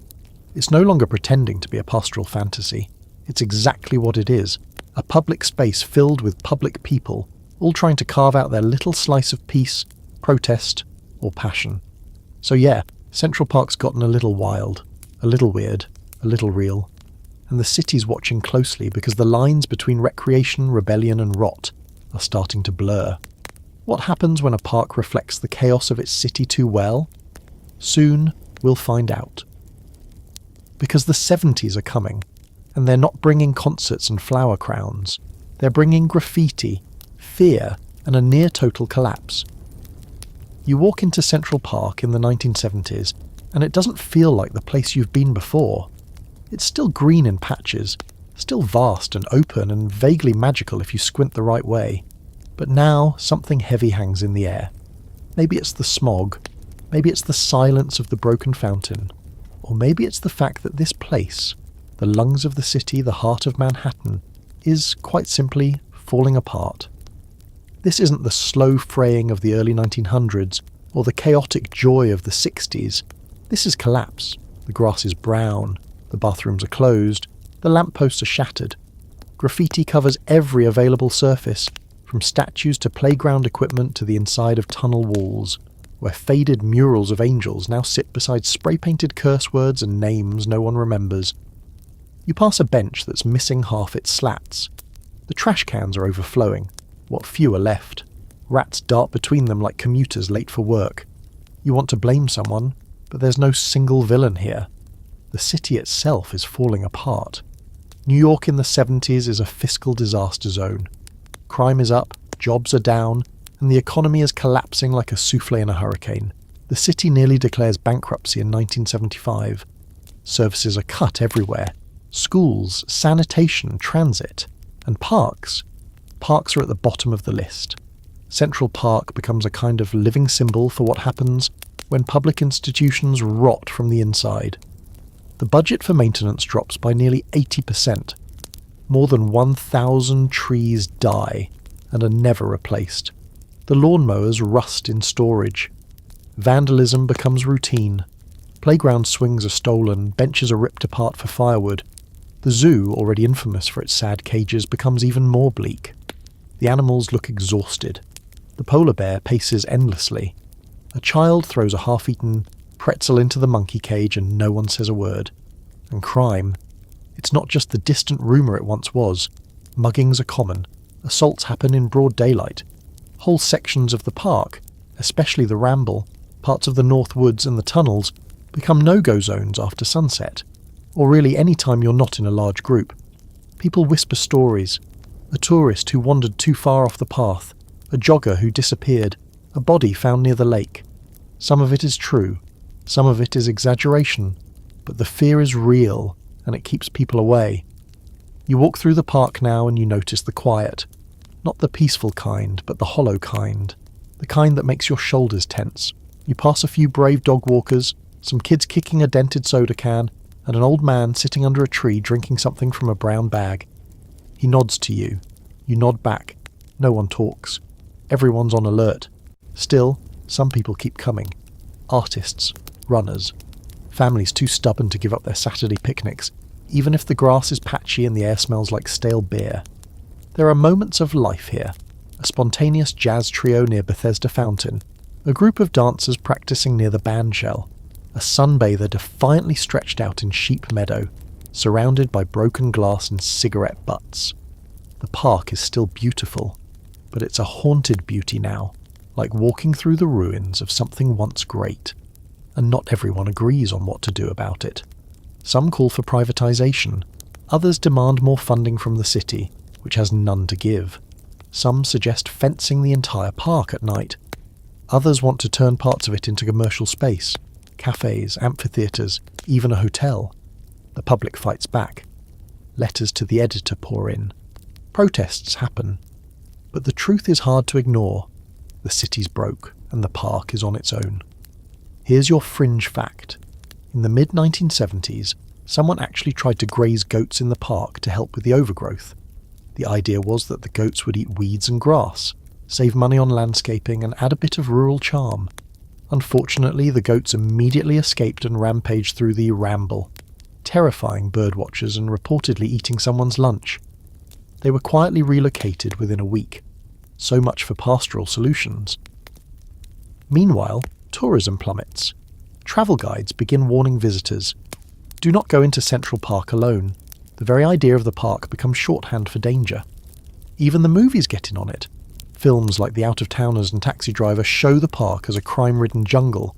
It's no longer pretending to be a pastoral fantasy. It's exactly what it is, a public space filled with public people, all trying to carve out their little slice of peace, protest, or passion. So yeah, Central Park's gotten a little wild, a little weird, a little real. And the city's watching closely because the lines between recreation, rebellion and rot are starting to blur. What happens when a park reflects the chaos of its city too well? Soon we'll find out. Because the 70s are coming, and they're not bringing concerts and flower crowns. They're bringing graffiti, fear, and a near-total collapse. You walk into Central Park in the 1970s, and it doesn't feel like the place you've been before. It's still green in patches, still vast and open and vaguely magical if you squint the right way. But now something heavy hangs in the air. Maybe it's the smog, maybe it's the silence of the broken fountain, or maybe it's the fact that this place, the lungs of the city, the heart of Manhattan, is quite simply falling apart. This isn't the slow fraying of the early 1900s or the chaotic joy of the 60s. This is collapse. The grass is brown, the bathrooms are closed, the lampposts are shattered. Graffiti covers every available surface, from statues to playground equipment to the inside of tunnel walls, where faded murals of angels now sit beside spray-painted curse words and names no one remembers. You pass a bench that's missing half its slats. The trash cans are overflowing, what few are left. Rats dart between them like commuters late for work. You want to blame someone, but there's no single villain here. The city itself is falling apart. New York in the 70s is a fiscal disaster zone. Crime is up, jobs are down, and the economy is collapsing like a souffle in a hurricane. The city nearly declares bankruptcy in 1975. Services are cut everywhere. Schools, sanitation, transit, and parks. Parks are at the bottom of the list. Central Park becomes a kind of living symbol for what happens when public institutions rot from the inside. The budget for maintenance drops by nearly 80%. More than 1,000 trees die and are never replaced. The lawnmowers rust in storage. Vandalism becomes routine. Playground swings are stolen, benches are ripped apart for firewood. The zoo, already infamous for its sad cages, becomes even more bleak. The animals look exhausted. The polar bear paces endlessly. A child throws a half-eaten pretzel into the monkey cage and no one says a word. And crime. It's not just the distant rumour it once was. Muggings are common. Assaults happen in broad daylight. Whole sections of the park, especially the Ramble, parts of the North Woods and the tunnels, become no-go zones after sunset. Or really any time you're not in a large group. People whisper stories. A tourist who wandered too far off the path. A jogger who disappeared. A body found near the lake. Some of it is true. Some of it is exaggeration. But the fear is real, and it keeps people away. You walk through the park now and you notice the quiet. Not the peaceful kind, but the hollow kind. The kind that makes your shoulders tense. You pass a few brave dog walkers, some kids kicking a dented soda can, and an old man sitting under a tree drinking something from a brown bag. He nods to you. You nod back. No one talks. Everyone's on alert. Still, some people keep coming. Artists, runners, families too stubborn to give up their Saturday picnics, even if the grass is patchy and the air smells like stale beer. There are moments of life here. A spontaneous jazz trio near Bethesda Fountain. A group of dancers practicing near the band shell. A sunbather defiantly stretched out in Sheep Meadow, surrounded by broken glass and cigarette butts. The park is still beautiful, but it's a haunted beauty now, like walking through the ruins of something once great. And not everyone agrees on what to do about it. Some call for privatisation. Others demand more funding from the city, which has none to give. Some suggest fencing the entire park at night. Others want to turn parts of it into commercial space. Cafes, amphitheatres, even a hotel. The public fights back. Letters to the editor pour in. Protests happen. But the truth is hard to ignore. The city's broke, and the park is on its own. Here's your fringe fact. In the mid-1970s, someone actually tried to graze goats in the park to help with the overgrowth. The idea was that the goats would eat weeds and grass, save money on landscaping and add a bit of rural charm. Unfortunately, the goats immediately escaped and rampaged through the ramble, terrifying birdwatchers and reportedly eating someone's lunch. They were quietly relocated within a week. So much for pastoral solutions. Meanwhile, tourism plummets. Travel guides begin warning visitors. Do not go into Central Park alone. The very idea of the park becomes shorthand for danger. Even the movies get in on it. Films like The Out-of-Towners and Taxi Driver show the park as a crime-ridden jungle.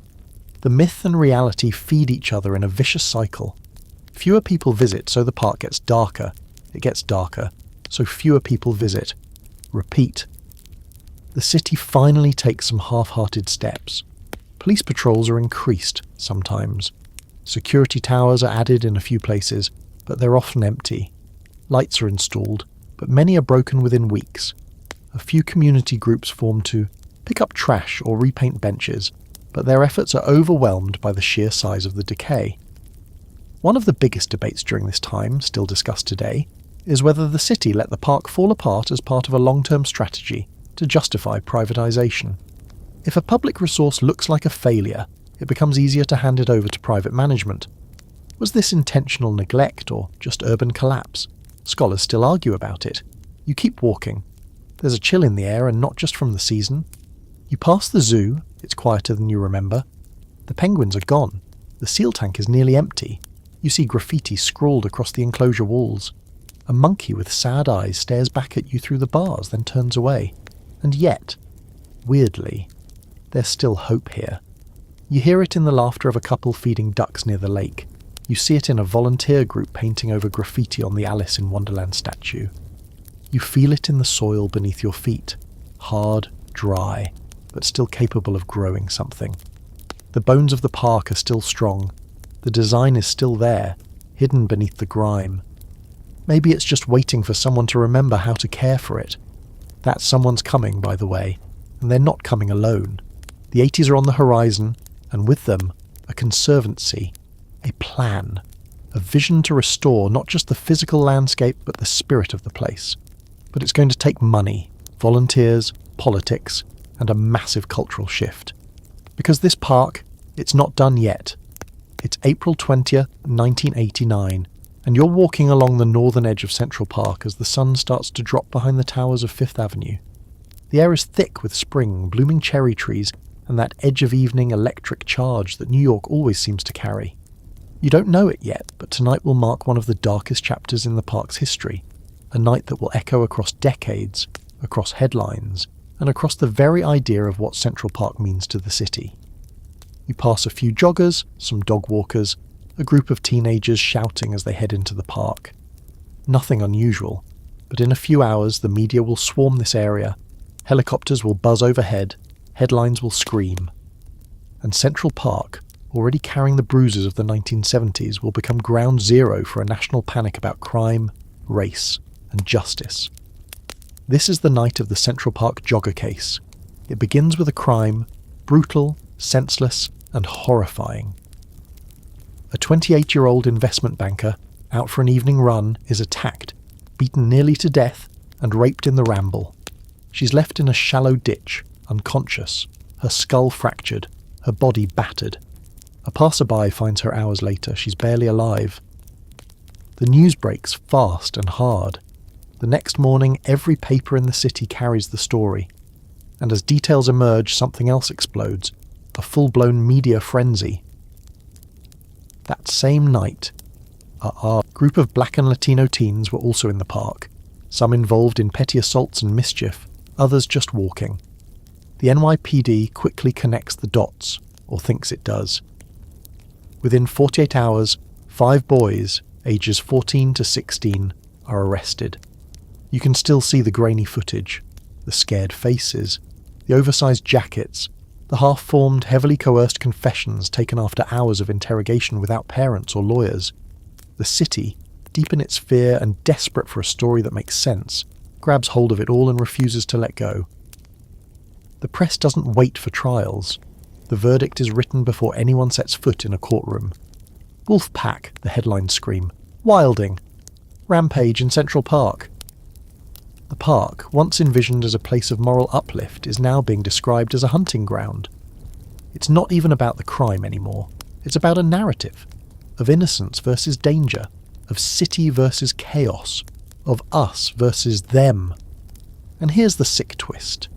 The myth and reality feed each other in a vicious cycle. Fewer people visit, so the park gets darker. It gets darker, so fewer people visit. Repeat. The city finally takes some half-hearted steps. Police patrols are increased, sometimes. Security towers are added in a few places, but they're often empty. Lights are installed, but many are broken within weeks. A few community groups form to pick up trash or repaint benches, but their efforts are overwhelmed by the sheer size of the decay. One of the biggest debates during this time, still discussed today, is whether the city let the park fall apart as part of a long-term strategy to justify privatisation. If a public resource looks like a failure, it becomes easier to hand it over to private management. Was this intentional neglect or just urban collapse? Scholars still argue about it. You keep walking. There's a chill in the air, and not just from the season. You pass the zoo, it's quieter than you remember. The penguins are gone. The seal tank is nearly empty. You see graffiti scrawled across the enclosure walls. A monkey with sad eyes stares back at you through the bars, then turns away. And yet, weirdly, there's still hope here. You hear it in the laughter of a couple feeding ducks near the lake. You see it in a volunteer group painting over graffiti on the Alice in Wonderland statue. You feel it in the soil beneath your feet, hard, dry, but still capable of growing something. The bones of the park are still strong. The design is still there, hidden beneath the grime. Maybe it's just waiting for someone to remember how to care for it. That someone's coming, by the way, and they're not coming alone. The 80s are on the horizon, and with them, a conservancy, a plan, a vision to restore not just the physical landscape but the spirit of the place. But it's going to take money, volunteers, politics, and a massive cultural shift. Because this park, it's not done yet. It's April 20th, 1989, and you're walking along the northern edge of Central Park as the sun starts to drop behind the towers of Fifth Avenue. The air is thick with spring, blooming cherry trees, and that edge of evening electric charge that New York always seems to carry. You don't know it yet, but tonight will mark one of the darkest chapters in the park's history, a night that will echo across decades, across headlines, and across the very idea of what Central Park means to the city. You pass a few joggers, some dog walkers, a group of teenagers shouting as they head into the park. Nothing unusual, but in a few hours the media will swarm this area, helicopters will buzz overhead, headlines will scream. And Central Park, already carrying the bruises of the 1970s, will become ground zero for a national panic about crime, race, and justice. This is the night of the Central Park jogger case. It begins with a crime, brutal, senseless, and horrifying. A 28-year-old investment banker, out for an evening run, is attacked, beaten nearly to death, and raped in the ramble. She's left in a shallow ditch, unconscious, her skull fractured, her body battered. A passerby finds her hours later. She's barely alive. The news breaks fast and hard. The next morning, every paper in the city carries the story. And as details emerge, something else explodes. A full-blown media frenzy. That same night, a group of black and Latino teens were also in the park. Some involved in petty assaults and mischief, others just walking. The NYPD quickly connects the dots, or thinks it does. Within 48 hours, 5 boys, ages 14 to 16, are arrested. You can still see the grainy footage, the scared faces, the oversized jackets, the half-formed, heavily coerced confessions taken after hours of interrogation without parents or lawyers. The city, deep in its fear and desperate for a story that makes sense, grabs hold of it all and refuses to let go. The press doesn't wait for trials. The verdict is written before anyone sets foot in a courtroom. Wolf Pack, the headlines scream. Wilding. Rampage in Central Park. The park, once envisioned as a place of moral uplift, is now being described as a hunting ground. It's not even about the crime anymore. It's about a narrative of innocence versus danger, of city versus chaos, of us versus them. And here's the sick twist.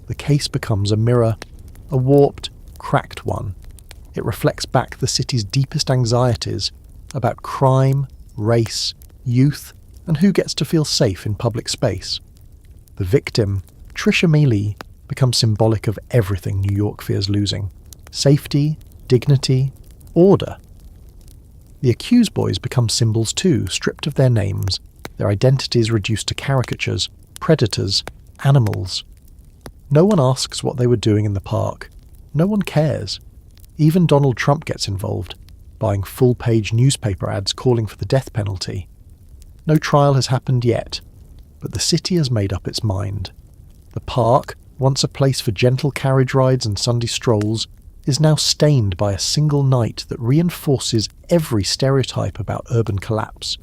The case becomes a mirror, a warped, cracked one. It reflects back the city's deepest anxieties about crime, race, youth, and who gets to feel safe in public space. The victim, Trisha Mealy, becomes symbolic of everything New York fears losing. Safety, dignity, order. The accused boys become symbols too, stripped of their names, their identities reduced to caricatures, predators, animals. No one asks what they were doing in the park. No one cares. Even Donald Trump gets involved, buying full-page newspaper ads calling for the death penalty. No trial has happened yet, but the city has made up its mind. The park, once a place for gentle carriage rides and Sunday strolls, is now stained by a single night that reinforces every stereotype about urban collapse.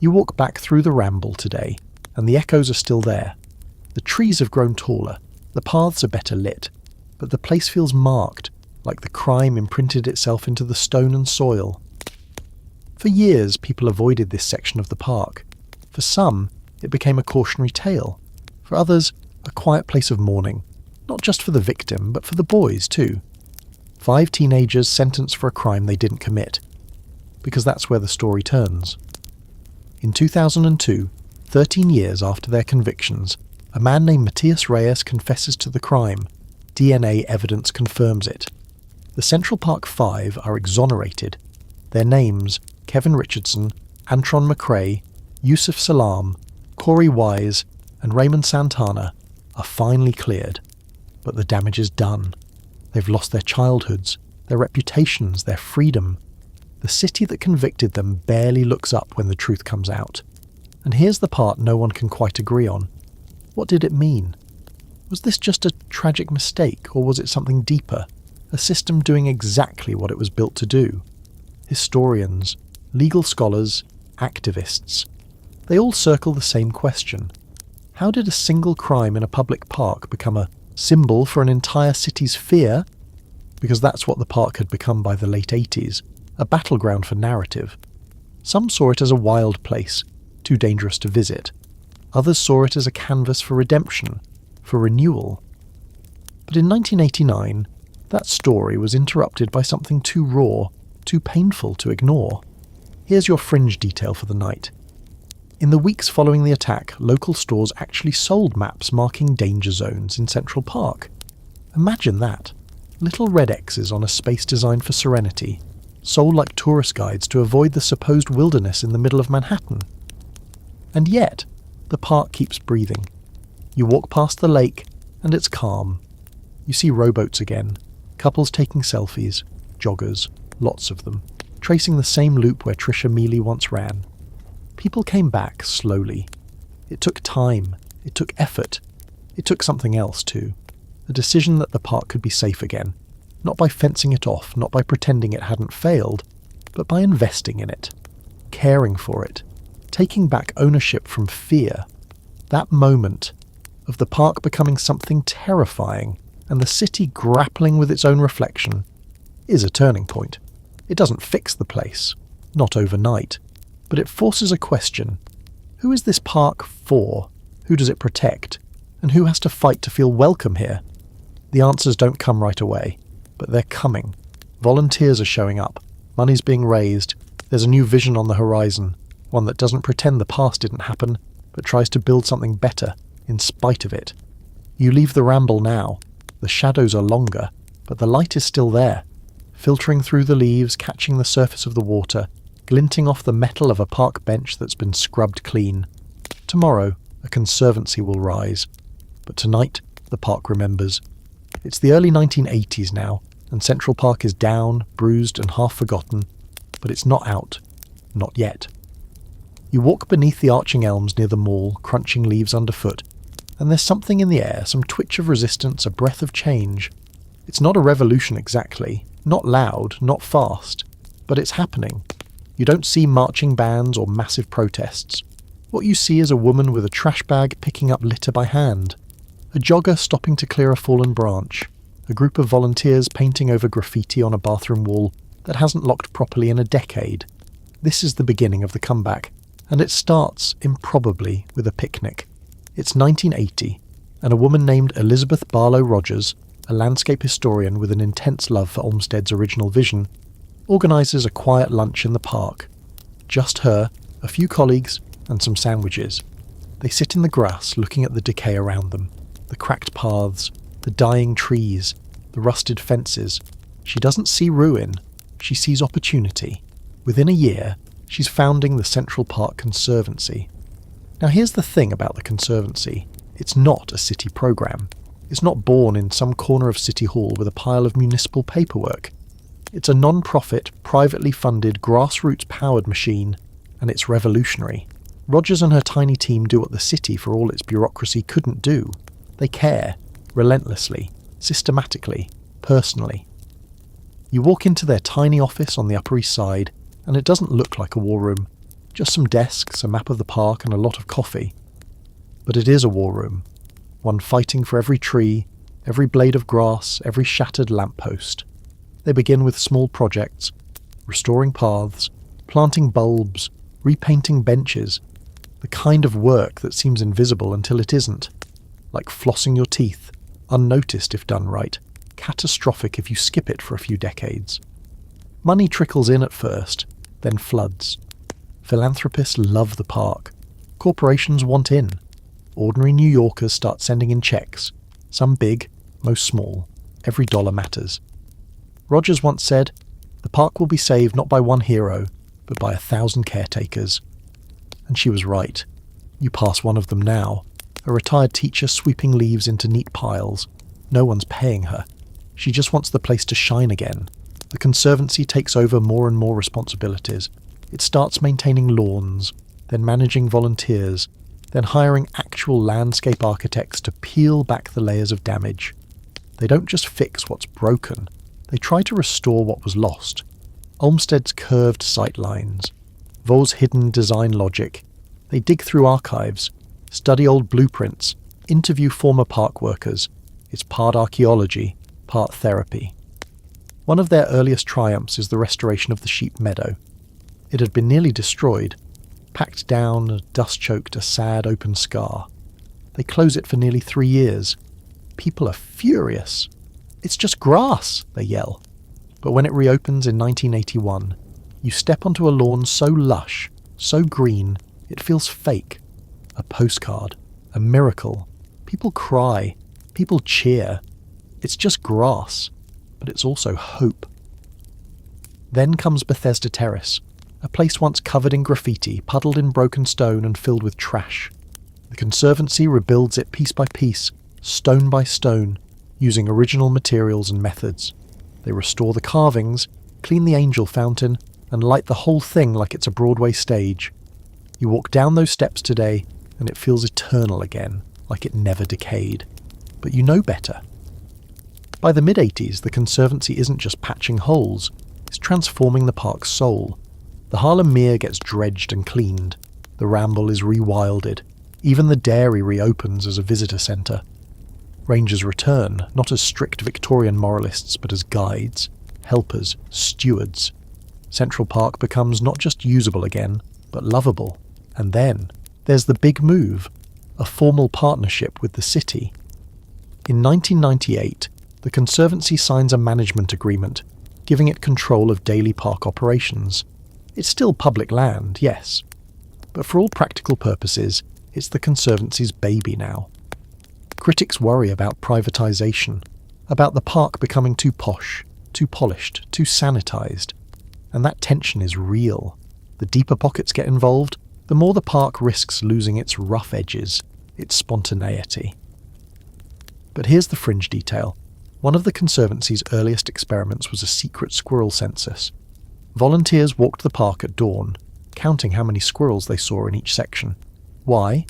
You walk back through the Ramble today, and the echoes are still there. The trees have grown taller, the paths are better lit, but the place feels marked, like the crime imprinted itself into the stone and soil. For years, people avoided this section of the park. For some, it became a cautionary tale. For others, a quiet place of mourning, not just for the victim, but for the boys too. 5 teenagers sentenced for a crime they didn't commit. Because that's where the story turns. In 2002, 13 years after their convictions, a man named Matias Reyes confesses to the crime. DNA evidence confirms it. The Central Park 5 are exonerated. Their names, Kevin Richardson, Antron McCrae, Yusuf Salam, Corey Wise, and Raymond Santana, are finally cleared. But the damage is done. They've lost their childhoods, their reputations, their freedom. The city that convicted them barely looks up when the truth comes out. And here's the part no one can quite agree on. What did it mean? Was this just a tragic mistake, or was it something deeper? A system doing exactly what it was built to do? Historians, legal scholars, activists. They all circle the same question. How did a single crime in a public park become a symbol for an entire city's fear? Because that's what the park had become by the late 80s, a battleground for narrative. Some saw it as a wild place, too dangerous to visit. Others saw it as a canvas for redemption, for renewal. But in 1989, that story was interrupted by something too raw, too painful to ignore. Here's your fringe detail for the night. In the weeks following the attack, local stores actually sold maps marking danger zones in Central Park. Imagine that. Little red X's on a space designed for serenity, sold like tourist guides to avoid the supposed wilderness in the middle of Manhattan. And yet, the park keeps breathing. You walk past the lake, and it's calm. You see rowboats again, couples taking selfies, joggers, lots of them, tracing the same loop where Trisha Mealy once ran. People came back slowly. It took time, it took effort, it took something else too. A decision that the park could be safe again, not by fencing it off, not by pretending it hadn't failed, but by investing in it, caring for it, taking back ownership from fear. That moment of the park becoming something terrifying and the city grappling with its own reflection is a turning point. It doesn't fix the place, not overnight, but it forces a question. Who is this park for? Who does it protect? And who has to fight to feel welcome here? The answers don't come right away, but they're coming. Volunteers are showing up. Money's being raised. There's a new vision on the horizon, one that doesn't pretend the past didn't happen, but tries to build something better in spite of it. You leave the Ramble now. The shadows are longer, but the light is still there, filtering through the leaves, catching the surface of the water, glinting off the metal of a park bench that's been scrubbed clean. Tomorrow, a conservancy will rise. But tonight, the park remembers. It's the early 1980s now, and Central Park is down, bruised and half forgotten, but it's not out. Not yet. You walk beneath the arching elms near the mall, crunching leaves underfoot, and there's something in the air, some twitch of resistance, a breath of change. It's not a revolution exactly, not loud, not fast, But it's happening. You don't see marching bands or massive protests. What you see is a woman with a trash bag picking up litter by hand, a jogger stopping to clear a fallen branch, a group of volunteers painting over graffiti on a bathroom wall that hasn't locked properly in a decade. This is the beginning of the comeback, and it starts, improbably, with a picnic. It's 1980, and a woman named Elizabeth Barlow Rogers, a landscape historian with an intense love for Olmsted's original vision, organises a quiet lunch in the park. Just her, a few colleagues, and some sandwiches. They sit in the grass looking at the decay around them, the cracked paths, the dying trees, the rusted fences. She doesn't see ruin, she sees opportunity. Within a year, she's founding the Central Park Conservancy. Now here's the thing about the Conservancy. It's not a city programme. It's not born in some corner of City Hall with a pile of municipal paperwork. It's a non-profit, privately funded, grassroots-powered machine, and it's revolutionary. Rogers and her tiny team do what the city, for all its bureaucracy, couldn't do. They care, relentlessly, systematically, personally. You walk into their tiny office on the Upper East Side, and it doesn't look like a war room. Just some desks, a map of the park, and a lot of coffee. But it is a war room. One fighting for every tree, every blade of grass, every shattered lamppost. They begin with small projects, restoring paths, planting bulbs, repainting benches, the kind of work that seems invisible until it isn't, like flossing your teeth, unnoticed if done right, catastrophic if you skip it for a few decades. Money trickles in at first, then floods. Philanthropists love the park. Corporations want in. Ordinary New Yorkers start sending in checks, some big, most small. Every dollar matters. Rogers once said, "The park will be saved not by one hero, but by 1,000 caretakers." And she was right. You pass one of them now, a retired teacher sweeping leaves into neat piles. No one's paying her. She just wants the place to shine again. The Conservancy takes over more and more responsibilities. It starts maintaining lawns, then managing volunteers, then hiring actual landscape architects to peel back the layers of damage. They don't just fix what's broken, they try to restore what was lost. Olmsted's curved sight lines, Vaux's hidden design logic. They dig through archives, study old blueprints, interview former park workers. It's part archaeology, part therapy. One of their earliest triumphs is the restoration of the sheep meadow. It had been nearly destroyed, packed down, dust-choked, a sad open scar. They close it for nearly 3 years. People are furious. "It's just grass," they yell. But when it reopens in 1981, you step onto a lawn so lush, so green, it feels fake. A postcard, a miracle. People cry, people cheer. It's just grass, but it's also hope. Then comes Bethesda Terrace, a place once covered in graffiti, puddled in broken stone and filled with trash. The Conservancy rebuilds it piece by piece, stone by stone, using original materials and methods. They restore the carvings, clean the angel fountain, and light the whole thing like it's a Broadway stage. You walk down those steps today, and it feels eternal again, like it never decayed. But you know better. By the mid-80s, the Conservancy isn't just patching holes, it's transforming the park's soul. The Harlem Mere gets dredged and cleaned. The Ramble is rewilded. Even the Dairy reopens as a visitor centre. Rangers return, not as strict Victorian moralists, but as guides, helpers, stewards. Central Park becomes not just usable again, but lovable. And then, there's the big move, a formal partnership with the city. In 1998, the Conservancy signs a management agreement, giving it control of daily park operations. It's still public land, yes, but for all practical purposes, it's the Conservancy's baby now. Critics worry about privatisation, about the park becoming too posh, too polished, too sanitised. And that tension is real. The deeper pockets get involved, the more the park risks losing its rough edges, its spontaneity. But here's the fringe detail. One of the Conservancy's earliest experiments was a secret squirrel census. Volunteers walked the park at dawn, counting how many squirrels they saw in each section. Why?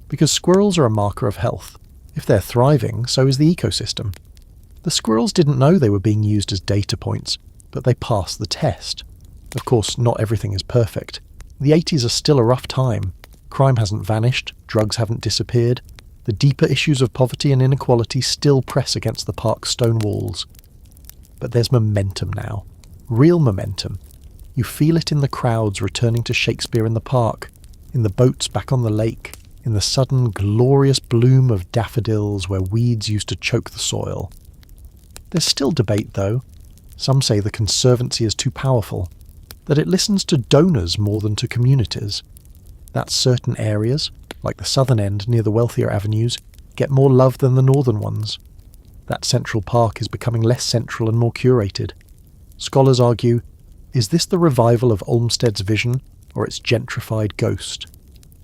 Because squirrels are a marker of health. If they're thriving, so is the ecosystem. The squirrels didn't know they were being used as data points, but they passed the test. Of course, not everything is perfect. The 80s are still a rough time. Crime hasn't vanished, drugs haven't disappeared. The deeper issues of poverty and inequality still press against the park's stone walls. But there's momentum now. Real momentum. You feel it in the crowds returning to Shakespeare in the park, in the boats back on the lake, in the sudden glorious bloom of daffodils where weeds used to choke the soil. There's still debate, though. Some say the Conservancy is too powerful, that it listens to donors more than to communities, that certain areas, like the southern end near the wealthier avenues, get more love than the northern ones, that Central Park is becoming less central and more curated. Scholars argue, is this the revival of Olmsted's vision, or its gentrified ghost?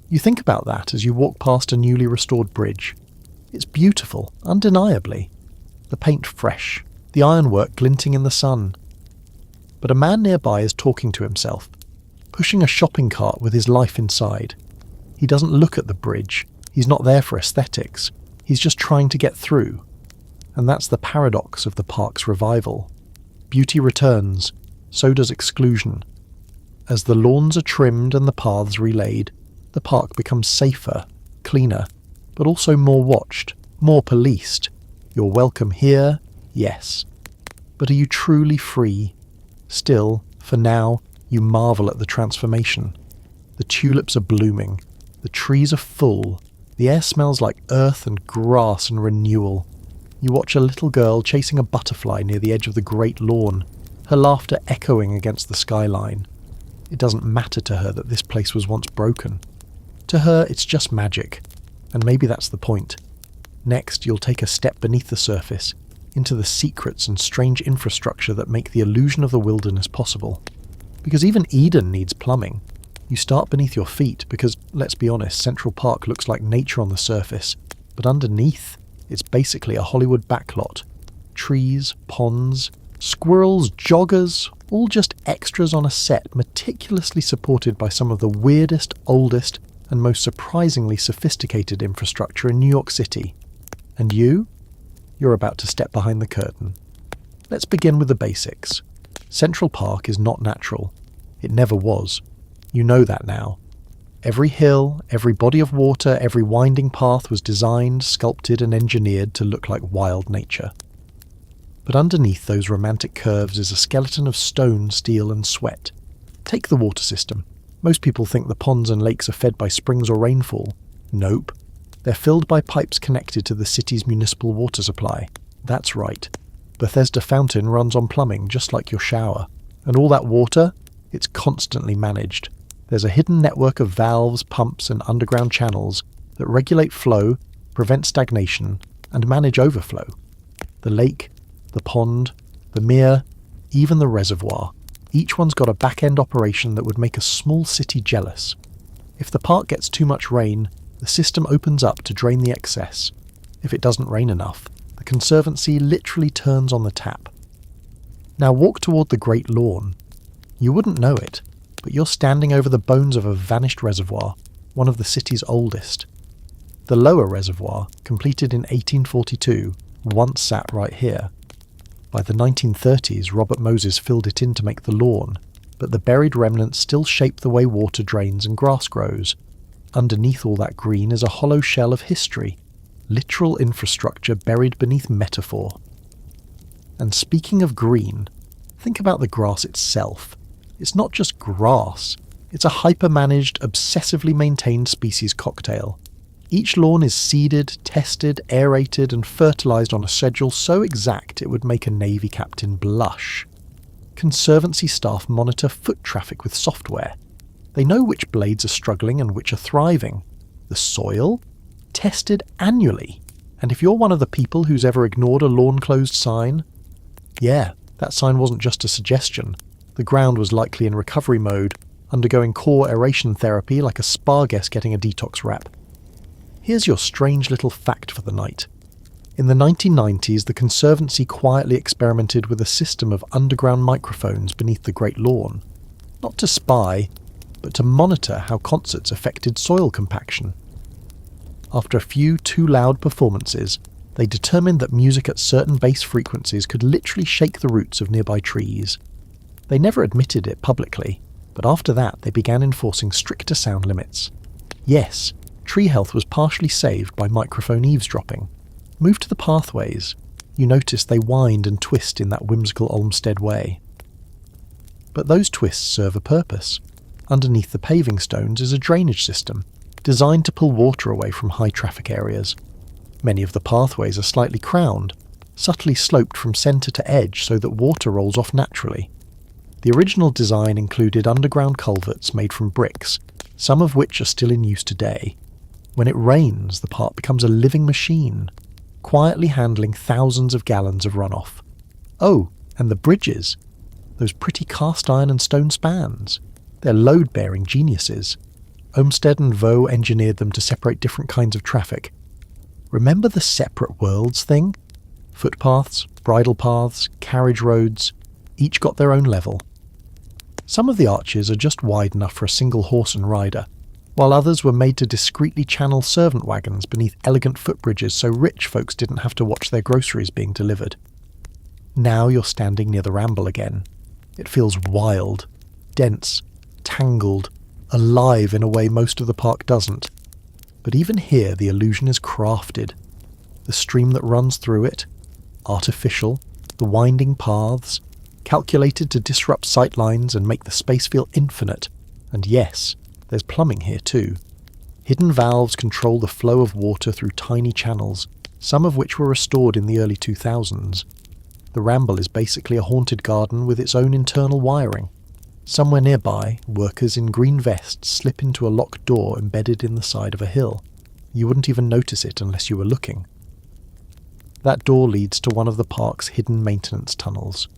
You think about that as you walk past a newly restored bridge. It's beautiful, undeniably. The paint fresh, the ironwork glinting in the sun. But a man nearby is talking to himself, pushing a shopping cart with his life inside. He doesn't look at the bridge. He's not there for aesthetics. He's just trying to get through. And that's the paradox of the park's revival. Beauty returns, so does exclusion. As the lawns are trimmed and the paths relaid, the park becomes safer, cleaner, but also more watched, more policed. You're welcome here, yes. But are you truly free? Still, for now, you marvel at the transformation. The tulips are blooming. The trees are full. The air smells like earth and grass and renewal. You watch a little girl chasing a butterfly near the edge of the great lawn, her laughter echoing against the skyline. It doesn't matter to her that this place was once broken. To her, it's just magic. And maybe that's the point. Next, you'll take a step beneath the surface, into the secrets and strange infrastructure that make the illusion of the wilderness possible. Because even Eden needs plumbing. You start beneath your feet because, let's be honest, Central Park looks like nature on the surface, but underneath, it's basically a Hollywood backlot. Trees, ponds, squirrels, joggers, all just extras on a set meticulously supported by some of the weirdest, oldest, and most surprisingly sophisticated infrastructure in New York City. And you're about to step behind the curtain. Let's begin with the basics. Central Park is not natural. It never was. You know that now. Every hill, every body of water, every winding path was designed, sculpted and engineered to look like wild nature. But underneath those romantic curves is a skeleton of stone, steel and sweat. Take the water system. Most people think the ponds and lakes are fed by springs or rainfall. Nope. They're filled by pipes connected to the city's municipal water supply. That's right. Bethesda Fountain runs on plumbing, just like your shower. And all that water, it's constantly managed. There's a hidden network of valves, pumps and underground channels that regulate flow, prevent stagnation, and manage overflow. The lake, the pond, the mere, even the reservoir. Each one's got a back-end operation that would make a small city jealous. If the park gets too much rain, the system opens up to drain the excess. If it doesn't rain enough, the Conservancy literally turns on the tap. Now walk toward the Great Lawn. You wouldn't know it, but you're standing over the bones of a vanished reservoir, one of the city's oldest. The lower reservoir, completed in 1842, once sat right here. By the 1930s, Robert Moses filled it in to make the lawn, but the buried remnants still shape the way water drains and grass grows. Underneath all that green is a hollow shell of history, literal infrastructure buried beneath metaphor. And speaking of green, think about the grass itself. It's not just grass, it's a hyper-managed, obsessively maintained species cocktail. Each lawn is seeded, tested, aerated and fertilised on a schedule so exact it would make a Navy captain blush. Conservancy staff monitor foot traffic with software. They know which blades are struggling and which are thriving. The soil? Tested annually. And if you're one of the people who's ever ignored a lawn-closed sign, yeah, that sign wasn't just a suggestion. The ground was likely in recovery mode, undergoing core aeration therapy like a spa guest getting a detox wrap. Here's your strange little fact for the night. In the 1990s, the Conservancy quietly experimented with a system of underground microphones beneath the Great Lawn. Not to spy, but to monitor how concerts affected soil compaction. After a few too loud performances, they determined that music at certain bass frequencies could literally shake the roots of nearby trees. They never admitted it publicly, but after that they began enforcing stricter sound limits. Yes, tree health was partially saved by microphone eavesdropping. Move to the pathways. You notice they wind and twist in that whimsical Olmsted way. But those twists serve a purpose. Underneath the paving stones is a drainage system, designed to pull water away from high traffic areas. Many of the pathways are slightly crowned, subtly sloped from centre to edge so that water rolls off naturally. The original design included underground culverts made from bricks, some of which are still in use today. When it rains, the park becomes a living machine, quietly handling thousands of gallons of runoff. Oh, and the bridges. Those pretty cast iron and stone spans. They're load-bearing geniuses. Olmsted and Vaux engineered them to separate different kinds of traffic. Remember the separate worlds thing? Footpaths, bridle paths, carriage roads, each got their own level. Some of the arches are just wide enough for a single horse and rider, while others were made to discreetly channel servant wagons beneath elegant footbridges so rich folks didn't have to watch their groceries being delivered. Now you're standing near the Ramble again. It feels wild, dense, tangled, alive in a way most of the park doesn't. But even here the illusion is crafted. The stream that runs through it, artificial, the winding paths, calculated to disrupt sightlines and make the space feel infinite. And yes, there's plumbing here too. Hidden valves control the flow of water through tiny channels, some of which were restored in the early 2000s. The Ramble is basically a haunted garden with its own internal wiring. Somewhere nearby, workers in green vests slip into a locked door embedded in the side of a hill. You wouldn't even notice it unless you were looking. That door leads to one of the park's hidden maintenance tunnels.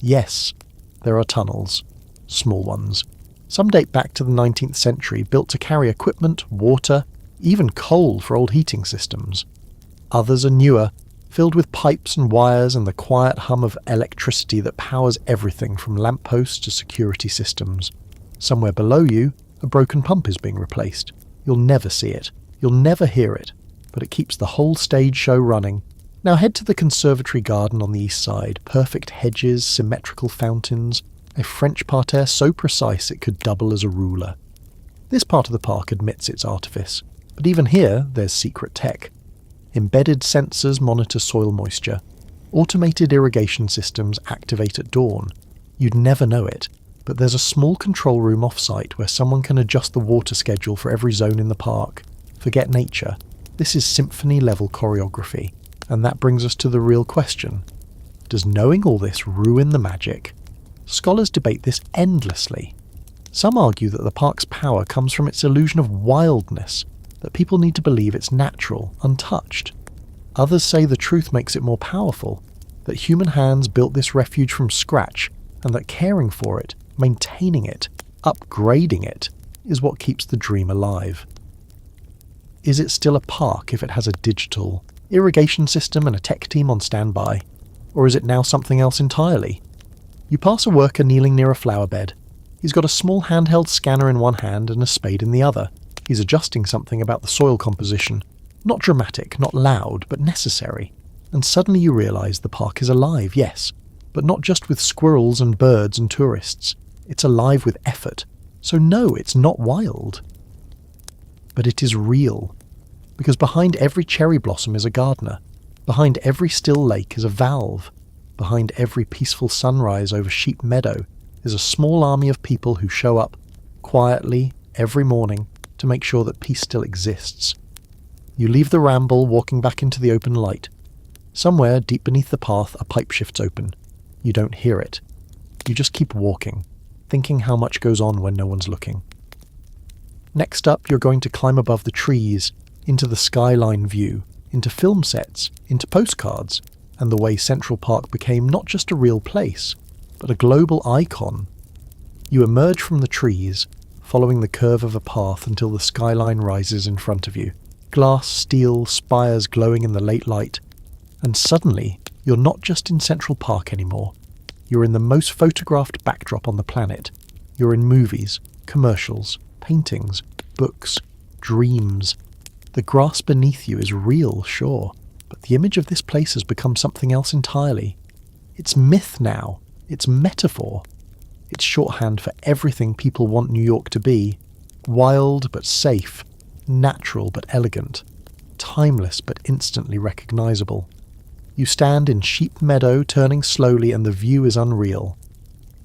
Yes, there are tunnels. Small ones. Some date back to the 19th century, built to carry equipment, water, even coal for old heating systems. Others are newer, filled with pipes and wires and the quiet hum of electricity that powers everything from lampposts to security systems. Somewhere below you, a broken pump is being replaced. You'll never see it. You'll never hear it. But it keeps the whole stage show running. Now head to the conservatory garden on the east side. Perfect hedges, symmetrical fountains, a French parterre so precise it could double as a ruler. This part of the park admits its artifice. But even here, there's secret tech. Embedded sensors monitor soil moisture. Automated irrigation systems activate at dawn. You'd never know it, but there's a small control room off-site where someone can adjust the water schedule for every zone in the park. Forget nature. This is symphony-level choreography. And that brings us to the real question. Does knowing all this ruin the magic? Scholars debate this endlessly. Some argue that the park's power comes from its illusion of wildness, that people need to believe it's natural, untouched. Others say the truth makes it more powerful, that human hands built this refuge from scratch, and that caring for it, maintaining it, upgrading it, is what keeps the dream alive. Is it still a park if it has a digital irrigation system and a tech team on standby? Or is it now something else entirely? You pass a worker kneeling near a flower bed. He's got a small handheld scanner in one hand and a spade in the other. He's adjusting something about the soil composition. Not dramatic, not loud, but necessary. And suddenly you realise the park is alive, yes, but not just with squirrels and birds and tourists. It's alive with effort. So no, it's not wild. But it is real. Because behind every cherry blossom is a gardener. Behind every still lake is a valve. Behind every peaceful sunrise over Sheep Meadow is a small army of people who show up, quietly, every morning, to make sure that peace still exists. You leave the Ramble, walking back into the open light. Somewhere, deep beneath the path, a pipe shifts open. You don't hear it. You just keep walking, thinking how much goes on when no one's looking. Next up, you're going to climb above the trees, into the skyline view, into film sets, into postcards, and the way Central Park became not just a real place, but a global icon. You emerge from the trees, following the curve of a path until the skyline rises in front of you. Glass, steel, spires glowing in the late light. And suddenly, you're not just in Central Park anymore. You're in the most photographed backdrop on the planet. You're in movies, commercials, paintings, books, dreams. The grass beneath you is real, sure, but the image of this place has become something else entirely. It's myth now. It's metaphor. It's shorthand for everything people want New York to be. Wild but safe, natural but elegant, timeless but instantly recognisable. You stand in Sheep Meadow turning slowly and the view is unreal.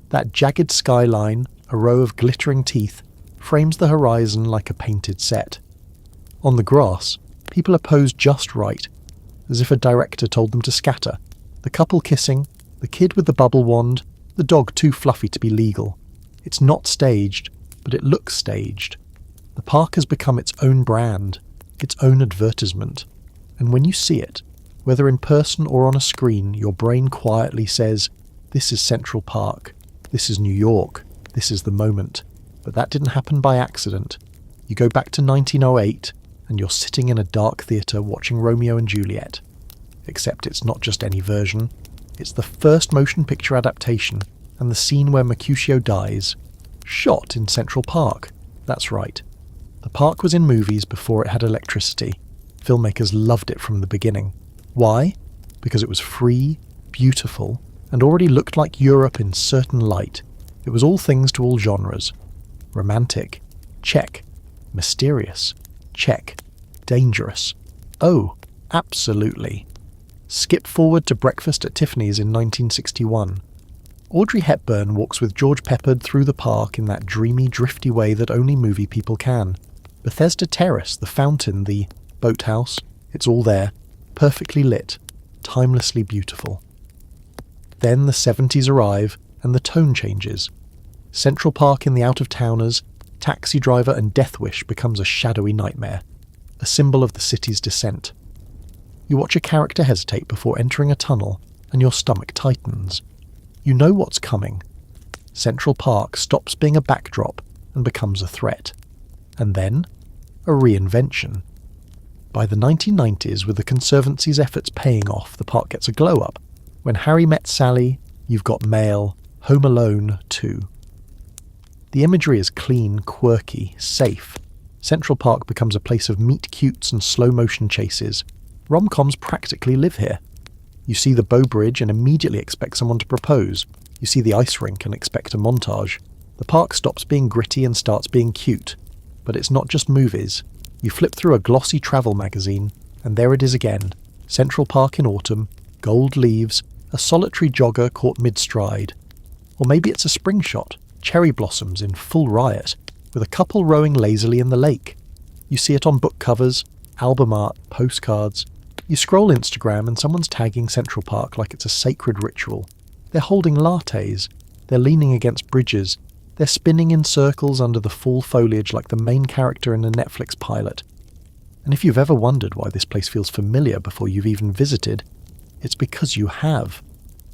That jagged skyline, a row of glittering teeth, frames the horizon like a painted set. On the grass, people are posed just right, as if a director told them to scatter. The couple kissing, the kid with the bubble wand, the dog too fluffy to be legal. It's not staged, but it looks staged. The park has become its own brand, its own advertisement. And when you see it, whether in person or on a screen, your brain quietly says, this is Central Park, this is New York, this is the moment. But that didn't happen by accident. You go back to 1908, and you're sitting in a dark theatre watching Romeo and Juliet. Except it's not just any version. It's the first motion picture adaptation, and the scene where Mercutio dies. Shot in Central Park. That's right. The park was in movies before it had electricity. Filmmakers loved it from the beginning. Why? Because it was free, beautiful, and already looked like Europe in certain light. It was all things to all genres. Romantic. Check. Mysterious. Check. Dangerous. Oh, absolutely. Skip forward to Breakfast at Tiffany's in 1961. Audrey Hepburn walks with George Peppard through the park in that dreamy, drifty way that only movie people can. Bethesda Terrace, the fountain, the boathouse, it's all there, perfectly lit, timelessly beautiful. Then the 70s arrive and the tone changes. Central Park in the out-of-towners, Taxi Driver and Death Wish becomes a shadowy nightmare, a symbol of the city's descent. You watch a character hesitate before entering a tunnel and your stomach tightens. You know what's coming. Central Park stops being a backdrop and becomes a threat. And then, a reinvention. By the 1990s, with the Conservancy's efforts paying off, the park gets a glow-up. When Harry Met Sally, You've Got Mail, Home Alone 2. The imagery is clean, quirky, safe. Central Park becomes a place of meet-cutes and slow-motion chases. Rom-coms practically live here. You see the Bow Bridge and immediately expect someone to propose. You see the ice rink and expect a montage. The park stops being gritty and starts being cute. But it's not just movies. You flip through a glossy travel magazine, and there it is again. Central Park in autumn, gold leaves, a solitary jogger caught mid-stride. Or maybe it's a spring shot, cherry blossoms in full riot, with a couple rowing lazily in the lake. You see it on book covers, album art, postcards. You scroll Instagram and someone's tagging Central Park like it's a sacred ritual. They're holding lattes. They're leaning against bridges. They're spinning in circles under the fall foliage like the main character in a Netflix pilot. And if you've ever wondered why this place feels familiar before you've even visited, it's because you have.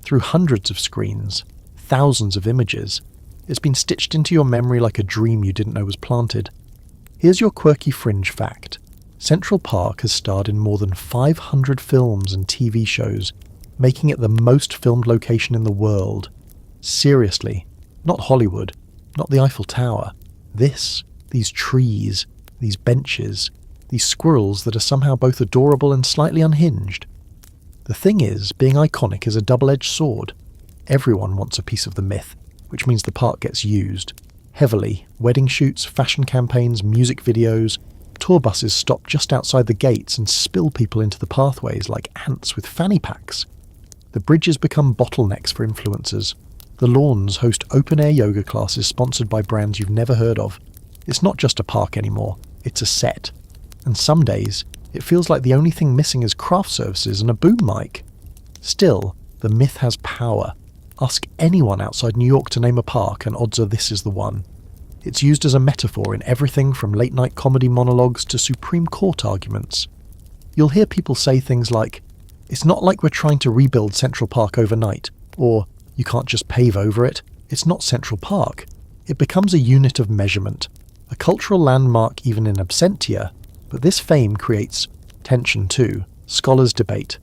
Through hundreds of screens, thousands of images, it's been stitched into your memory like a dream you didn't know was planted. Here's your quirky fringe fact. Central Park has starred in more than 500 films and TV shows, making it the most filmed location in the world. Seriously, not Hollywood, not the Eiffel Tower. These trees, these benches, these squirrels that are somehow both adorable and slightly unhinged. The thing is, being iconic is a double-edged sword. Everyone wants a piece of the myth, which means the park gets used. Heavily, wedding shoots, fashion campaigns, music videos. Tour buses stop just outside the gates and spill people into the pathways like ants with fanny packs. The bridges become bottlenecks for influencers. The lawns host open-air yoga classes sponsored by brands you've never heard of. It's not just a park anymore, it's a set. And some days, it feels like the only thing missing is craft services and a boom mic. Still, the myth has power. Ask anyone outside New York to name a park and odds are this is the one. It's used as a metaphor in everything from late-night comedy monologues to Supreme Court arguments. You'll hear people say things like, "It's not like we're trying to rebuild Central Park overnight," or "You can't just pave over it. It's not Central Park." It becomes a unit of measurement, a cultural landmark even in absentia, but this fame creates tension too. Scholars debate.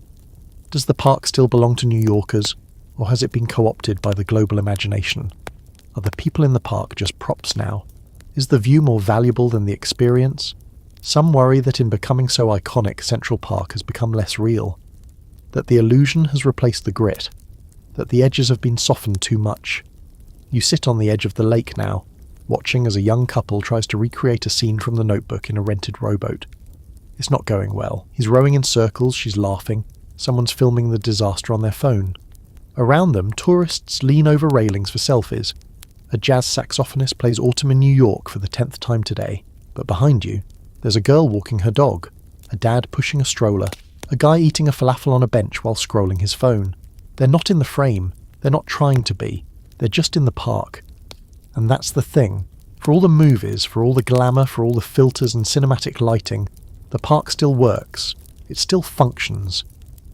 Does the park still belong to New Yorkers, or has it been co-opted by the global imagination? Are the people in the park just props now? Is the view more valuable than the experience? Some worry that in becoming so iconic, Central Park has become less real, that the illusion has replaced the grit, that the edges have been softened too much. You sit on the edge of the lake now, watching as a young couple tries to recreate a scene from The Notebook in a rented rowboat. It's not going well. He's rowing in circles, she's laughing. Someone's filming the disaster on their phone. Around them, tourists lean over railings for selfies. A jazz saxophonist plays Autumn in New York for the 10th time today. But behind you, there's a girl walking her dog, a dad pushing a stroller, a guy eating a falafel on a bench while scrolling his phone. They're not in the frame. They're not trying to be. They're just in the park. And that's the thing. For all the movies, for all the glamour, for all the filters and cinematic lighting, the park still works. It still functions.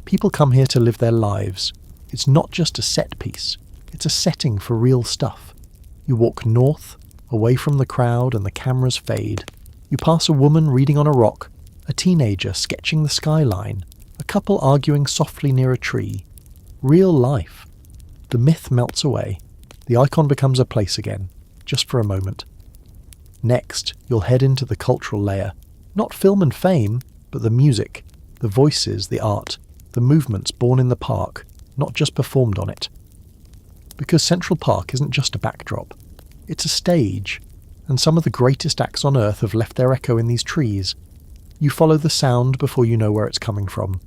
People come here to live their lives. It's not just a set piece. It's a setting for real stuff. You walk north, away from the crowd and the cameras fade. You pass a woman reading on a rock, a teenager sketching the skyline, a couple arguing softly near a tree. Real life. The myth melts away. The icon becomes a place again, just for a moment. Next, you'll head into the cultural layer. Not film and fame, but the music, the voices, the art, the movements born in the park, not just performed on it. Because Central Park isn't just a backdrop. It's a stage, and some of the greatest acts on earth have left their echo in these trees. You follow the sound before you know where it's coming from.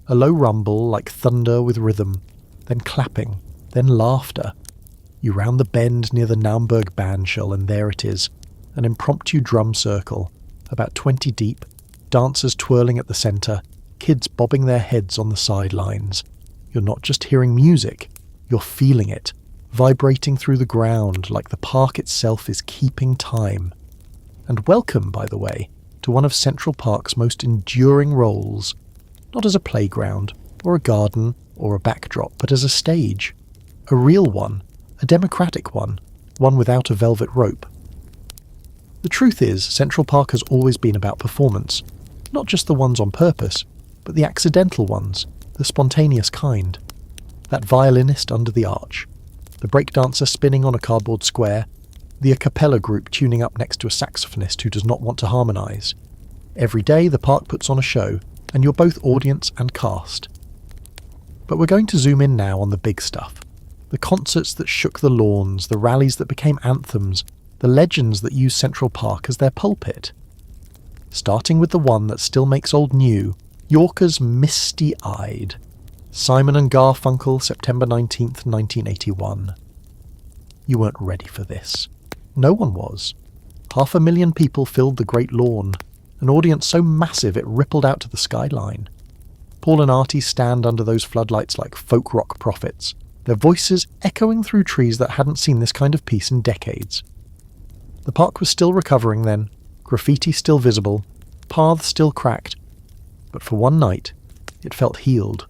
A low rumble like thunder with rhythm, then clapping, then laughter. You round the bend near the Naumburg Bandshell, and there it is, an impromptu drum circle, about 20 deep, dancers twirling at the centre, kids bobbing their heads on the sidelines. You're not just hearing music, you're feeling it, vibrating through the ground like the park itself is keeping time. And welcome, by the way, to one of Central Park's most enduring roles, not as a playground, or a garden, or a backdrop, but as a stage. A real one, a democratic one without a velvet rope. The truth is, Central Park has always been about performance, not just the ones on purpose, but the accidental ones, the spontaneous kind. That violinist under the arch, the breakdancer spinning on a cardboard square, the a cappella group tuning up next to a saxophonist who does not want to harmonise. Every day the park puts on a show, and you're both audience and cast. But we're going to zoom in now on the big stuff. The concerts that shook the lawns, the rallies that became anthems, the legends that use Central Park as their pulpit. Starting with the one that still makes old new, Yorkers misty-eyed. Simon and Garfunkel, September 19th, 1981. You weren't ready for this. No one was. 500,000 people filled the Great Lawn, an audience so massive it rippled out to the skyline. Paul and Artie stand under those floodlights like folk rock prophets, their voices echoing through trees that hadn't seen this kind of peace in decades. The park was still recovering then, graffiti still visible, paths still cracked, but for one night, it felt healed.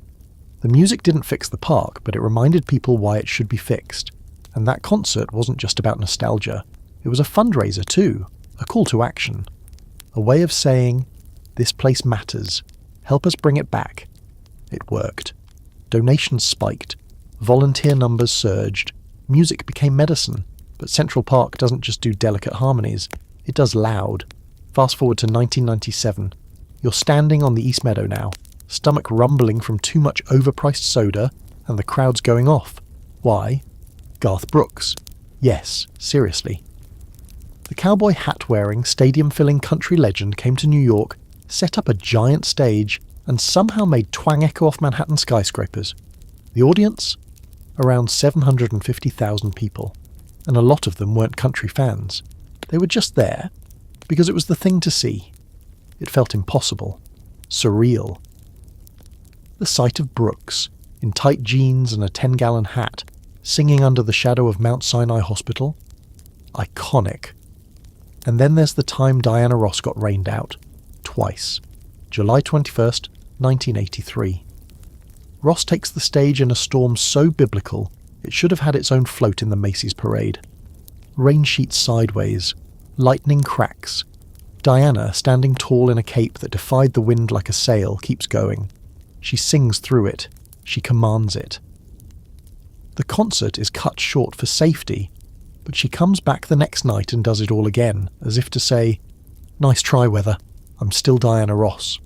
The music didn't fix the park, but it reminded people why it should be fixed. And that concert wasn't just about nostalgia. It was a fundraiser too, a call to action. A way of saying, this place matters. Help us bring it back. It worked. Donations spiked. Volunteer numbers surged. Music became medicine. But Central Park doesn't just do delicate harmonies. It does loud. Fast forward to 1997. You're standing on the East Meadow now, stomach rumbling from too much overpriced soda, and the crowd's going off. Why? Garth Brooks. Yes, seriously. The cowboy hat-wearing, stadium-filling country legend came to New York, set up a giant stage, and somehow made twang echo off Manhattan skyscrapers. The audience? Around 750,000 people. And a lot of them weren't country fans. They were just there because it was the thing to see. It felt impossible. Surreal. The sight of Brooks, in tight jeans and a 10-gallon hat, singing under the shadow of Mount Sinai Hospital? Iconic. And then there's the time Diana Ross got rained out. Twice. July 21st, 1983. Ross takes the stage in a storm so biblical, it should have had its own float in the Macy's parade. Rain sheets sideways. Lightning cracks. Diana, standing tall in a cape that defied the wind like a sail, keeps going. She sings through it. She commands it. The concert is cut short for safety, but she comes back the next night and does it all again, as if to say, nice try, weather. I'm still Diana Ross.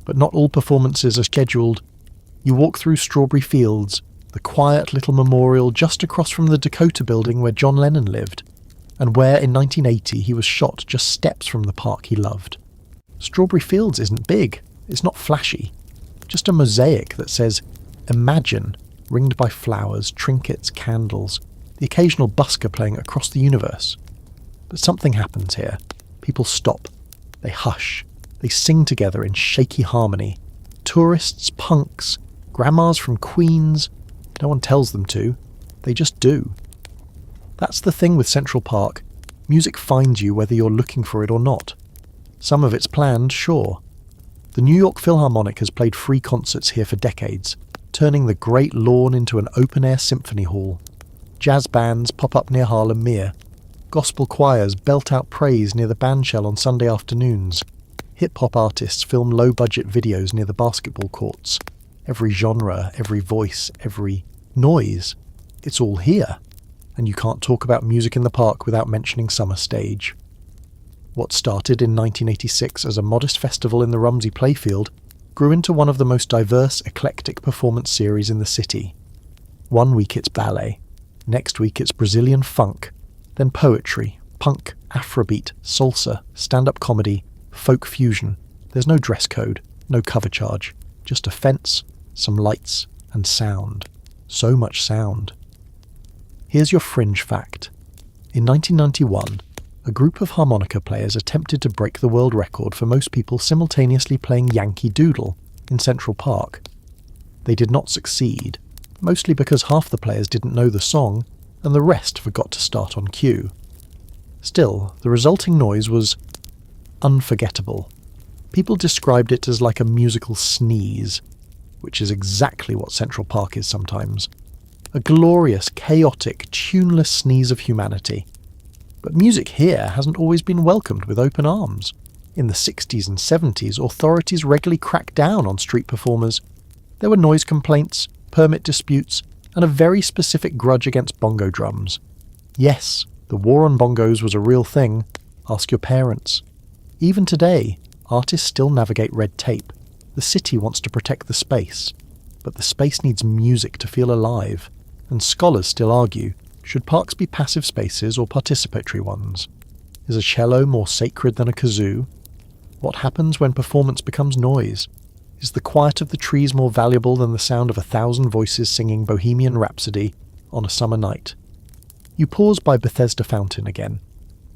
But not all performances are scheduled. You walk through strawberry fields, the quiet little memorial just across from the Dakota building where John Lennon lived, and where in 1980 he was shot just steps from the park he loved. Strawberry Fields isn't big, it's not flashy, just a mosaic that says, "Imagine," ringed by flowers, trinkets, candles, the occasional busker playing across the universe. But something happens here. People stop. They hush. They sing together in shaky harmony. Tourists, punks, grandmas from Queens. No one tells them to. They just do. That's the thing with Central Park. Music finds you whether you're looking for it or not. Some of it's planned, sure. The New York Philharmonic has played free concerts here for decades, turning the great lawn into an open-air symphony hall. Jazz bands pop up near Harlem Meer. Gospel choirs belt out praise near the bandshell on Sunday afternoons. Hip-hop artists film low-budget videos near the basketball courts. Every genre, every voice, every noise, it's all here. And you can't talk about music in the park without mentioning Summer Stage. What started in 1986 as a modest festival in the Rumsey Playfield grew into one of the most diverse, eclectic performance series in the city. One week it's ballet, next week it's Brazilian funk, then poetry, punk, Afrobeat, salsa, stand-up comedy, folk fusion. There's no dress code, no cover charge, just a fence, some lights, and sound. So much sound. Here's your fringe fact. In 1991, a group of harmonica players attempted to break the world record for most people simultaneously playing Yankee Doodle in Central Park. They did not succeed, mostly because half the players didn't know the song and the rest forgot to start on cue. Still, the resulting noise was unforgettable. People described it as like a musical sneeze, which is exactly what Central Park is sometimes. A glorious, chaotic, tuneless sneeze of humanity. But music here hasn't always been welcomed with open arms. In the 60s and 70s, authorities regularly cracked down on street performers. There were noise complaints, permit disputes, and a very specific grudge against bongo drums. Yes, the war on bongos was a real thing. Ask your parents. Even today, artists still navigate red tape. The city wants to protect the space, but the space needs music to feel alive. And scholars still argue, should parks be passive spaces or participatory ones? Is a cello more sacred than a kazoo? What happens when performance becomes noise? Is the quiet of the trees more valuable than the sound of 1,000 voices singing Bohemian Rhapsody on a summer night? You pause by Bethesda Fountain again.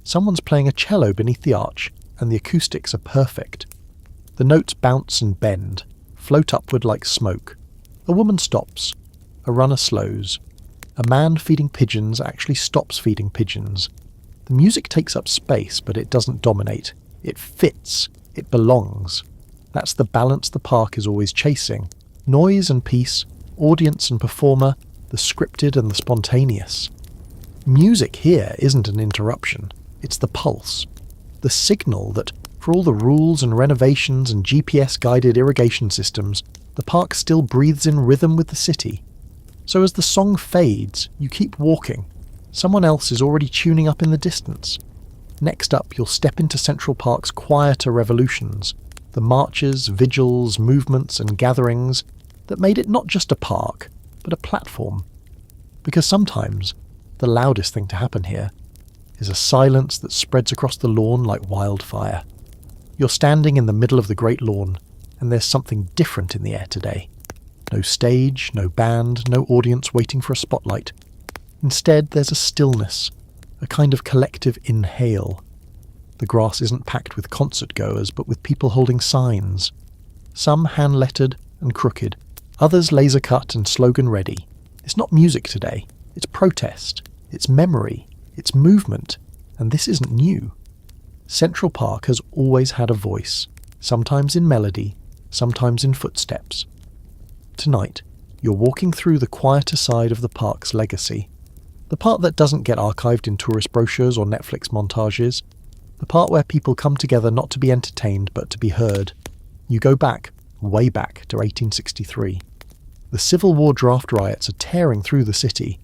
Someone's playing a cello beneath the arch, and the acoustics are perfect. The notes bounce and bend, float upward like smoke. A woman stops. A runner slows. A man feeding pigeons actually stops feeding pigeons. The music takes up space, but it doesn't dominate. It fits. It belongs. That's the balance the park is always chasing. Noise and peace, audience and performer, the scripted and the spontaneous. Music here isn't an interruption. It's the pulse. The signal that, for all the rules and renovations and GPS-guided irrigation systems, the park still breathes in rhythm with the city. So as the song fades, you keep walking. Someone else is already tuning up in the distance. Next up, you'll step into Central Park's quieter revolutions, the marches, vigils, movements and gatherings that made it not just a park, but a platform. Because sometimes, the loudest thing to happen here is a silence that spreads across the lawn like wildfire. You're standing in the middle of the great lawn, and there's something different in the air today. No stage, no band, no audience waiting for a spotlight. Instead, there's a stillness, a kind of collective inhale. The grass isn't packed with concert-goers, but with people holding signs. Some hand-lettered and crooked, others laser-cut and slogan-ready. It's not music today. It's protest. It's memory. It's movement. And this isn't new. Central Park has always had a voice, sometimes in melody, sometimes in footsteps. Tonight, you're walking through the quieter side of the park's legacy. The part that doesn't get archived in tourist brochures or Netflix montages. The part where people come together not to be entertained but to be heard. You go back, way back to 1863. The Civil War draft riots are tearing through the city,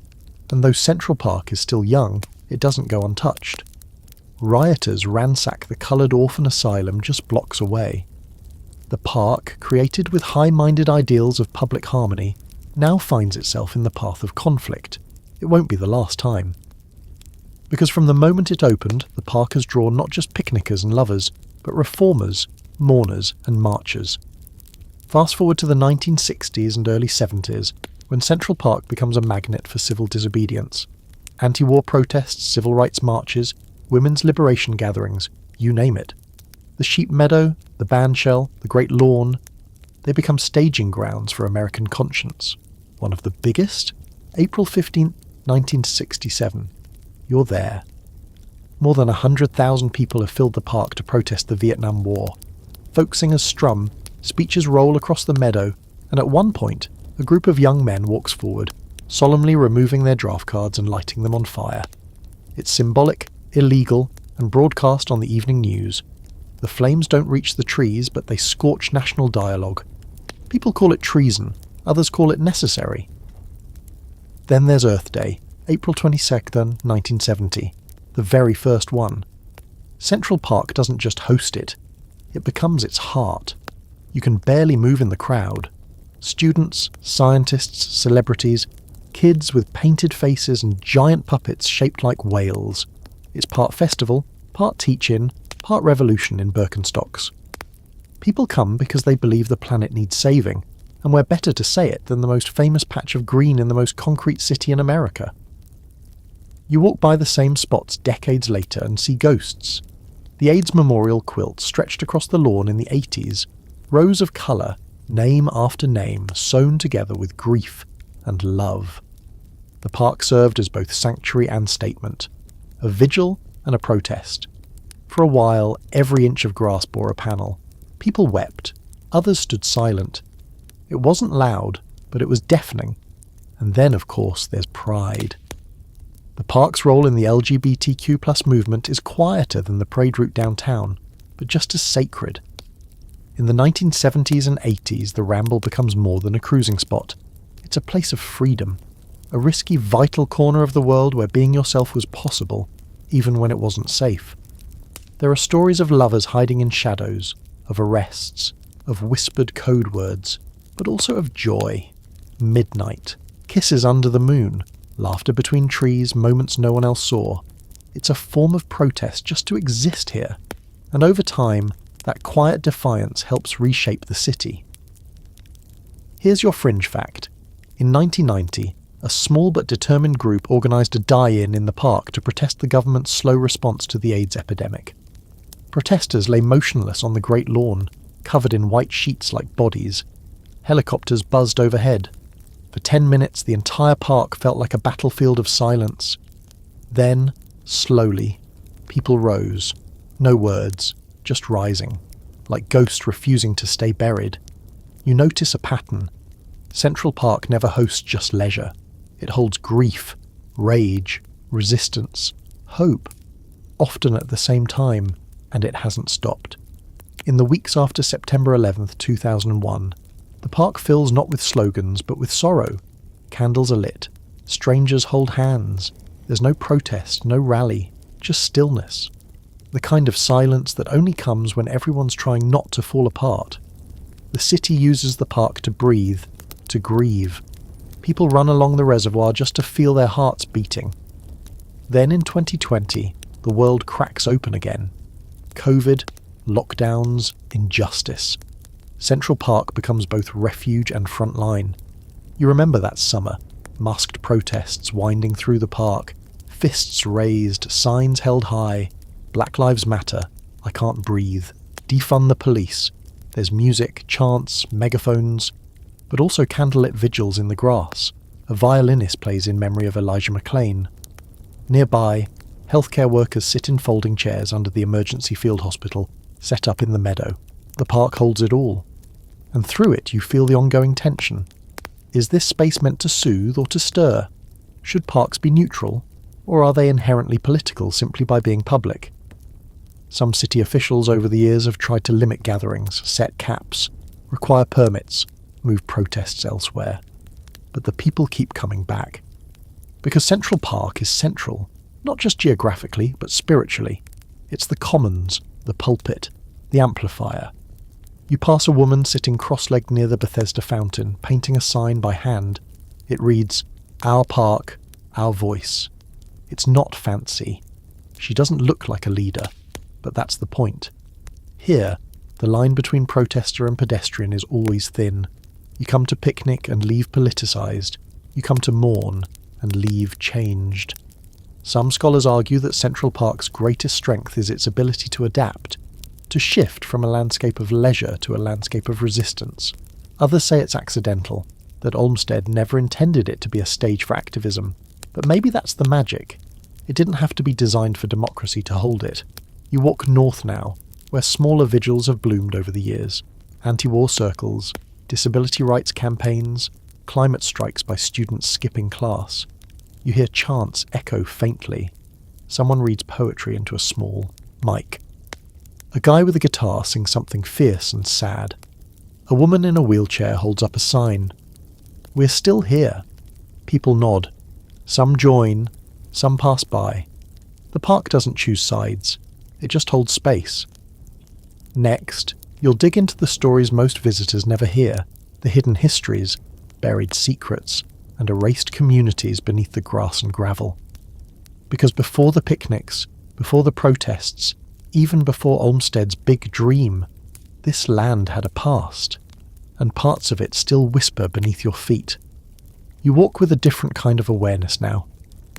and though Central Park is still young, it doesn't go untouched. Rioters ransack the coloured orphan asylum just blocks away. The park, created with high-minded ideals of public harmony, now finds itself in the path of conflict. It won't be the last time. Because from the moment it opened, the park has drawn not just picnickers and lovers, but reformers, mourners and marchers. Fast forward to the 1960s and early 70s, when Central Park becomes a magnet for civil disobedience. Anti-war protests, civil rights marches, women's liberation gatherings, you name it. The Sheep Meadow, the Bandshell, the Great Lawn, they become staging grounds for American conscience. One of the biggest? April 15, 1967. You're there. More than 100,000 people have filled the park to protest the Vietnam War. Folk singers strum, speeches roll across the meadow, and at one point, a group of young men walks forward, solemnly removing their draft cards and lighting them on fire. It's symbolic, illegal, and broadcast on the evening news. The flames don't reach the trees, but they scorch national dialogue. People call it treason, others call it necessary. Then there's Earth Day, April 22nd, 1970, the very first one. Central Park doesn't just host it, it becomes its heart. You can barely move in the crowd. Students, scientists, celebrities, kids with painted faces and giant puppets shaped like whales. It's part festival, part teach-in, part revolution in Birkenstocks. People come because they believe the planet needs saving, and where better to say it than the most famous patch of green in the most concrete city in America. You walk by the same spots decades later and see ghosts. The AIDS Memorial quilt stretched across the lawn in the 80s, rows of colour, name after name, sewn together with grief and love. The park served as both sanctuary and statement, a vigil and a protest. For a while, every inch of grass bore a panel. People wept, others stood silent. It wasn't loud, but it was deafening. And then, of course, there's pride. The park's role in the LGBTQ+ movement is quieter than the parade route downtown, but just as sacred. In the 1970s and 80s, the Ramble becomes more than a cruising spot. It's a place of freedom, a risky, vital corner of the world where being yourself was possible, even when it wasn't safe. There are stories of lovers hiding in shadows, of arrests, of whispered code words, but also of joy, midnight, kisses under the moon, laughter between trees, moments no one else saw. It's a form of protest just to exist here, and over time, that quiet defiance helps reshape the city. Here's your fringe fact. In 1990, a small but determined group organised a die-in in the park to protest the government's slow response to the AIDS epidemic. Protesters lay motionless on the Great Lawn, covered in white sheets like bodies. Helicopters buzzed overhead. For 10 minutes, the entire park felt like a battlefield of silence. Then, slowly, people rose. No words, just rising, like ghosts refusing to stay buried. You notice a pattern. Central Park never hosts just leisure. It holds grief, rage, resistance, hope, often at the same time, and it hasn't stopped. In the weeks after September 11th, 2001, the park fills not with slogans, but with sorrow. Candles are lit. Strangers hold hands. There's no protest, no rally, just stillness. The kind of silence that only comes when everyone's trying not to fall apart. The city uses the park to breathe, to grieve. People run along the reservoir just to feel their hearts beating. Then in 2020, the world cracks open again. COVID, lockdowns, injustice. Central Park becomes both refuge and front line. You remember that summer, masked protests winding through the park, fists raised, signs held high, Black Lives Matter, I can't breathe, defund the police. There's music, chants, megaphones, but also candlelit vigils in the grass. A violinist plays in memory of Elijah McClain. Nearby, healthcare workers sit in folding chairs under the emergency field hospital, set up in the meadow. The park holds it all. And through it you feel the ongoing tension. Is this space meant to soothe or to stir? Should parks be neutral, or are they inherently political simply by being public? Some city officials over the years have tried to limit gatherings, set caps, require permits, move protests elsewhere. But the people keep coming back. Because Central Park is central, not just geographically, but spiritually. It's the commons, the pulpit, the amplifier. You pass a woman sitting cross-legged near the Bethesda fountain, painting a sign by hand. It reads, "Our park, our voice." It's not fancy. She doesn't look like a leader, but that's the point. Here, the line between protester and pedestrian is always thin. You come to picnic and leave politicised. You come to mourn and leave changed. Some scholars argue that Central Park's greatest strength is its ability to adapt, to shift from a landscape of leisure to a landscape of resistance. Others say it's accidental, that Olmsted never intended it to be a stage for activism, but maybe that's the magic. It didn't have to be designed for democracy to hold it. You walk north now, where smaller vigils have bloomed over the years. Anti-war circles, disability rights campaigns, climate strikes by students skipping class. You hear chants echo faintly. Someone reads poetry into a small mic. A guy with a guitar sings something fierce and sad. A woman in a wheelchair holds up a sign. We're still here. People nod. Some join, some pass by. The park doesn't choose sides. It just holds space. Next, you'll dig into the stories most visitors never hear, the hidden histories, buried secrets, and erased communities beneath the grass and gravel. Because before the picnics, before the protests, even before Olmsted's big dream, this land had a past, and parts of it still whisper beneath your feet. You walk with a different kind of awareness now.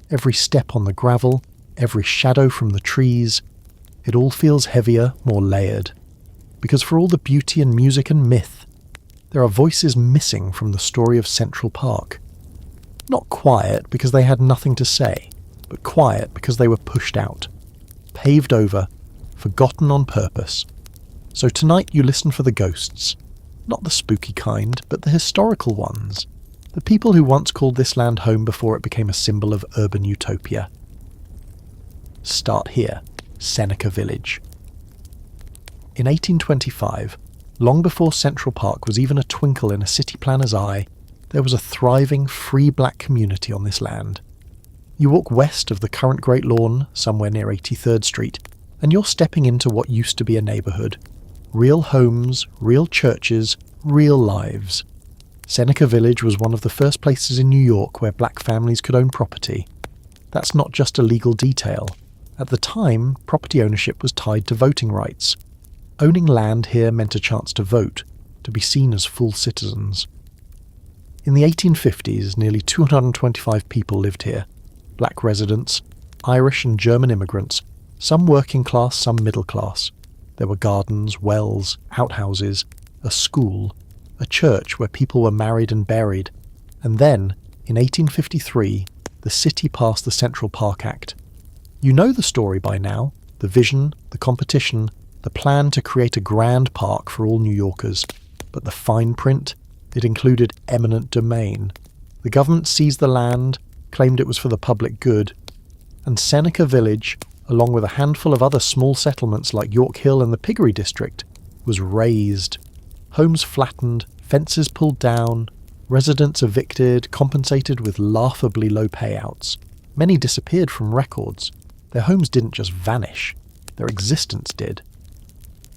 Every step on the gravel, every shadow from the trees, it all feels heavier, more layered. Because for all the beauty and music and myth, there are voices missing from the story of Central Park. Not quiet because they had nothing to say, but quiet because they were pushed out, paved over, forgotten on purpose. So tonight you listen for the ghosts, not the spooky kind, but the historical ones, the people who once called this land home before it became a symbol of urban utopia. Start here, Seneca Village. In 1825, long before Central Park was even a twinkle in a city planner's eye, there was a thriving, free black community on this land. You walk west of the current Great Lawn, somewhere near 83rd Street, and you're stepping into what used to be a neighbourhood. Real homes, real churches, real lives. Seneca Village was one of the first places in New York where black families could own property. That's not just a legal detail. At the time, property ownership was tied to voting rights. Owning land here meant a chance to vote, to be seen as full citizens. In the 1850s, nearly 225 people lived here. Black residents, Irish and German immigrants, some working class, some middle class. There were gardens, wells, outhouses, a school, a church where people were married and buried. And then, in 1853, the city passed the Central Park Act. You know the story by now, the vision, the competition, the plan to create a grand park for all New Yorkers. But the fine print, it included eminent domain. The government seized the land, claimed it was for the public good. And Seneca Village, along with a handful of other small settlements like York Hill and the Piggery District, was razed. Homes flattened, fences pulled down, residents evicted, compensated with laughably low payouts. Many disappeared from records. Their homes didn't just vanish, their existence did.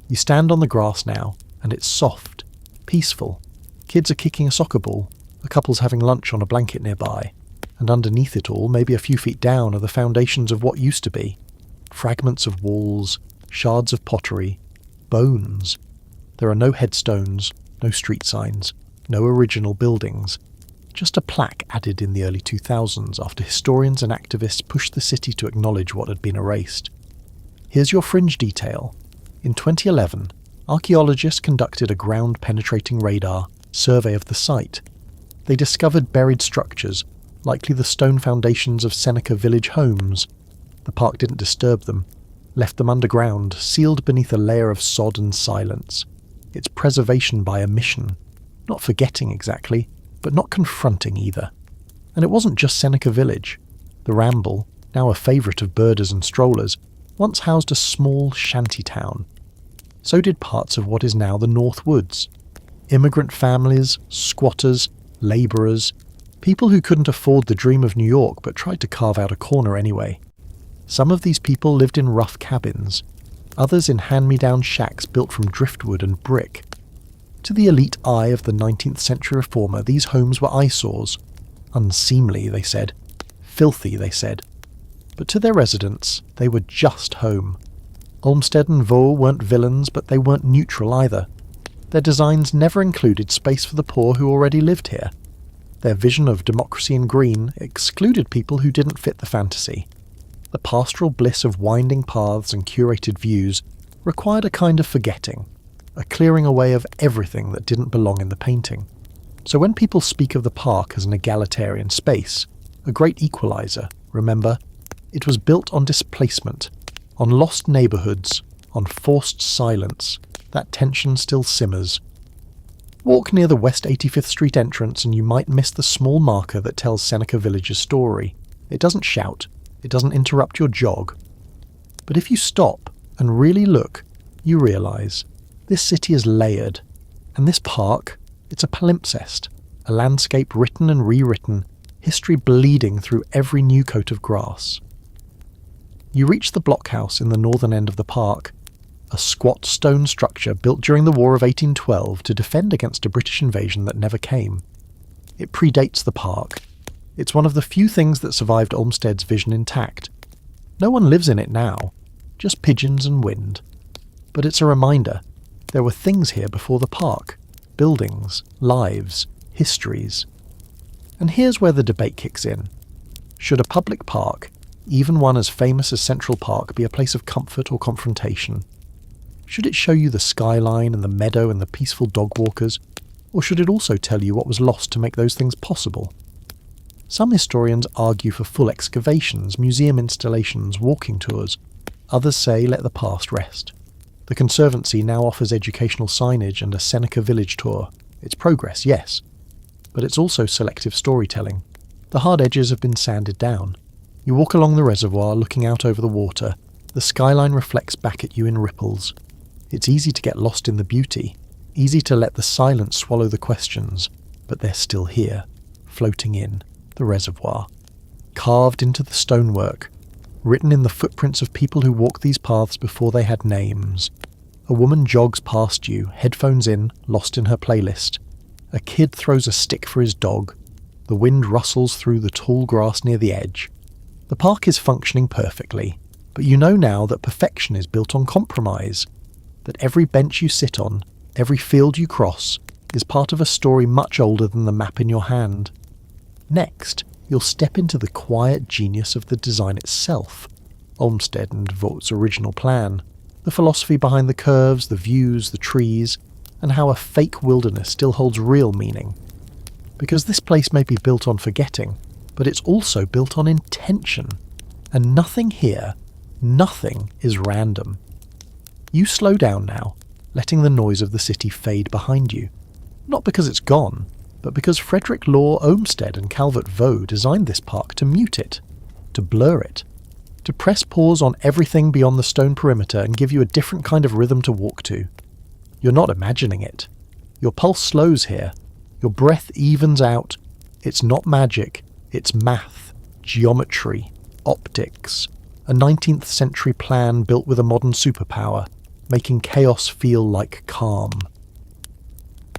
You stand on the grass now, and it's soft, peaceful. Kids are kicking a soccer ball, a couple's having lunch on a blanket nearby, and underneath it all, maybe a few feet down, are the foundations of what used to be. Fragments of walls, shards of pottery, bones. There are no headstones, no street signs, no original buildings. Just a plaque added in the early 2000s after historians and activists pushed the city to acknowledge what had been erased. Here's your fringe detail. In 2011, archaeologists conducted a ground-penetrating radar survey of the site. They discovered buried structures, likely the stone foundations of Seneca Village homes. The park didn't disturb them, left them underground, sealed beneath a layer of sod and silence. It's preservation by omission. Not forgetting exactly, but not confronting either. And it wasn't just Seneca Village. The Ramble, now a favourite of birders and strollers, once housed a small shanty town. So did parts of what is now the North Woods. Immigrant families, squatters, labourers, people who couldn't afford the dream of New York but tried to carve out a corner anyway. Some of these people lived in rough cabins, others in hand-me-down shacks built from driftwood and brick, To the elite eye of the 19th century reformer, these homes were eyesores. Unseemly, they said. Filthy, they said. But to their residents, they were just home. Olmsted and Vaux weren't villains, but they weren't neutral either. Their designs never included space for the poor who already lived here. Their vision of democracy and green excluded people who didn't fit the fantasy. The pastoral bliss of winding paths and curated views required a kind of forgetting, a clearing away of everything that didn't belong in the painting. So when people speak of the park as an egalitarian space, a great equalizer, remember, it was built on displacement, on lost neighbourhoods, on forced silence. That tension still simmers. Walk near the West 85th Street entrance and you might miss the small marker that tells Seneca Village's story. It doesn't shout, it doesn't interrupt your jog. But if you stop and really look, you realise this city is layered, and this park, it's a palimpsest, a landscape written and rewritten, history bleeding through every new coat of grass. You reach the blockhouse in the northern end of the park, a squat stone structure built during the War of 1812 to defend against a British invasion that never came. It predates the park. It's one of the few things that survived Olmsted's vision intact. No one lives in it now, just pigeons and wind. But it's a reminder, there were things here before the park, buildings, lives, histories. And here's where the debate kicks in. Should a public park, even one as famous as Central Park, be a place of comfort or confrontation? Should it show you the skyline and the meadow and the peaceful dog walkers, or should it also tell you what was lost to make those things possible? Some historians argue for full excavations, museum installations, walking tours. Others say let the past rest. The Conservancy now offers educational signage and a Seneca Village tour. It's progress, yes, but it's also selective storytelling. The hard edges have been sanded down. You walk along the reservoir looking out over the water. The skyline reflects back at you in ripples. It's easy to get lost in the beauty, easy to let the silence swallow the questions, but they're still here, floating in the reservoir, carved into the stonework, written in the footprints of people who walked these paths before they had names. A woman jogs past you, headphones in, lost in her playlist. A kid throws a stick for his dog. The wind rustles through the tall grass near the edge. The park is functioning perfectly, but you know now that perfection is built on compromise, that every bench you sit on, every field you cross, is part of a story much older than the map in your hand. Next, you'll step into the quiet genius of the design itself, Olmsted and Vaught's original plan, the philosophy behind the curves, the views, the trees, and how a fake wilderness still holds real meaning. Because this place may be built on forgetting, but it's also built on intention, and nothing here, nothing is random. You slow down now, letting the noise of the city fade behind you, not because it's gone, but because Frederick Law Olmsted and Calvert Vaux designed this park to mute it, to blur it, to press pause on everything beyond the stone perimeter and give you a different kind of rhythm to walk to. You're not imagining it. Your pulse slows here. Your breath evens out. It's not magic. It's math, geometry, optics, a 19th century plan built with a modern superpower, making chaos feel like calm.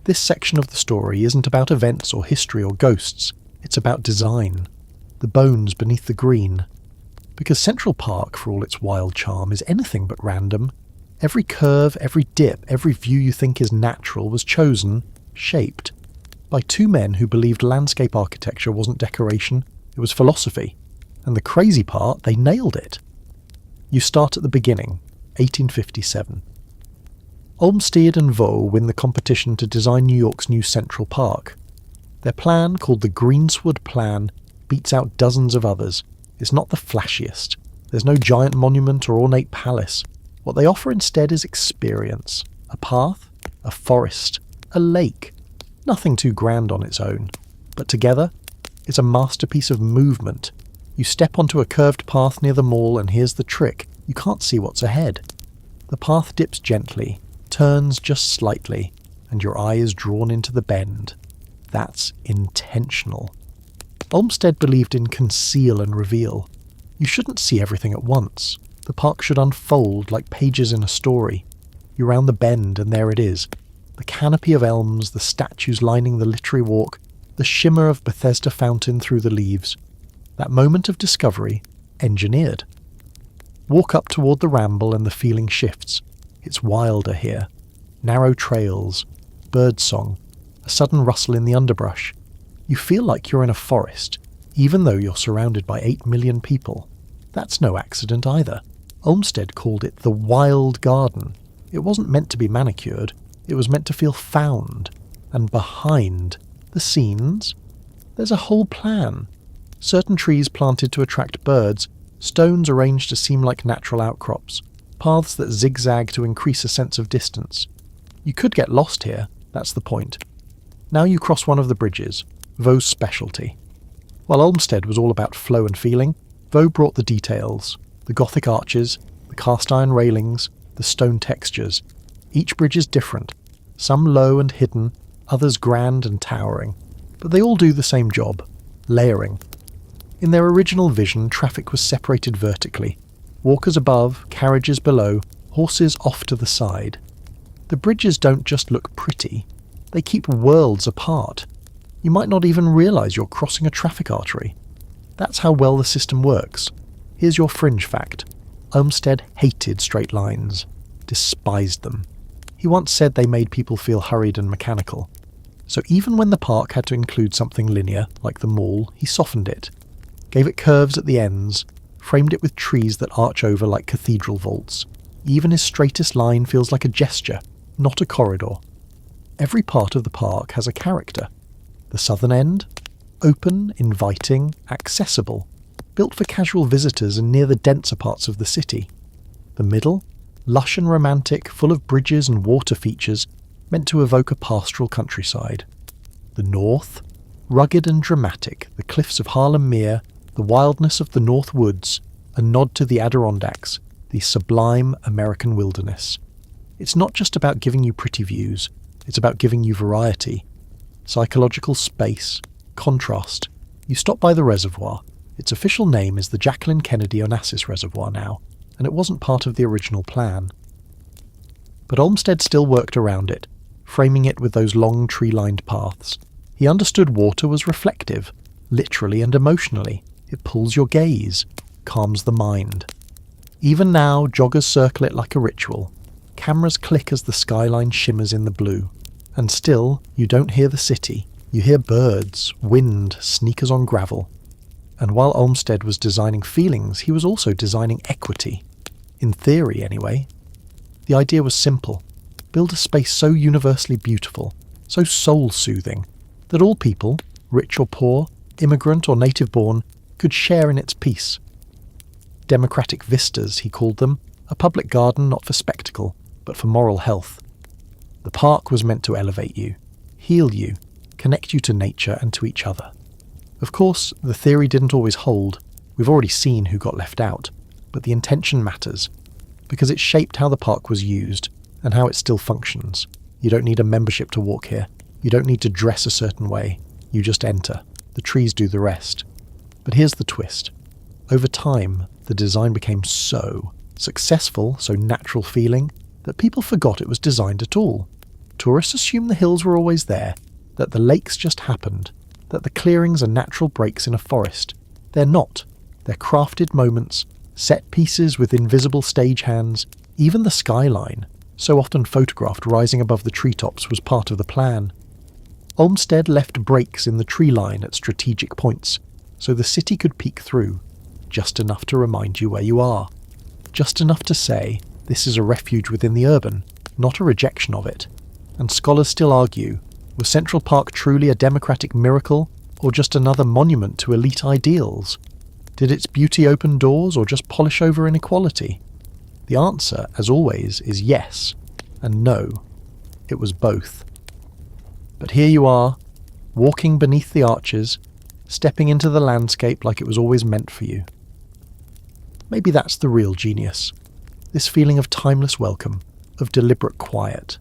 This section of the story isn't about events or history or ghosts. It's about design, the bones beneath the green. Because Central Park, for all its wild charm, is anything but random. Every curve, every dip, every view you think is natural was chosen, shaped, by two men who believed landscape architecture wasn't decoration, it was philosophy. And the crazy part, they nailed it. You start at the beginning, 1857. Olmsted and Vaux win the competition to design New York's new Central Park. Their plan, called the Greensward Plan, beats out dozens of others. It's not the flashiest. There's no giant monument or ornate palace. What they offer instead is experience. A path, a forest, a lake. Nothing too grand on its own. But together, it's a masterpiece of movement. You step onto a curved path near the mall and here's the trick. You can't see what's ahead. The path dips gently, turns just slightly, and your eye is drawn into the bend. That's intentional. Olmsted believed in conceal and reveal. You shouldn't see everything at once. The park should unfold like pages in a story. You round the bend and there it is. The canopy of elms, the statues lining the literary walk, the shimmer of Bethesda fountain through the leaves. That moment of discovery, engineered. Walk up toward the ramble and the feeling shifts. It's wilder here. Narrow trails, birdsong, a sudden rustle in the underbrush. You feel like you're in a forest, even though you're surrounded by 8 million people. That's no accident either. Olmsted called it the wild garden. It wasn't meant to be manicured. It was meant to feel found. And behind the scenes, there's a whole plan. Certain trees planted to attract birds, stones arranged to seem like natural outcrops, paths that zigzag to increase a sense of distance. You could get lost here, that's the point. Now you cross one of the bridges, Vaux's specialty. While Olmsted was all about flow and feeling, Vaux brought the details, the Gothic arches, the cast iron railings, the stone textures. Each bridge is different, some low and hidden, others grand and towering, but they all do the same job, layering. In their original vision, traffic was separated vertically, walkers above, carriages below, horses off to the side. The bridges don't just look pretty, they keep worlds apart. You might not even realise you're crossing a traffic artery. That's how well the system works. Here's your fringe fact. Olmsted hated straight lines, despised them. He once said they made people feel hurried and mechanical. So even when the park had to include something linear, like the mall, he softened it, gave it curves at the ends, framed it with trees that arch over like cathedral vaults. Even his straightest line feels like a gesture, not a corridor. Every part of the park has a character. The southern end, open, inviting, accessible, built for casual visitors and near the denser parts of the city. The middle, lush and romantic, full of bridges and water features, meant to evoke a pastoral countryside. The north, rugged and dramatic, the cliffs of Harlem Mere, the wildness of the North Woods, a nod to the Adirondacks, the sublime American wilderness. It's not just about giving you pretty views, it's about giving you variety, psychological space, contrast. You stop by the reservoir. Its official name is the Jacqueline Kennedy Onassis Reservoir now, and it wasn't part of the original plan. But Olmsted still worked around it, framing it with those long tree-lined paths. He understood water was reflective, literally and emotionally. It pulls your gaze, calms the mind. Even now, joggers circle it like a ritual. Cameras click as the skyline shimmers in the blue. And still, you don't hear the city. You hear birds, wind, sneakers on gravel. And while Olmsted was designing feelings, he was also designing equity. In theory, anyway. The idea was simple. Build a space so universally beautiful, so soul-soothing, that all people, rich or poor, immigrant or native-born, could share in its peace. Democratic vistas, he called them, a public garden not for spectacle, but for moral health. The park was meant to elevate you, heal you, connect you to nature and to each other. Of course, the theory didn't always hold. We've already seen who got left out, but the intention matters, because it shaped how the park was used and how it still functions. You don't need a membership to walk here. You don't need to dress a certain way. You just enter. The trees do the rest. But here's the twist. Over time, the design became so successful, so natural feeling, that people forgot it was designed at all. Tourists assumed the hills were always there, that the lakes just happened, that the clearings are natural breaks in a forest. They're not. They're crafted moments, set pieces with invisible stagehands. Even the skyline, so often photographed rising above the treetops, was part of the plan. Olmsted left breaks in the tree line at strategic points, so the city could peek through, just enough to remind you where you are. Just enough to say, this is a refuge within the urban, not a rejection of it. And scholars still argue, was Central Park truly a democratic miracle, or just another monument to elite ideals? Did its beauty open doors, or just polish over inequality? The answer, as always, is yes, and no. It was both. But here you are, walking beneath the arches, stepping into the landscape like it was always meant for you. Maybe that's the real genius. This feeling of timeless welcome, of deliberate quiet.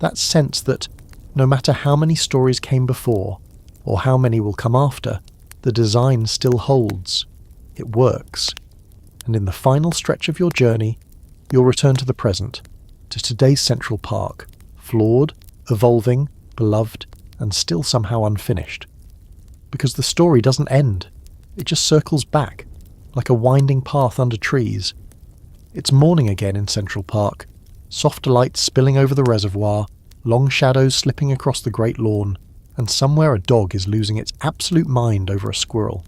That sense that, no matter how many stories came before, or how many will come after, the design still holds. It works. And in the final stretch of your journey, you'll return to the present, to today's Central Park, flawed, evolving, beloved, and still somehow unfinished. Because the story doesn't end. It just circles back, like a winding path under trees. It's morning again in Central Park, soft lights spilling over the reservoir, long shadows slipping across the great lawn, and somewhere a dog is losing its absolute mind over a squirrel.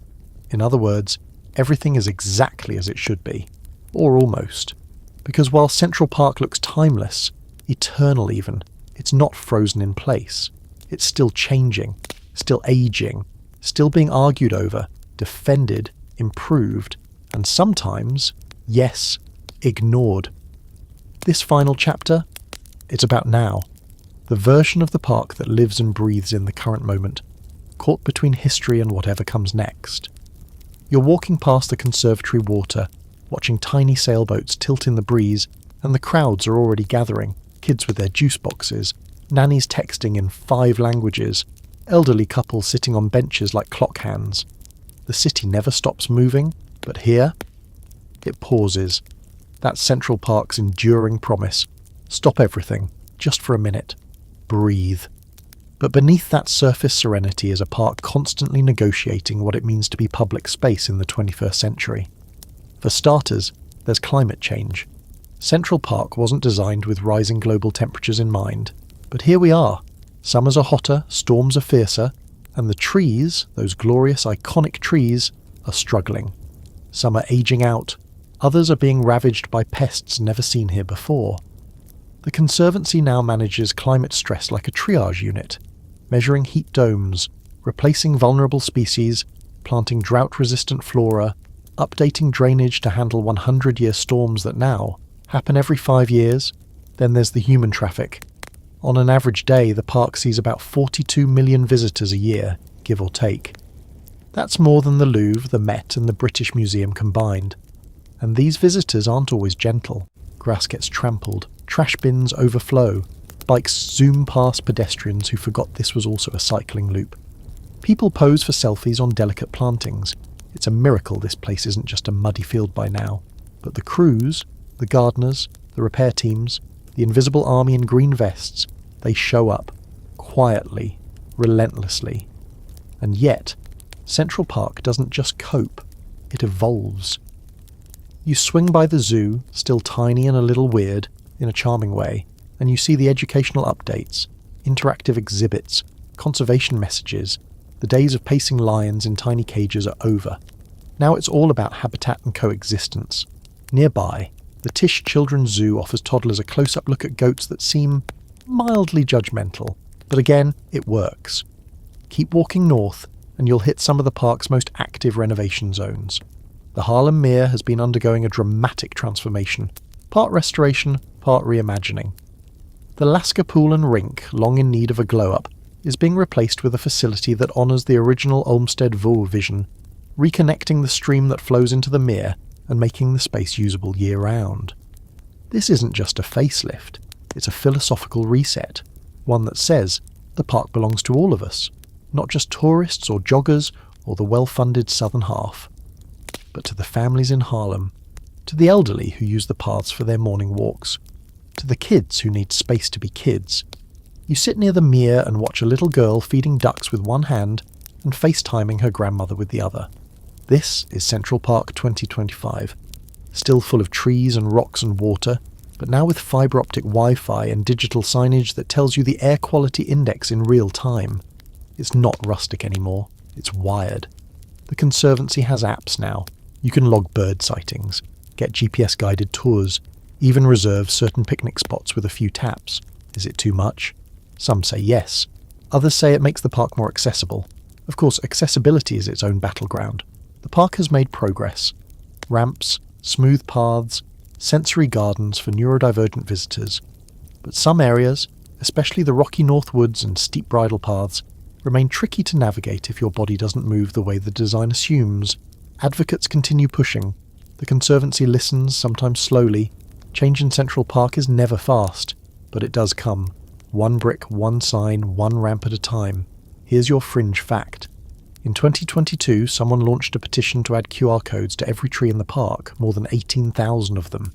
In other words, everything is exactly as it should be. Or almost. Because while Central Park looks timeless, eternal even, it's not frozen in place. It's still changing, still aging, still being argued over, defended, improved, and sometimes, yes, ignored. This final chapter, it's about now. The version of the park that lives and breathes in the current moment, caught between history and whatever comes next. You're walking past the conservatory water, watching tiny sailboats tilt in the breeze, and the crowds are already gathering, kids with their juice boxes, nannies texting in 5 languages, elderly couples sitting on benches like clock hands. The city never stops moving, but here, it pauses. That's Central Park's enduring promise. Stop everything, just for a minute. Breathe. But beneath that surface serenity is a park constantly negotiating what it means to be public space in the 21st century. For starters, there's climate change. Central Park wasn't designed with rising global temperatures in mind, but here we are. Summers are hotter, storms are fiercer, and the trees, those glorious iconic trees, are struggling. Some are aging out, others are being ravaged by pests never seen here before. The Conservancy now manages climate stress like a triage unit, measuring heat domes, replacing vulnerable species, planting drought-resistant flora, updating drainage to handle 100-year storms that now happen every 5 years. Then there's the human traffic. On an average day, the park sees about 42 million visitors a year, give or take. That's more than the Louvre, the Met, and the British Museum combined. And these visitors aren't always gentle. Grass gets trampled, trash bins overflow, bikes zoom past pedestrians who forgot this was also a cycling loop. People pose for selfies on delicate plantings. It's a miracle this place isn't just a muddy field by now. But the crews, the gardeners, the repair teams, the invisible army in green vests, they show up, quietly, relentlessly. And yet, Central Park doesn't just cope, it evolves. You swing by the zoo, still tiny and a little weird, in a charming way, and you see the educational updates, interactive exhibits, conservation messages. The days of pacing lions in tiny cages are over. Now it's all about habitat and coexistence. Nearby, the Tisch Children's Zoo offers toddlers a close-up look at goats that seem mildly judgmental, but again, it works. Keep walking north, and you'll hit some of the park's most active renovation zones. The Harlem Mere has been undergoing a dramatic transformation, part restoration, part reimagining. The Lasker Pool and Rink, long in need of a glow-up, is being replaced with a facility that honours the original Olmsted Vaux vision, reconnecting the stream that flows into the mere and making the space usable year-round. This isn't just a facelift, it's a philosophical reset, one that says the park belongs to all of us, not just tourists or joggers or the well-funded southern half, but to the families in Harlem, to the elderly who use the paths for their morning walks, to the kids who need space to be kids. You sit near the mere and watch a little girl feeding ducks with one hand and FaceTiming her grandmother with the other. This is Central Park 2025, still full of trees and rocks and water, but now with fibre optic Wi-Fi and digital signage that tells you the air quality index in real time. It's not rustic anymore, it's wired. The Conservancy has apps now. You can log bird sightings, get GPS-guided tours, even reserve certain picnic spots with a few taps. Is it too much? Some say yes. Others say it makes the park more accessible. Of course, accessibility is its own battleground. The park has made progress. Ramps, smooth paths, sensory gardens for neurodivergent visitors. But some areas, especially the rocky North Woods and steep bridle paths, remain tricky to navigate if your body doesn't move the way the design assumes. Advocates continue pushing. The Conservancy listens, sometimes slowly. Change in Central Park is never fast, but it does come. One brick, one sign, one ramp at a time. Here's your fringe fact. In 2022, someone launched a petition to add QR codes to every tree in the park, more than 18,000 of them.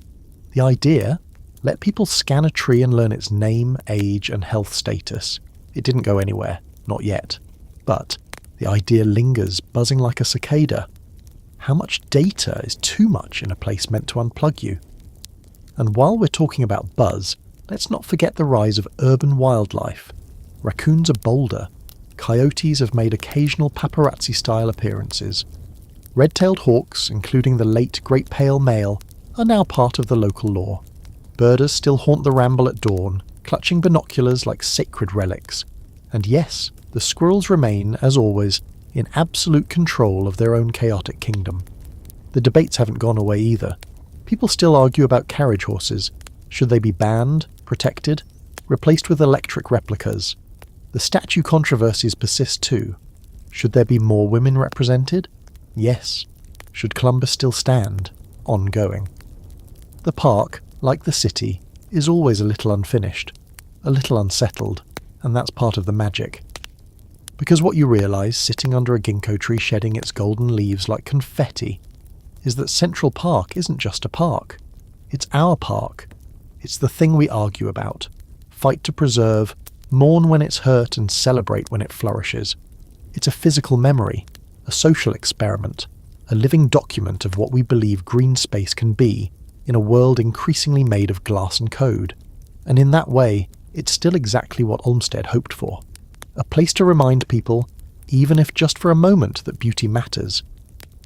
The idea? Let people scan a tree and learn its name, age, and health status. It didn't go anywhere, not yet. But the idea lingers, buzzing like a cicada. How much data is too much in a place meant to unplug you? And while we're talking about buzz, let's not forget the rise of urban wildlife. Raccoons are bolder. Coyotes have made occasional paparazzi-style appearances. Red-tailed hawks, including the late great pale male, are now part of the local lore. Birders still haunt the ramble at dawn, clutching binoculars like sacred relics. And yes, the squirrels remain, as always, in absolute control of their own chaotic kingdom. The debates haven't gone away either. People still argue about carriage horses. Should they be banned, protected, replaced with electric replicas? The statue controversies persist too. Should there be more women represented? Yes. Should Columbus still stand? Ongoing. The park, like the city, is always a little unfinished, a little unsettled, and that's part of the magic. Because what you realise, sitting under a ginkgo tree shedding its golden leaves like confetti, is that Central Park isn't just a park. It's our park. It's the thing we argue about, fight to preserve, mourn when it's hurt and celebrate when it flourishes. It's a physical memory, a social experiment, a living document of what we believe green space can be in a world increasingly made of glass and code. And in that way, it's still exactly what Olmsted hoped for. A place to remind people, even if just for a moment, that beauty matters.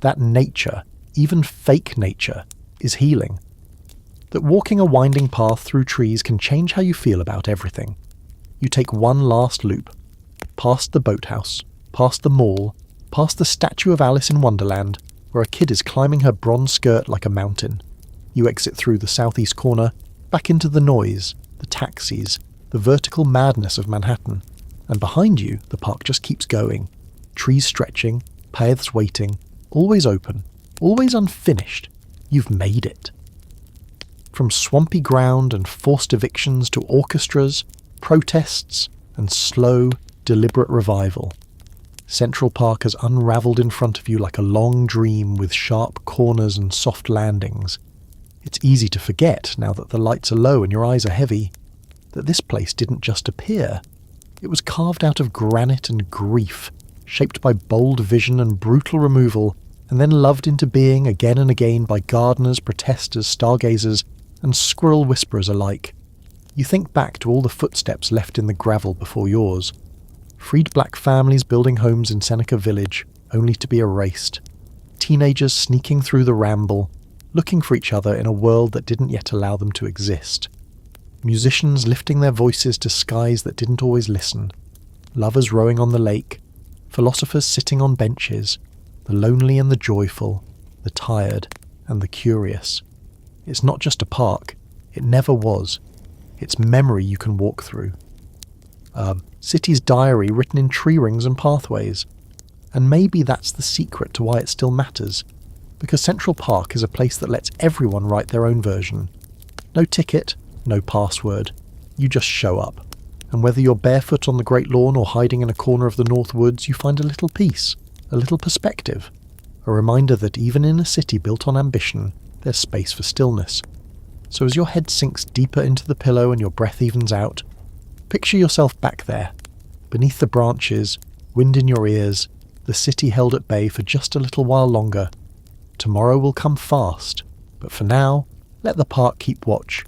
That nature, even fake nature, is healing. That walking a winding path through trees can change how you feel about everything. You take one last loop, past the boathouse, past the mall, past the statue of Alice in Wonderland, where a kid is climbing her bronze skirt like a mountain. You exit through the southeast corner, back into the noise, the taxis, the vertical madness of Manhattan. And behind you, the park just keeps going. Trees stretching, paths waiting, always open, always unfinished. You've made it. From swampy ground and forced evictions to orchestras, protests, and slow, deliberate revival, Central Park has unravelled in front of you like a long dream with sharp corners and soft landings. It's easy to forget, now that the lights are low and your eyes are heavy, that this place didn't just appear. It was carved out of granite and grief, shaped by bold vision and brutal removal, and then loved into being again and again by gardeners, protesters, stargazers, and squirrel whisperers alike. You think back to all the footsteps left in the gravel before yours. Freed black families building homes in Seneca Village, only to be erased. Teenagers sneaking through the ramble, looking for each other in a world that didn't yet allow them to exist. Musicians lifting their voices to skies that didn't always listen. Lovers rowing on the lake. Philosophers sitting on benches. The lonely and the joyful. The tired and the curious. It's not just a park. It never was. It's memory you can walk through. City's diary written in tree rings and pathways. And maybe that's the secret to why it still matters. Because Central Park is a place that lets everyone write their own version. No ticket, no password. You just show up. And whether you're barefoot on the Great Lawn or hiding in a corner of the North Woods, you find a little peace, a little perspective. A reminder that even in a city built on ambition, there's space for stillness. So as your head sinks deeper into the pillow and your breath evens out, picture yourself back there, beneath the branches, wind in your ears, the city held at bay for just a little while longer. Tomorrow will come fast, but for now, let the park keep watch,